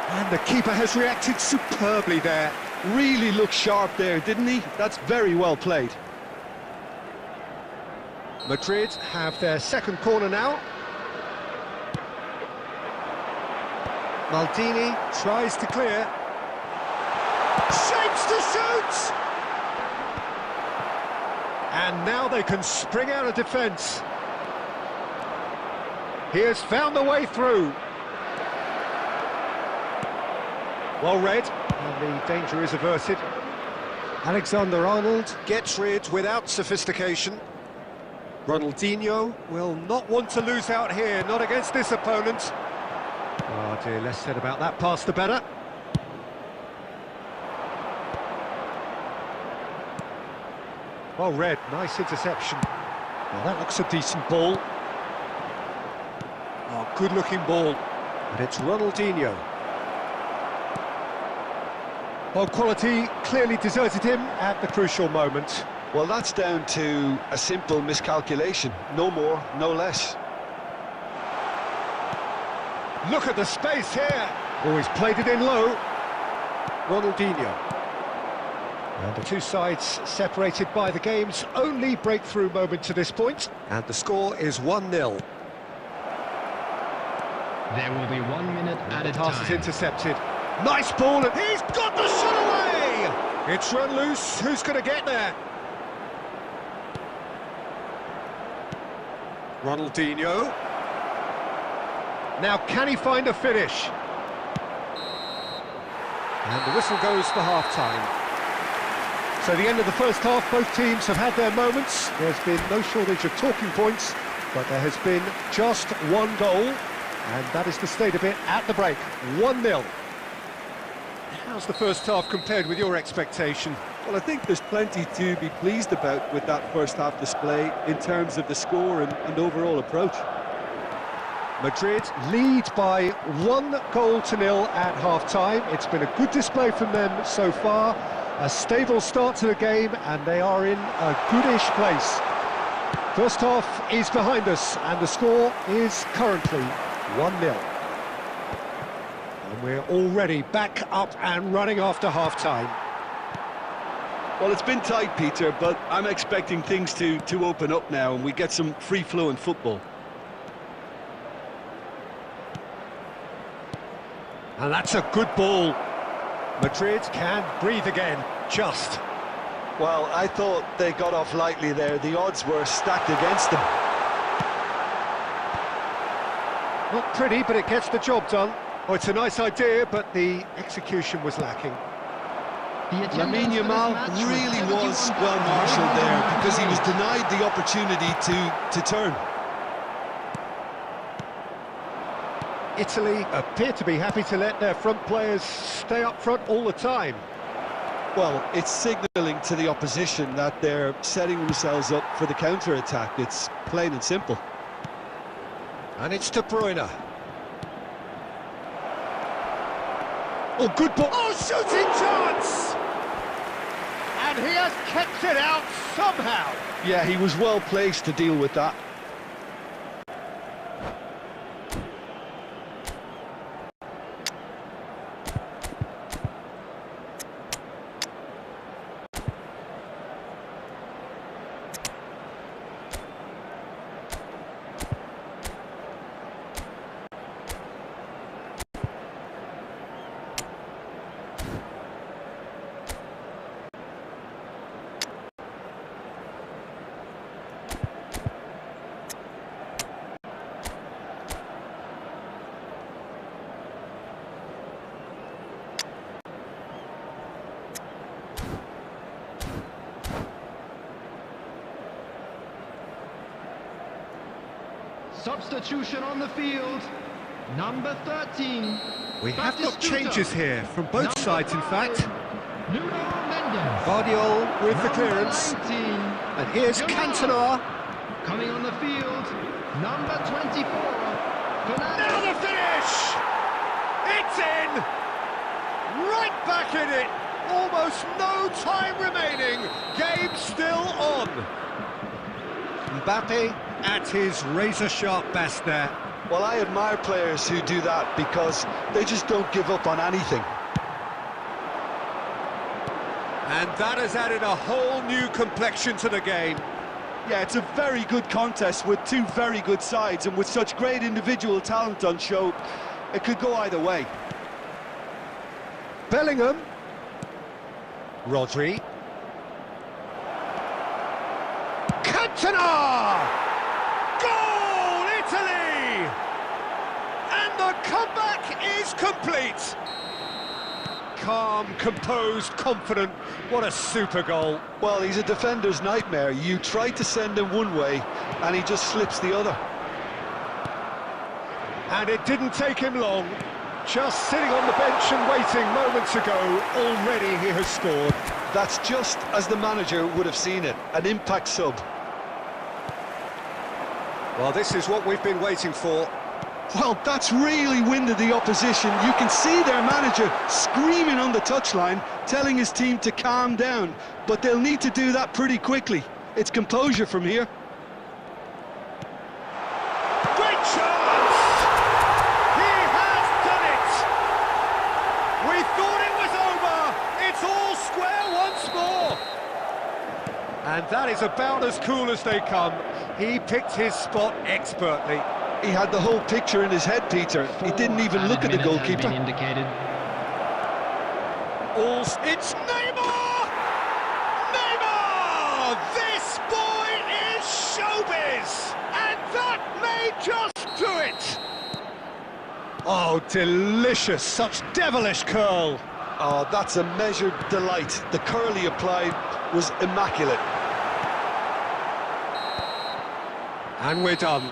Speaker 1: And the keeper has reacted superbly there.
Speaker 2: Really looked sharp there, didn't he? That's very well played.
Speaker 1: Madrid have their second corner now. Maldini tries to clear. Shapes to shoot! And now they can spring out of defence. He has found the way through. Well read, and the danger is averted. Alexander-Arnold gets rid without sophistication. Ronaldinho will not want to lose out here, not against this opponent. Oh dear, less said about that pass the better. Well read, nice interception. Well, that looks a decent ball. Oh, good-looking ball. And it's Ronaldinho. Well, quality clearly deserted him at the crucial moment.
Speaker 2: Well, that's down to a simple miscalculation. No more, no less.
Speaker 1: Look at the space here. Oh, he's played it in low. Ronaldinho. And the two sides separated by the game's only breakthrough moment to this point. And the score is 1-0.
Speaker 3: There will be 1 minute at a time.
Speaker 1: Pass is intercepted. Nice ball, and he's got the shot away! It's run loose, who's going to get there? Ronaldinho. Now, can he find a finish? And the whistle goes for half-time. So the end of the first half, both teams have had their moments. There's been no shortage of talking points, but there has been just one goal, and that is the state of it at the break, 1-0. How's the first half compared with your expectation?
Speaker 4: Well, I think there's plenty to be pleased about with that first half display in terms of the score and overall approach.
Speaker 1: Madrid lead by 1-0 at half-time. It's been a good display from them so far. A stable start to the game, and they are in a goodish place. First half is behind us, and the score is currently 1-0. And we're already back up and running after half-time.
Speaker 2: Well, it's been tight, Peter, but I'm expecting things to open up now and we get some free-flowing football.
Speaker 1: And that's a good ball. Madrid can breathe again, just.
Speaker 2: Well, I thought they got off lightly there. The odds were stacked against them.
Speaker 1: Not pretty, but it gets the job done. Oh, it's a nice idea, but the execution was lacking.
Speaker 2: Lamine Yamal really was well marshalled there because he was denied the opportunity to turn.
Speaker 1: Italy appear to be happy to let their front players stay up front all the time.
Speaker 2: Well, it's signalling to the opposition that they're setting themselves up for the counter-attack. It's plain and simple.
Speaker 1: And it's De Bruyne. Oh, good ball. Oh, shooting chance! And he has kept it out somehow.
Speaker 2: Yeah, he was well placed to deal with that.
Speaker 3: Substitution on the field, number 13.
Speaker 1: We have got changes here from both sides, in fact.
Speaker 3: Nuno Mendes.
Speaker 1: Guardiola with the clearance.
Speaker 3: 19.
Speaker 1: And here's Cantona.
Speaker 3: Coming on the field, number 24.
Speaker 1: Now the finish! It's in! Right back in it! Almost no time remaining. Game still on. Mbappe at his razor-sharp best there.
Speaker 2: Well, I admire players who do that because they just don't give up on anything.
Speaker 1: And that has added a whole new complexion to the game.
Speaker 4: Yeah, it's a very good contest with two very good sides, and with such great individual talent on show, it could go either way.
Speaker 1: Bellingham. Rodri. Cantona! Goal, Italy! And the comeback is complete. Calm, composed, confident. What a super goal.
Speaker 2: Well, he's a defender's nightmare. You try to send him one way, and he just slips the other.
Speaker 1: And it didn't take him long. Just sitting on the bench and waiting moments ago, already he has scored.
Speaker 2: That's just as the manager would have seen it, an impact sub.
Speaker 1: Well, this is what we've been waiting for.
Speaker 2: Well, that's really winded the opposition. You can see their manager screaming on the touchline, telling his team to calm down. But they'll need to do that pretty quickly. It's composure from here.
Speaker 1: Great chance! He has done it! We thought it was over! It's all square once more! And that is about as cool as they come. He picked his spot expertly.
Speaker 2: He had the whole picture in his head, Peter. He didn't even look at the goalkeeper.
Speaker 1: It's Neymar! Neymar! This boy is showbiz! And that may just do it! Oh, delicious! Such devilish curl!
Speaker 2: Oh, that's a measured delight. The curl he applied was immaculate.
Speaker 1: And we're done.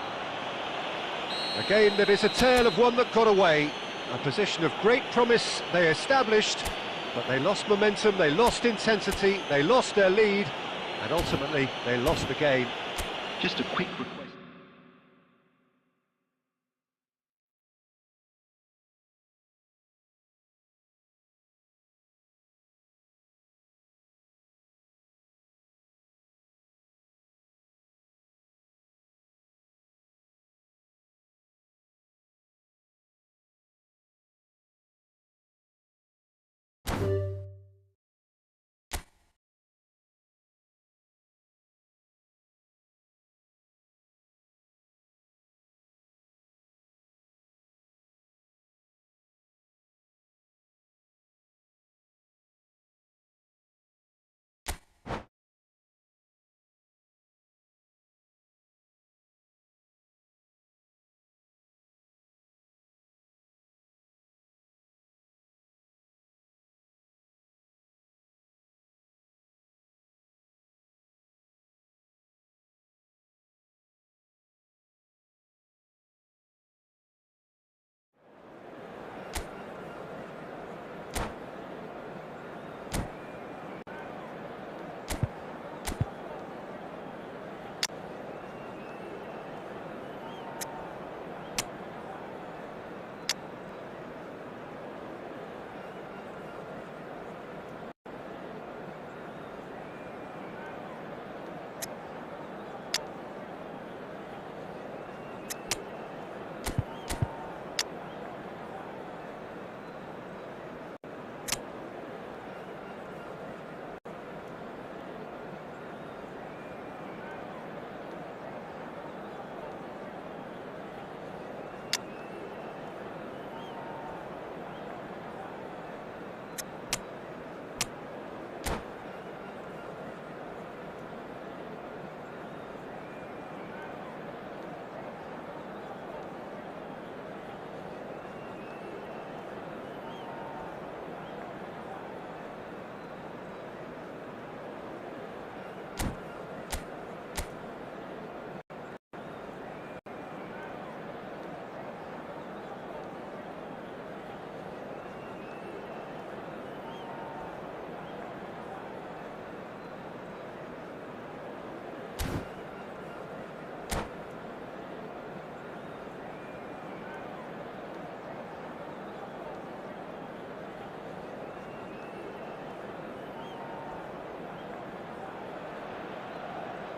Speaker 1: A game that is a tale of one that got away. A position of great promise they established, but they lost momentum, they lost intensity, they lost their lead, and ultimately they lost the game.
Speaker 3: Just a quick request.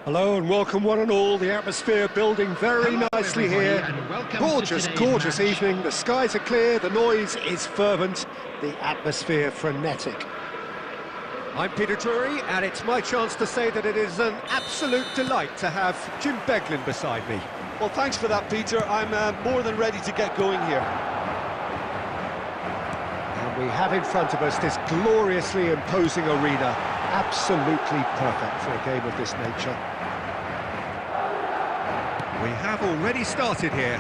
Speaker 1: Hello and welcome one and all. The atmosphere building very nicely here. Gorgeous, gorgeous evening. The skies are clear, the noise is fervent, the atmosphere frenetic. I'm Peter Drury, and it's my chance to say that it is an absolute delight to have Jim Beglin beside me.
Speaker 4: Well, thanks for that, Peter. I'm more than ready to get going here.
Speaker 1: And we have in front of us this gloriously imposing arena, absolutely perfect for a game of this nature. We have already started here.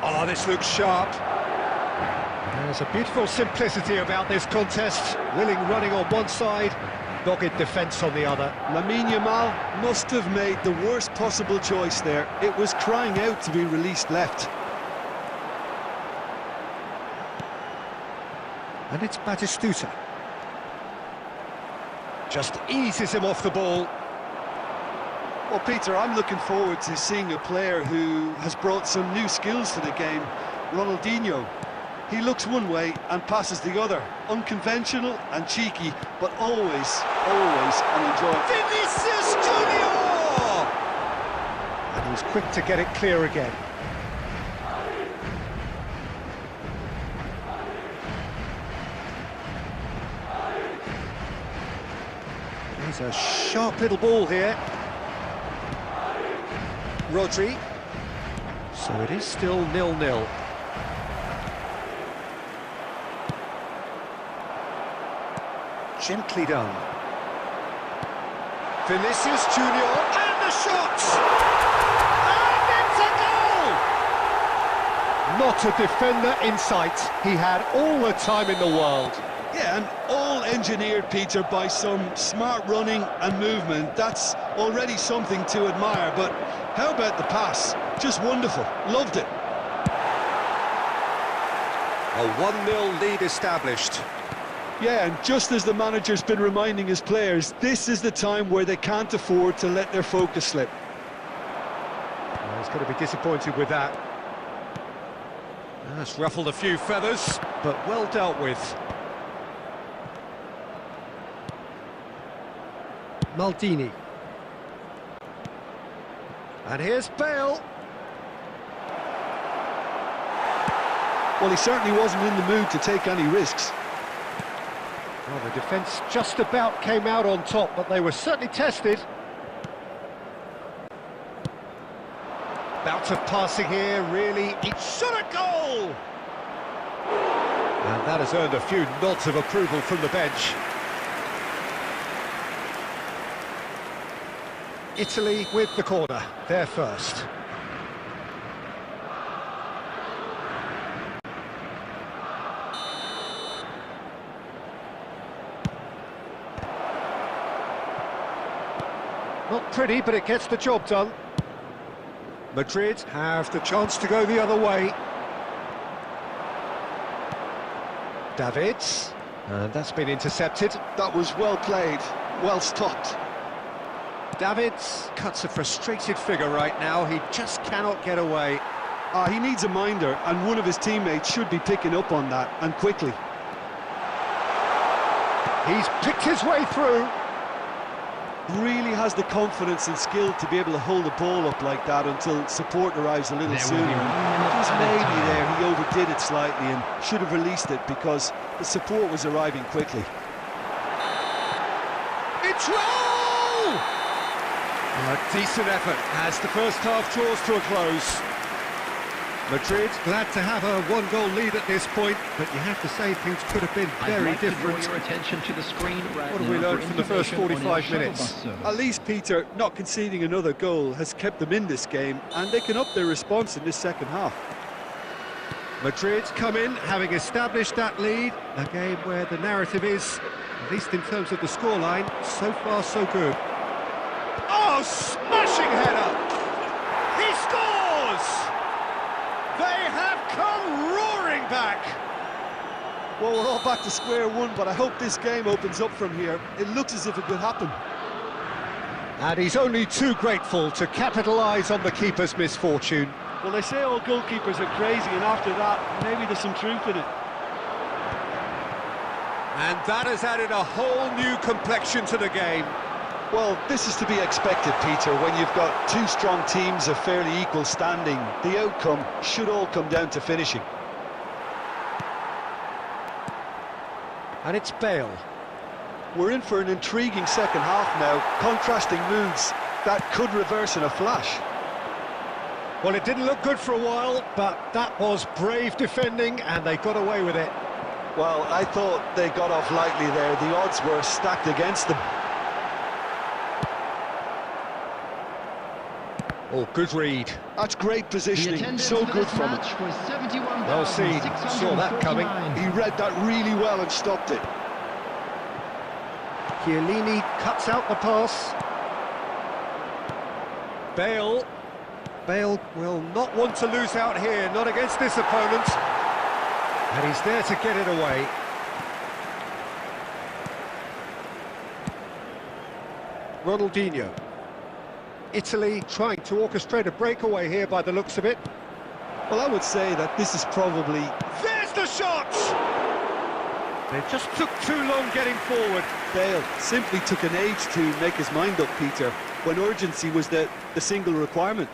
Speaker 1: Oh, this looks sharp. There's a beautiful simplicity about this contest. Willing running on one side, dogged defence on the other.
Speaker 2: Lamine Yamal must have made the worst possible choice there. It was crying out to be released left.
Speaker 1: And it's Batistuta. Just eases him off the ball.
Speaker 2: Well, Peter, I'm looking forward to seeing a player who has brought some new skills to the game. Ronaldinho. He looks one way and passes the other. Unconventional and cheeky, but always, always an enjoyment.
Speaker 1: Vinicius Junior! And he's quick to get it clear again. There's a sharp little ball here. Rodri. So it is still 0-0. Gently done. Vinicius Junior, and the shot! And it's a goal! Not a defender in sight. He had all the time in the world.
Speaker 2: Yeah, and all engineered, Peter, by some smart running and movement. That's already something to admire, but how about the pass? Just wonderful. Loved it.
Speaker 1: A 1-0 lead established.
Speaker 2: Yeah, and just as the manager's been reminding his players, this is the time where they can't afford to let their focus slip.
Speaker 1: Well, he's going to be disappointed with that. That's ruffled a few feathers, but well dealt with. Maldini. And here's Bale.
Speaker 2: Well, he certainly wasn't in the mood to take any risks.
Speaker 1: Well, the defence just about came out on top, but they were certainly tested. Bout of passing here, really, it's shot a goal! And that has earned a few nods of approval from the bench. Italy with the corner, they're first. Not pretty, but it gets the job done. Madrid have the chance to go the other way. Davids, and that's been intercepted.
Speaker 2: That was well played, well stopped.
Speaker 1: Davids cuts a frustrated figure right now. He just cannot get away.
Speaker 2: He needs a minder, and one of his teammates should be picking up on that, and quickly.
Speaker 1: He's picked his way through.
Speaker 2: Really has the confidence and skill to be able to hold the ball up like that until support arrives a little sooner. Just maybe there he overdid it slightly and should have released it because the support was arriving quickly.
Speaker 1: It's roll! A decent effort as the first half draws to a close. Madrid glad to have a one-goal lead at this point, but you have to say things could have been very different.
Speaker 3: Your attention to the screen right
Speaker 1: what have we learned from the first 45 minutes?
Speaker 2: At least, Peter, not conceding another goal has kept them in this game, and they can up their response in this second half.
Speaker 1: Madrid come in, having established that lead, a game where the narrative is, at least in terms of the scoreline, so far so good. Oh, smashing header! He scores! They have come roaring back!
Speaker 2: Well, we're all back to square one, but I hope this game opens up from here. It looks as if it could happen.
Speaker 1: And he's only too grateful to capitalise on the keeper's misfortune.
Speaker 2: Well, they say all goalkeepers are crazy, and after that, maybe there's some truth in it.
Speaker 1: And that has added a whole new complexion to the game.
Speaker 2: Well, this is to be expected, Peter. When you've got two strong teams of fairly equal standing, the outcome should all come down to finishing.
Speaker 1: And it's Bale.
Speaker 2: We're in for an intriguing second half now. Contrasting moods that could reverse in a flash.
Speaker 1: Well, it didn't look good for a while, but that was brave defending, and they got away with it.
Speaker 2: Well, I thought they got off lightly there. The odds were stacked against them.
Speaker 1: Oh, good read.
Speaker 2: That's great positioning, so good from him.
Speaker 1: Well seen, saw that coming.
Speaker 2: He read that really well and stopped it.
Speaker 1: Chiellini cuts out the pass. Bale will not want to lose out here, not against this opponent. And he's there to get it away. Ronaldinho. Italy trying to orchestrate a breakaway here by the looks of it.
Speaker 2: Well, I would say that this is probably...
Speaker 1: There's the shot! They just took too long getting forward.
Speaker 2: Bale simply took an age to make his mind up, Peter, when urgency was the single requirement.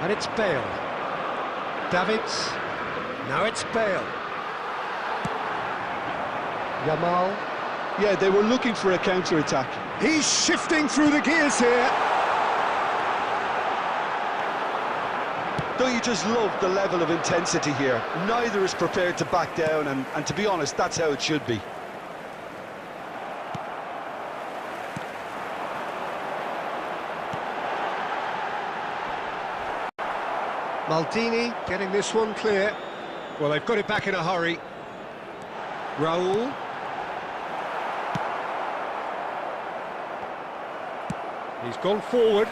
Speaker 1: And it's Bale. Davids. Now it's Bale. Yamal.
Speaker 2: Yeah, they were looking for a counter-attack.
Speaker 1: He's shifting through the gears here.
Speaker 2: Don't you just love the level of intensity here? Neither is prepared to back down, and to be honest, that's how it should be.
Speaker 1: Maldini getting this one clear. Well, they've got it back in a hurry. Raul. He's gone forward.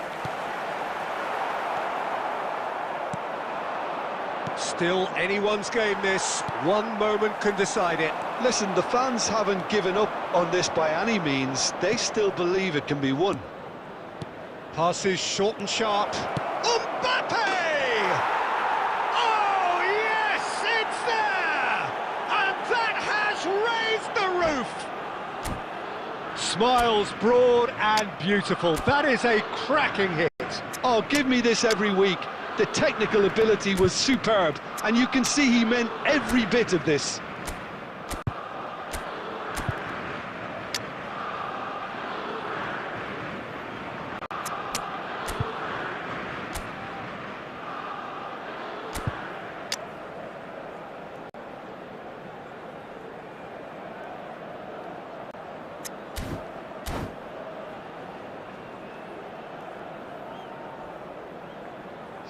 Speaker 1: Still anyone's game this. One moment can decide it.
Speaker 2: Listen, the fans haven't given up on this by any means. They still believe it can be won.
Speaker 1: Passes short and sharp. Mbappe! Oh, yes, it's there! And that has raised the roof! Smiles broad and beautiful. That is a cracking hit.
Speaker 2: Oh, give me this every week. The technical ability was superb, and you can see he meant every bit of this.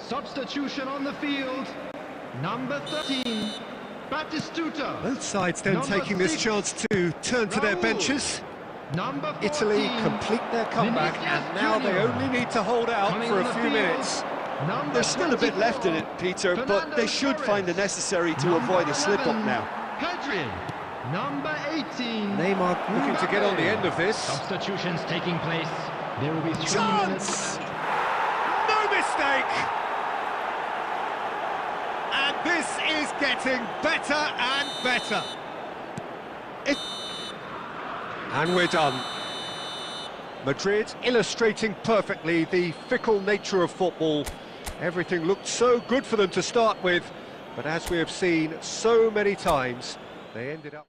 Speaker 3: Substitution on the field, number 13, Batistuta.
Speaker 1: Both sides then taking this chance to turn to their benches.
Speaker 3: Number 14,
Speaker 1: Italy complete their comeback, and now they only need to hold out for a few minutes.
Speaker 2: There's still a bit left in it, Peter, but they should find it necessary to avoid a slip-up now.
Speaker 3: Pedri, number 18.
Speaker 1: Neymar looking to get on the end of this.
Speaker 3: Substitutions taking place. There will be 3 minutes.
Speaker 1: Chance! No mistake! And this is getting better and better. And we're done. Madrid illustrating perfectly the fickle nature of football. Everything looked so good for them to start with, but as we have seen so many times, they ended up...